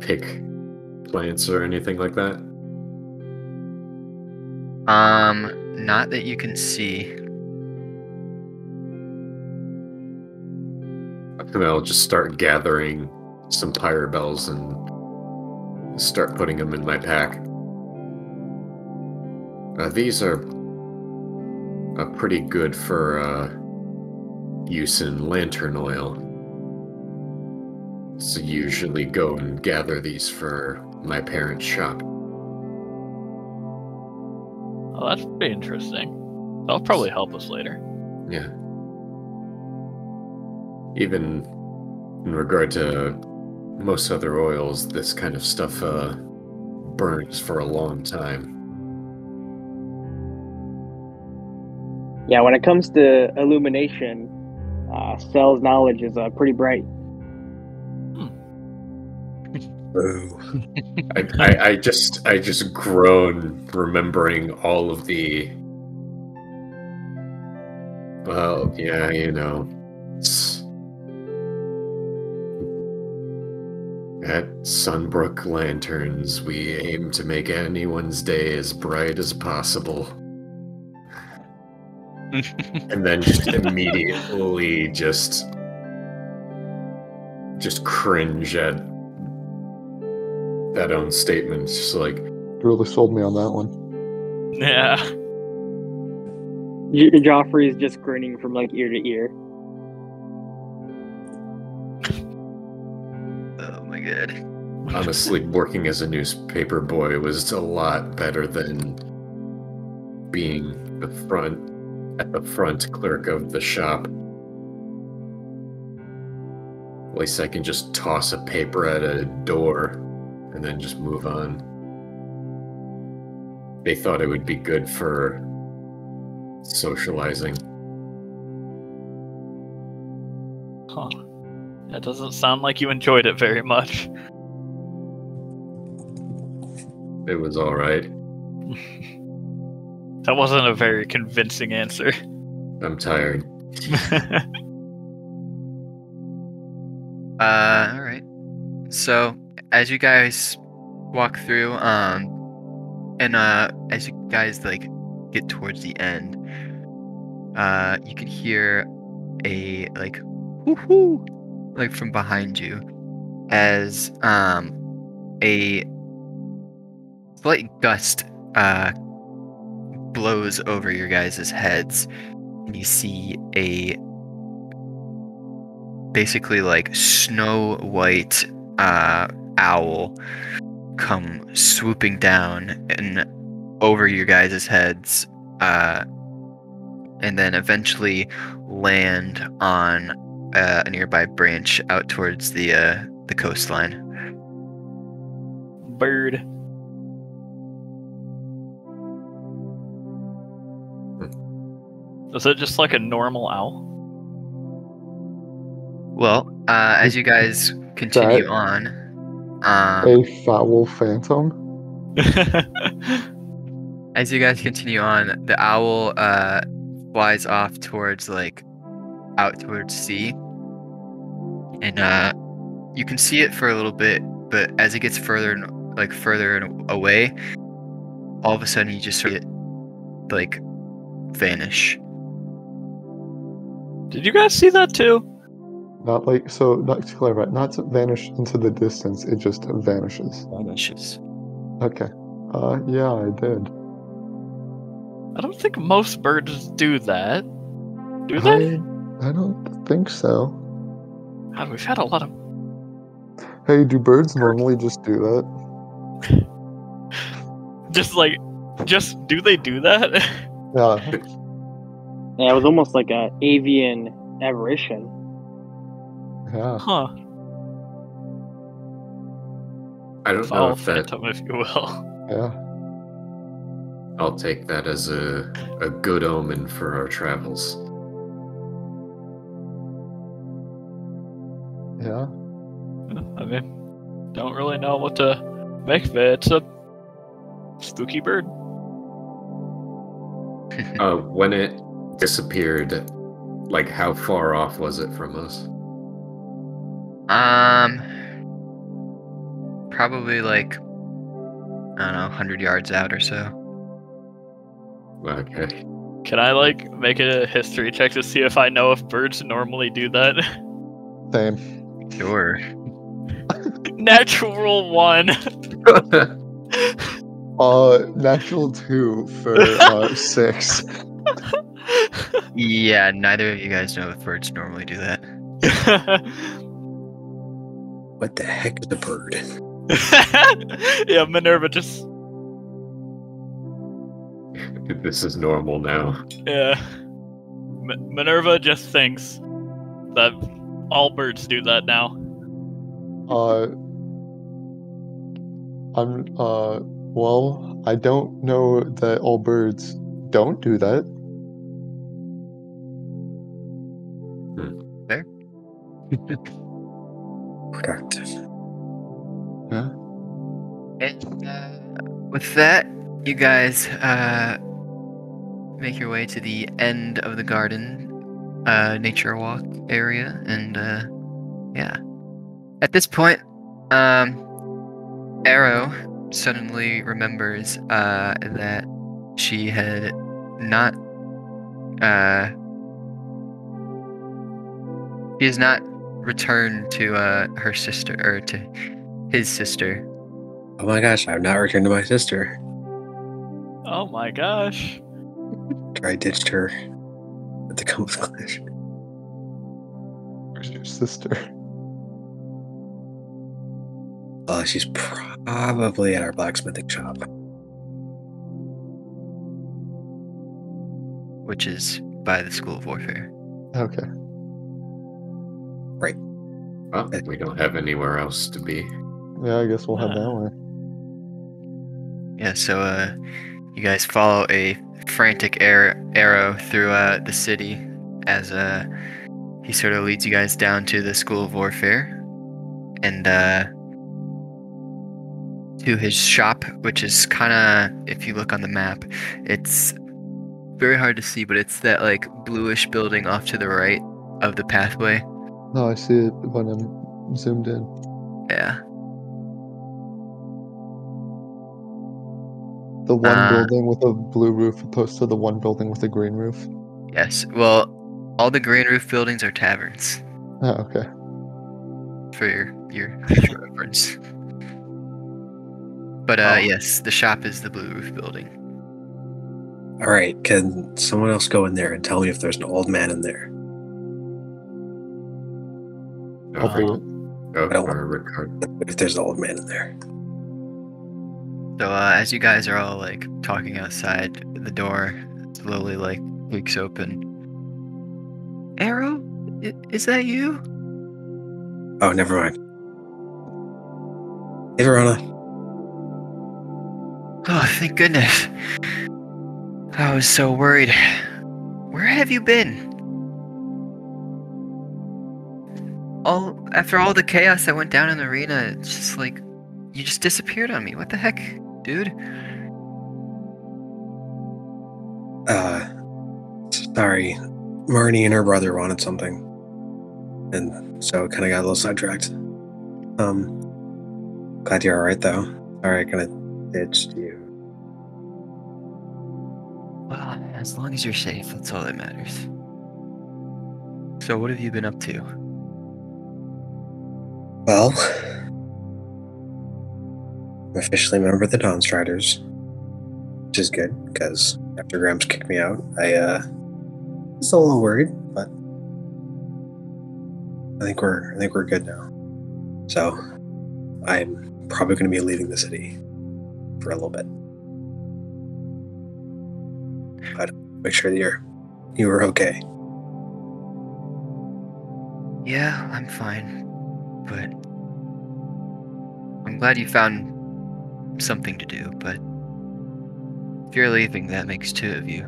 pick plants or anything like that? Not that you can see. And I'll just start gathering some pyre bells and start putting them in my pack. These are pretty good for use in lantern oil. So usually go and gather these for my parents' shop. Oh, that's pretty interesting. That'll probably help us later. Yeah. Even in regard to most other oils, this kind of stuff burns for a long time. Yeah, when it comes to illumination, Cell's knowledge is pretty bright. Boo. I just groan remembering all of the. Well, yeah, you know, at Sunbrook Lanterns, we aim to make anyone's day as bright as possible. And then just immediately just cringe at that own statement. It's just like, You really sold me on that one. Yeah. Joffrey's just grinning from like ear to ear. Oh my god. honestly, working as a newspaper boy was a lot better than being at the front clerk of the shop. At least I can just toss a paper at a door and then just move on. They thought it would be good for socializing. Huh. That doesn't sound like you enjoyed it very much. It was all right. That wasn't a very convincing answer. I'm tired. Alright. So, as you guys walk through, and as you guys, like, get towards the end, you can hear a, like, whoo-hoo, like, from behind you, as, a slight gust, blows over your guys' heads, and you see a basically like snow white owl come swooping down and over your guys' heads, and then eventually land on a nearby branch out towards the coastline. Bird. Is it just like a normal owl? Well, as you guys continue on, A Phowl Phantom? as you guys continue on, the owl flies off towards out towards sea, and you can see it for a little bit, but as it gets further and away, all of a sudden you just sort of vanish. Did you guys see that too? Not to clarify, not to vanish into the distance, it just vanishes. Vanishes. Okay. Yeah, I did. I don't think most birds do that. Do they? I don't think so. God, we've had a lot of... Hey, do birds normally just do that? do they do that? Yeah. Yeah, it was almost like an avian aberration. Yeah. Huh. I don't know Phowl if that... Phantom, if you will. Yeah. I'll take that as a good omen for our travels. Yeah. I mean, don't really know what to make of it. It's a spooky bird. When it disappeared, like how far off was it from us? Probably I don't know, 100 yards out or so. Okay. Can I make a history check to see if I know if birds normally do that? Same. Sure. Natural 1. Natural 2 for 6. Yeah, neither of you guys know if birds normally do that. What the heck is a bird? Yeah, Minerva just... This is normal now. Yeah. Minerva just thinks that all birds do that now. Well, I don't know that all birds don't do that. Fair. Productive. Yeah. And with that, you guys make your way to the end of the garden, nature walk area, and yeah. At this point, Arrow suddenly remembers that she had not He has not returned to her sister, or to his sister. Oh my gosh, I've not returned to my sister. Oh my gosh. I ditched her at the Compass Clash. Where's your sister? She's probably at our blacksmithing shop. Which is by the School of Warfare. Okay. Right. Well, we don't have anywhere else to be. Yeah, I guess we'll head that way. Yeah, so you guys follow a frantic arrow through the city as he sort of leads you guys down to the School of Warfare and to his shop, which is kind of, if you look on the map, it's very hard to see, but it's that like bluish building off to the right of the pathway. No, I see it when I'm zoomed in. Yeah. The one building with a blue roof opposed to the one building with a green roof. Yes. Well, all the green roof buildings are taverns. Oh, okay. For your future reference. But yes, the shop is the blue roof building. All right, can someone else go in there and tell me if there's an old man in there? I'll do it. Go I don't for Ricard. If there's an old man in there. So as you guys are all like talking outside, the door slowly like creaks open. Arrow, is that you? Oh, never mind. Hey, Verona. Oh, thank goodness. I was so worried. Where have you been? After all the chaos that went down in the arena, it's just like you just disappeared on me. What the heck, dude? Sorry. Marnie and her brother wanted something. And so kind of got a little sidetracked. Glad you're alright though. Sorry I kind of ditched you. Well, as long as you're safe, that's all that matters. So what have you been up to? Well, I'm officially a member of the Dawn Striders, which is good, because after Gramps kicked me out, I was a little worried, but I think we're good now. So I'm probably going to be leaving the city for a little bit. But make sure that you were okay. Yeah, I'm fine. But I'm glad you found something to do, but if you're leaving, that makes two of you.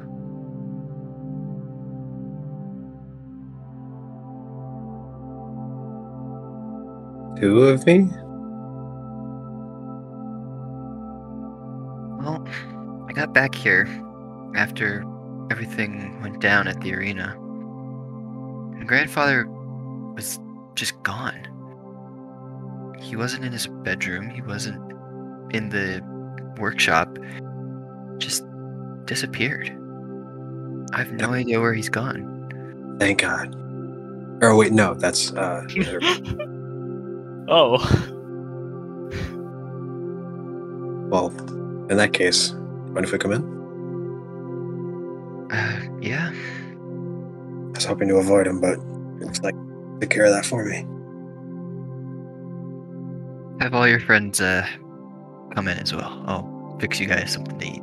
Two of me? Well, I got back here after everything went down at the arena. And Grandfather was just gone. He wasn't in his bedroom, he wasn't in the workshop, just disappeared. I have no idea where he's gone. Thank God. Oh wait, no, that's Oh. well, in that case, mind if we come in? Yeah. I was hoping to avoid him, but it looks like you took care of that for me. Have all your friends come in as well. I'll fix you guys something to eat.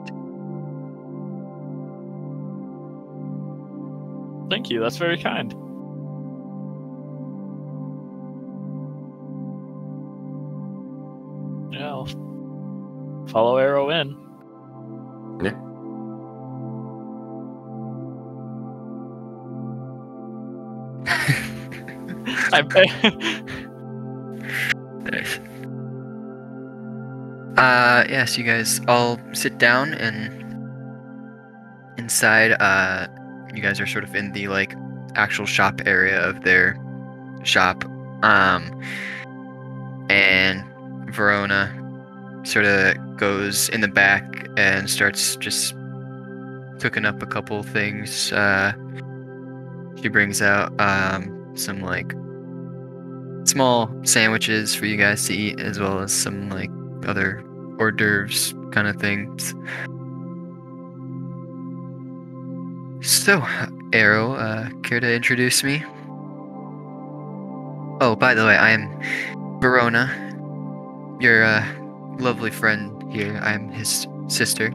Thank you. That's very kind. Yeah, I'll follow Arrow in. Yeah. I bet. Nice. Yes, you guys all sit down, and inside, you guys are sort of in the like actual shop area of their shop. And Verona sort of goes in the back and starts just cooking up a couple things. She brings out some like small sandwiches for you guys to eat, as well as some like other hors d'oeuvres kind of things. So, Arrow, care to introduce me? Oh, by the way, I am Verona, your lovely friend here. I'm his sister.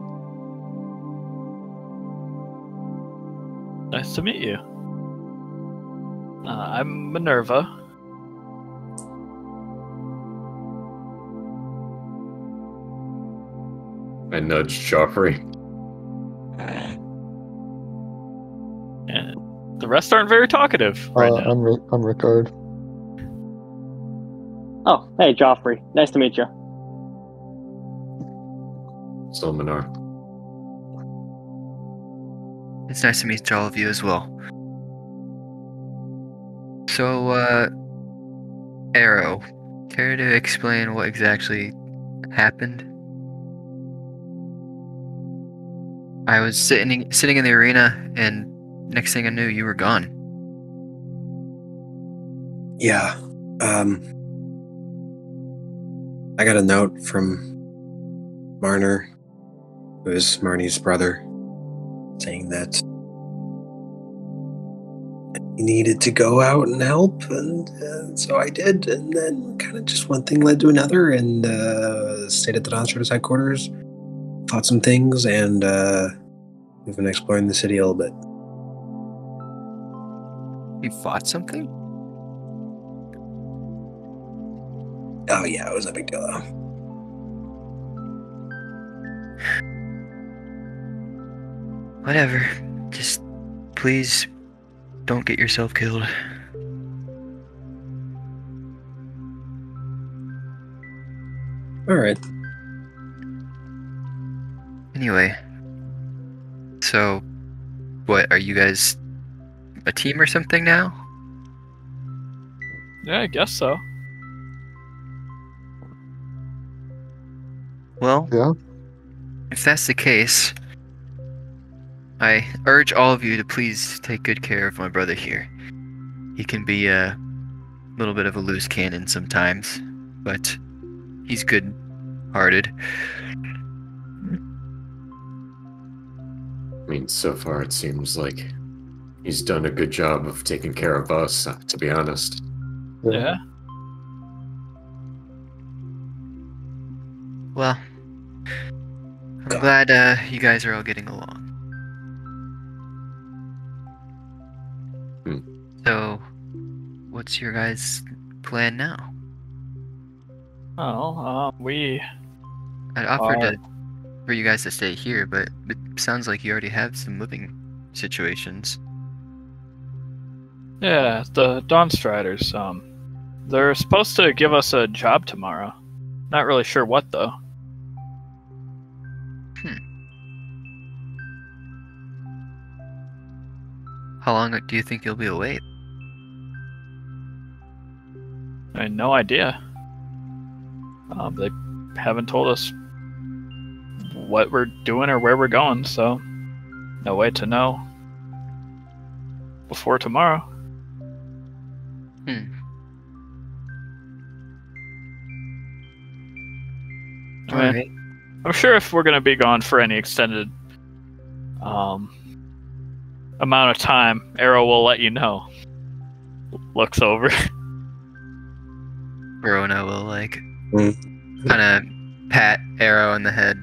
Nice to meet you. I'm Minerva. I nudged Joffrey. And the rest aren't very talkative right now. I'm Ricard. Oh, hey, Joffrey. Nice to meet you. Solmanar. It's nice to meet all of you as well. So, Arrow, care to explain what exactly happened? I was sitting in the arena, and next thing I knew, you were gone. Yeah. I got a note from Marner, who is Marnie's brother, saying that he needed to go out and help, and so I did, and then kind of just one thing led to another, and stayed at the Dawnstriders headquarters, fought some things, and we've been exploring the city a little bit. You fought something? Oh yeah, it was a big deal though. Whatever. Just please don't get yourself killed. Alright. Anyway. So, what, are you guys a team or something now? Yeah, I guess so. Well, Yeah. if that's the case, I urge all of you to please take good care of my brother here. He can be a little bit of a loose cannon sometimes, but he's good-hearted. I mean, so far it seems like he's done a good job of taking care of us, to be honest. Yeah. Well, I'm glad you guys are all getting along. So, what's your guys' plan now? Well, we I'd offered for you guys to stay here, but it sounds like you already have some living situations. Yeah, the Dawnstriders. They're supposed to give us a job tomorrow. Not really sure what though. How long do you think you'll be away? I have no idea. They haven't told us what we're doing or where we're going, so no way to know before tomorrow. I mean, Alright. I'm sure if we're going to be gone for any extended amount of time, Arrow will let you know. Looks over. Verona will, like, kind of pat Arrow on the head.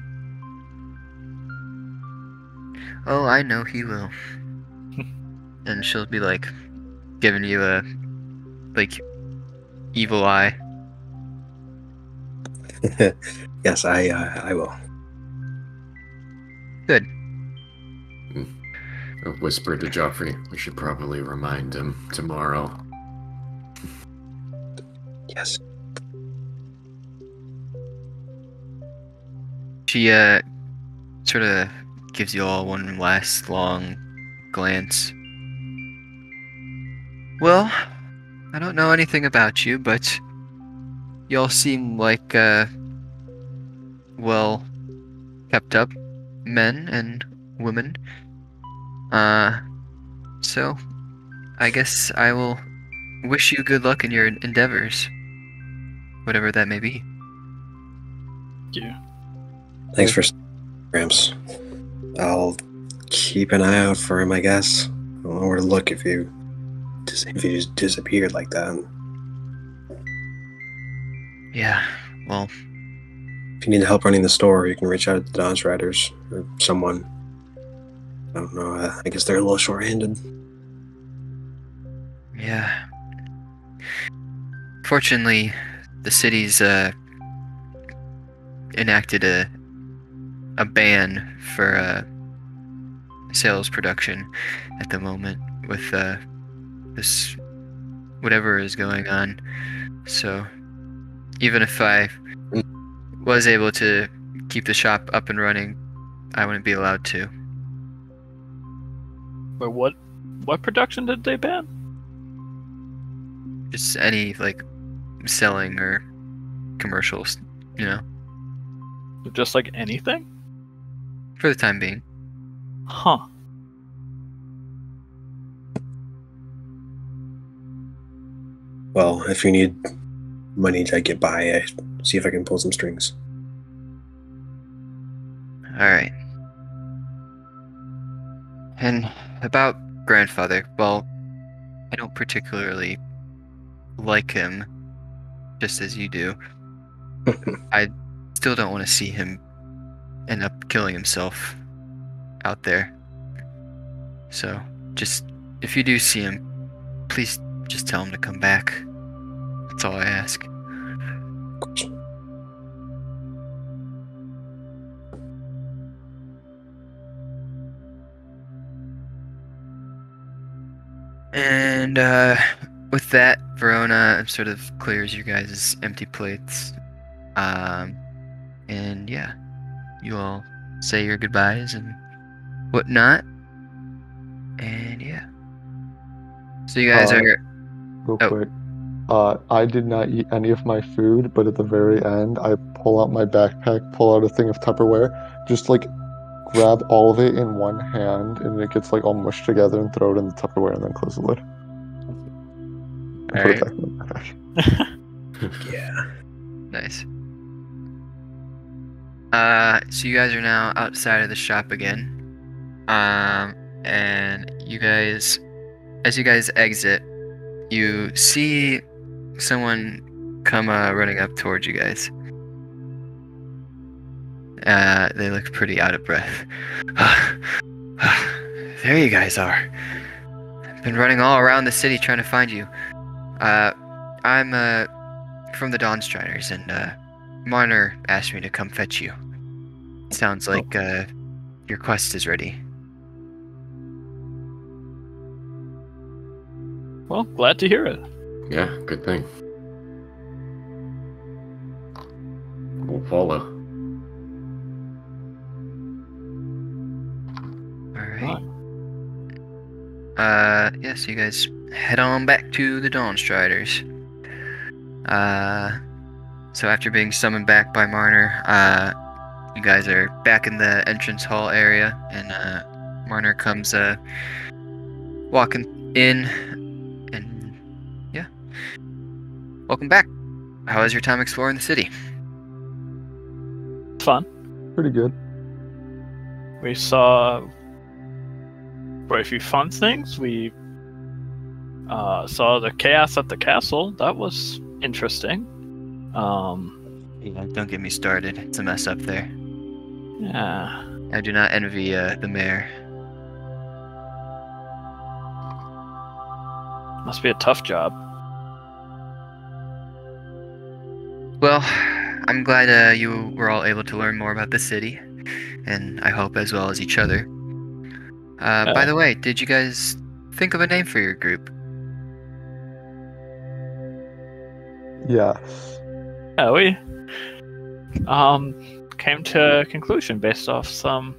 Oh, I know he will. And she'll be, like, giving you a, like, evil eye. Yes, I will. Good. A whisper to Joffrey. We should probably remind him tomorrow. Yes. She, sort of gives you all one last long glance. Well, I don't know anything about you, but you all seem like, well kept up men and women. So I guess I will wish you good luck in your endeavors, whatever that may be. Yeah. Thanks for Gramps. I'll keep an eye out for him, I guess. I don't know where to look if you just disappeared like that. Yeah, well, If you need help running the store, you can reach out to the Dodge Riders or someone. I don't know. I guess they're a little short-handed. yeah. Fortunately, the city's enacted a ban for sales production at the moment with this whatever is going on. So even if I was able to keep the shop up and running, I wouldn't be allowed to. But what production did they ban? Just any like selling or commercials, you know, Just like anything? for the time being. Huh. Well, if you need money to get by, see if I can pull some strings. All right. And about grandfather, well, I don't particularly like him, just as you do. I still don't want to see him end up killing himself out there. So, just if you do see him, please just tell him to come back. That's all I ask. And with that, Verona sort of clears you guys' empty plates. And yeah, you all say your goodbyes and whatnot. And yeah. So you guys are... Real Oh. quick. I did not eat any of my food, but at the very end, I pull out my backpack, pull out a thing of Tupperware, just like grab all of it in one hand, and it gets like all mushed together and throw it in the Tupperware and then close the lid. And put it back in my backpack. Yeah. Nice. So you guys are now outside of the shop again. And you guys, as you guys exit, you see someone come running up towards you guys. They look pretty out of breath. There you guys are. I've been running all around the city trying to find you. I'm from the Dawnstriders, and Marner asked me to come fetch you. Sounds like your quest is ready. Well, glad to hear it. Yeah, good thing. We'll follow. Alright. Yeah, so you guys head on back to the Dawnstriders. So after being summoned back by Marner, you guys are back in the entrance hall area, and Marner comes walking in, and yeah. Welcome back. How was your time exploring the city? Fun. Pretty good. We saw quite a few fun things. We saw the chaos at the castle. That was interesting. Yeah, don't get me started. It's a mess up there. Yeah. I do not envy the mayor. Must be a tough job. Well, I'm glad you were all able to learn more about the city, and I hope as well as each other. By the way, did you guys think of a name for your group? Yes. Yeah, we came to a conclusion based off some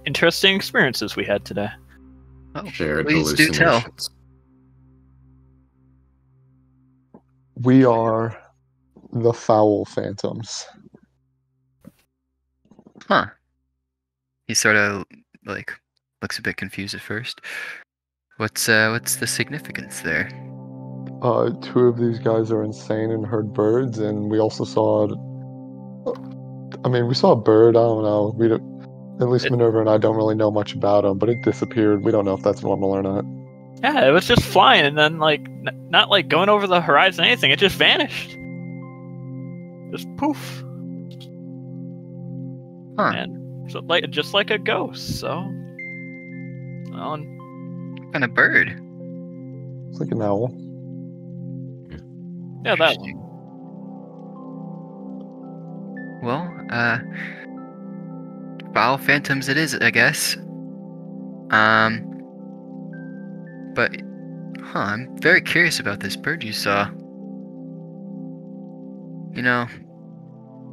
interesting experiences we had today. Oh, Shared please do tell. hallucinations. We are the Phowl Phantoms. Huh. He sort of, like, looks a bit confused at first. What's the significance there? 2 of these guys are insane and heard birds, and we also saw. We saw a bird. I don't know. At least Minerva and I don't really know much about them, but it disappeared. We don't know if that's normal or not. Yeah, it was just flying, and then not like going over the horizon or anything. It just vanished. Just poof. Huh. And so just like a ghost. So, well, What kind of bird? It's like an owl. yeah, that one. Well, Phowl Phantoms it is, I guess. But, I'm very curious about this bird you saw. You know,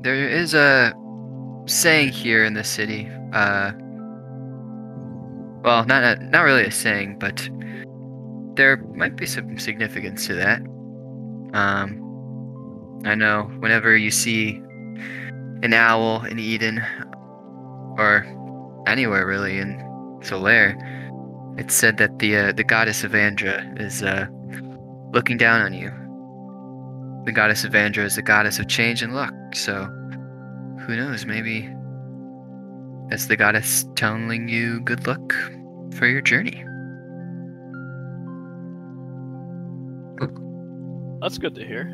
there is a saying here in the city. Well, not really a saying, but there might be some significance to that. I know whenever you see an owl in Eden, or anywhere really in Solare, it's said that the goddess Evandra is looking down on you. The goddess Evandra is the goddess of change and luck, so who knows, maybe that's the goddess telling you good luck for your journey. That's good to hear.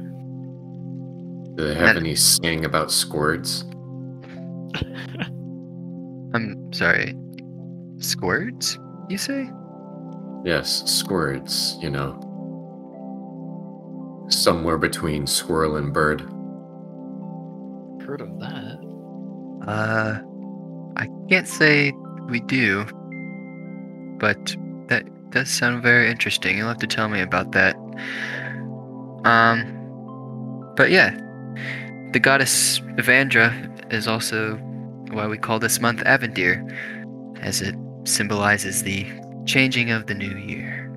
Do they have any saying about squirts? I'm sorry, squirts, you say? Yes, squirts, somewhere between squirrel and bird. Heard of that? I can't say we do, but that does sound very interesting. You'll have to tell me about that. But yeah, the goddess Evandra is also why we call this month Avendir, as it symbolizes the changing of the new year.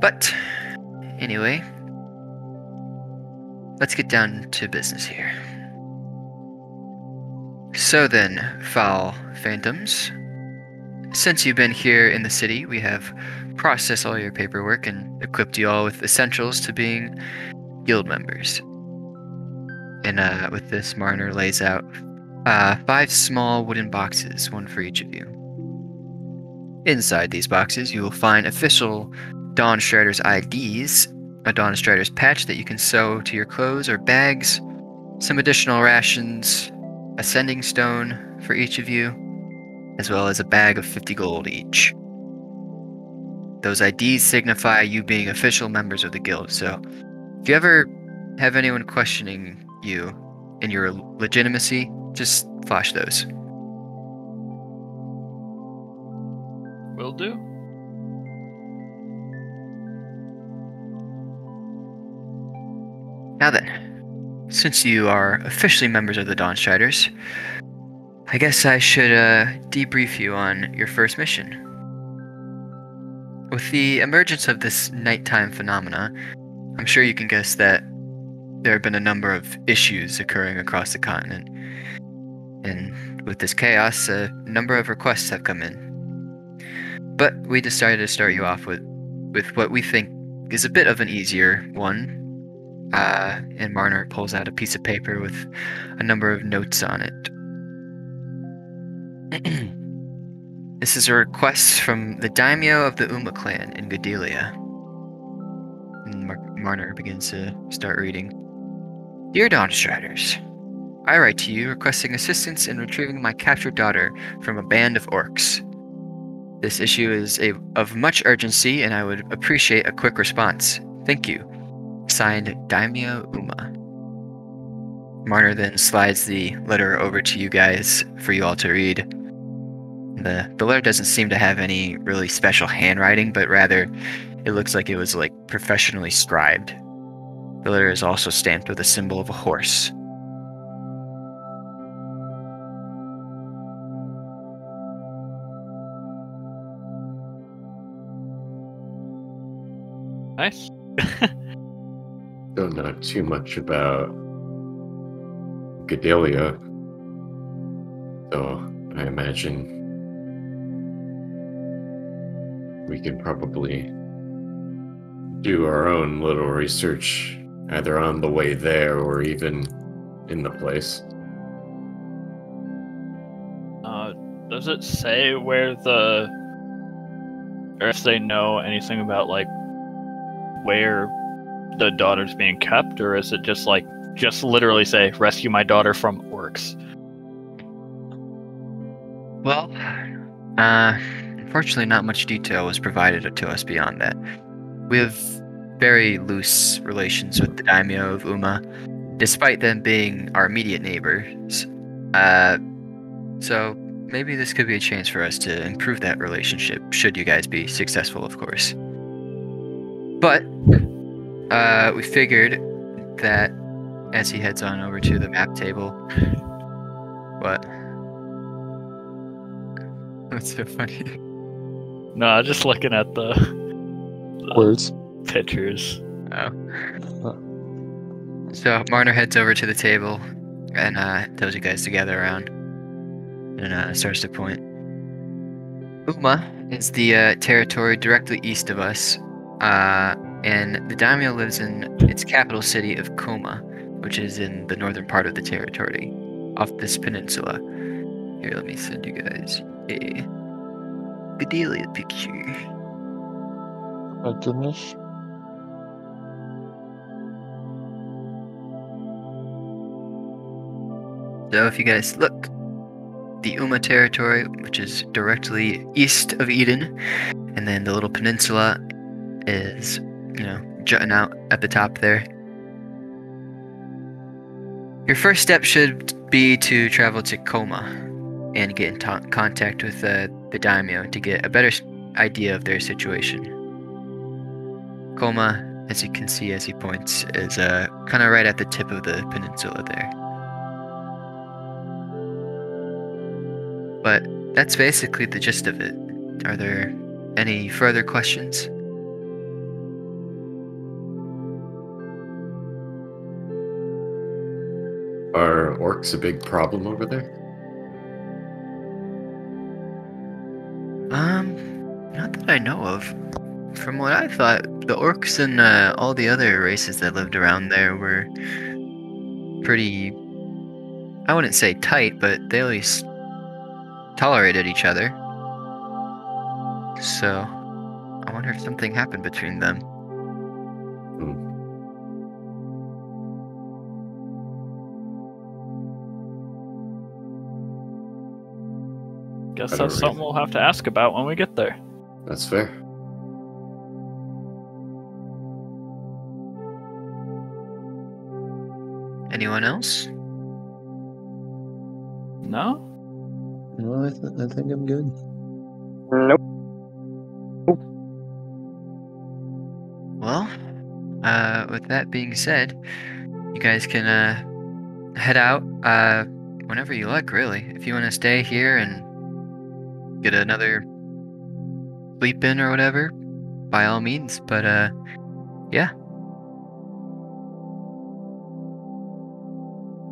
But anyway, let's get down to business here. So then, Phowl Phantoms, since you've been here in the city, we have processed all your paperwork and equipped you all with essentials to being guild members. And with this, Marner lays out 5 small wooden boxes, one for each of you. Inside these boxes, you will find official Dawn Strider's IDs, a Dawn Strider's patch that you can sew to your clothes or bags, some additional rations, a sending stone for each of you, as well as a bag of 50 gold each. Those IDs signify you being official members of the guild, so if you ever have anyone questioning you in your legitimacy, just flash those. Will do. Now then, since you are officially members of the Dawn Striders, I guess I should debrief you on your first mission. With the emergence of this nighttime phenomena, I'm sure you can guess that there have been a number of issues occurring across the continent. And with this chaos, a number of requests have come in. But we decided to start you off with what we think is a bit of an easier one. And Marner pulls out a piece of paper with a number of notes on it. This is a request from the daimyo of the Uma clan in Godelia. And Marner begins to start reading. Dear Dawn Striders, I write to you requesting assistance in retrieving my captured daughter from a band of orcs. This issue is of much urgency, and I would appreciate a quick response. Thank you. Signed, Daimyo Uma. Marner then slides the letter over to you guys for you all to read. The letter doesn't seem to have any really special handwriting, but rather it looks like it was professionally scribed. The letter is also stamped with a symbol of a horse. Nice. Don't know too much about Godelia, so I imagine we could probably do our own little research, either on the way there or even in the place. Does it say where or if they know anything about, like, where the daughter's being kept, or is it just literally say, rescue my daughter from orcs? Well, unfortunately not much detail was provided to us beyond that. We have very loose relations with the daimyo of Uma, despite them being our immediate neighbors. So maybe this could be a chance for us to improve that relationship, should you guys be successful, of course. But we figured that as he heads on over to the map table... What? What's so funny? No, just looking at the Words. pictures. Oh. So Marner heads over to the table and tells you guys to gather around and starts to point. Uma is the territory directly east of us, and the daimyo lives in its capital city of Koma, which is in the northern part of the territory, off this peninsula. Here, let me send you guys a Bedelia picture. My goodness. So if you guys look, the Uma territory, which is directly east of Eden, and then the little peninsula is, jutting out at the top there. Your first step should be to travel to Koma and get in contact with the daimyo to get a better idea of their situation. Koma, as you can see as he points, is kind of right at the tip of the peninsula there. But that's basically the gist of it. Are there any further questions? Are orcs a big problem over there? Not that I know of. From what I thought, the orcs and all the other races that lived around there were pretty, I wouldn't say tight, but they at least tolerated each other. So, I wonder if something happened between them. Guess that's something we'll have to ask about when we get there. That's fair. Anyone else? No? No, I think I'm good. Nope. Well, with that being said, you guys can head out whenever you like, really. If you want to stay here and get another sleep in or whatever, by all means. But yeah.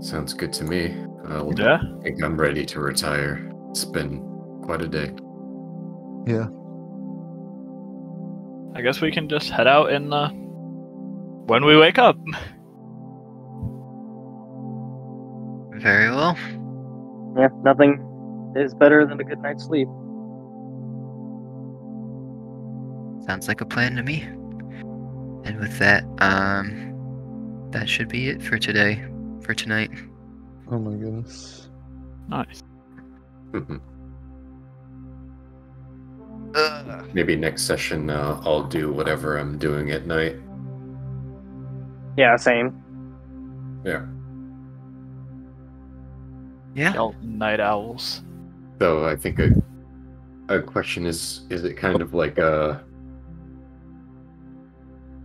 Sounds good to me. Yeah? I think I'm ready to retire. It's been quite a day. Yeah. I guess we can just head out when we wake up. Very well. Yeah, nothing is better than a good night's sleep. Sounds like a plan to me. And with that, that should be it for today, for tonight. Oh my goodness. Nice. Maybe next session I'll do whatever I'm doing at night. Yeah, same. Yeah. Yeah. Y'all night owls. So I think a question is it kind of like a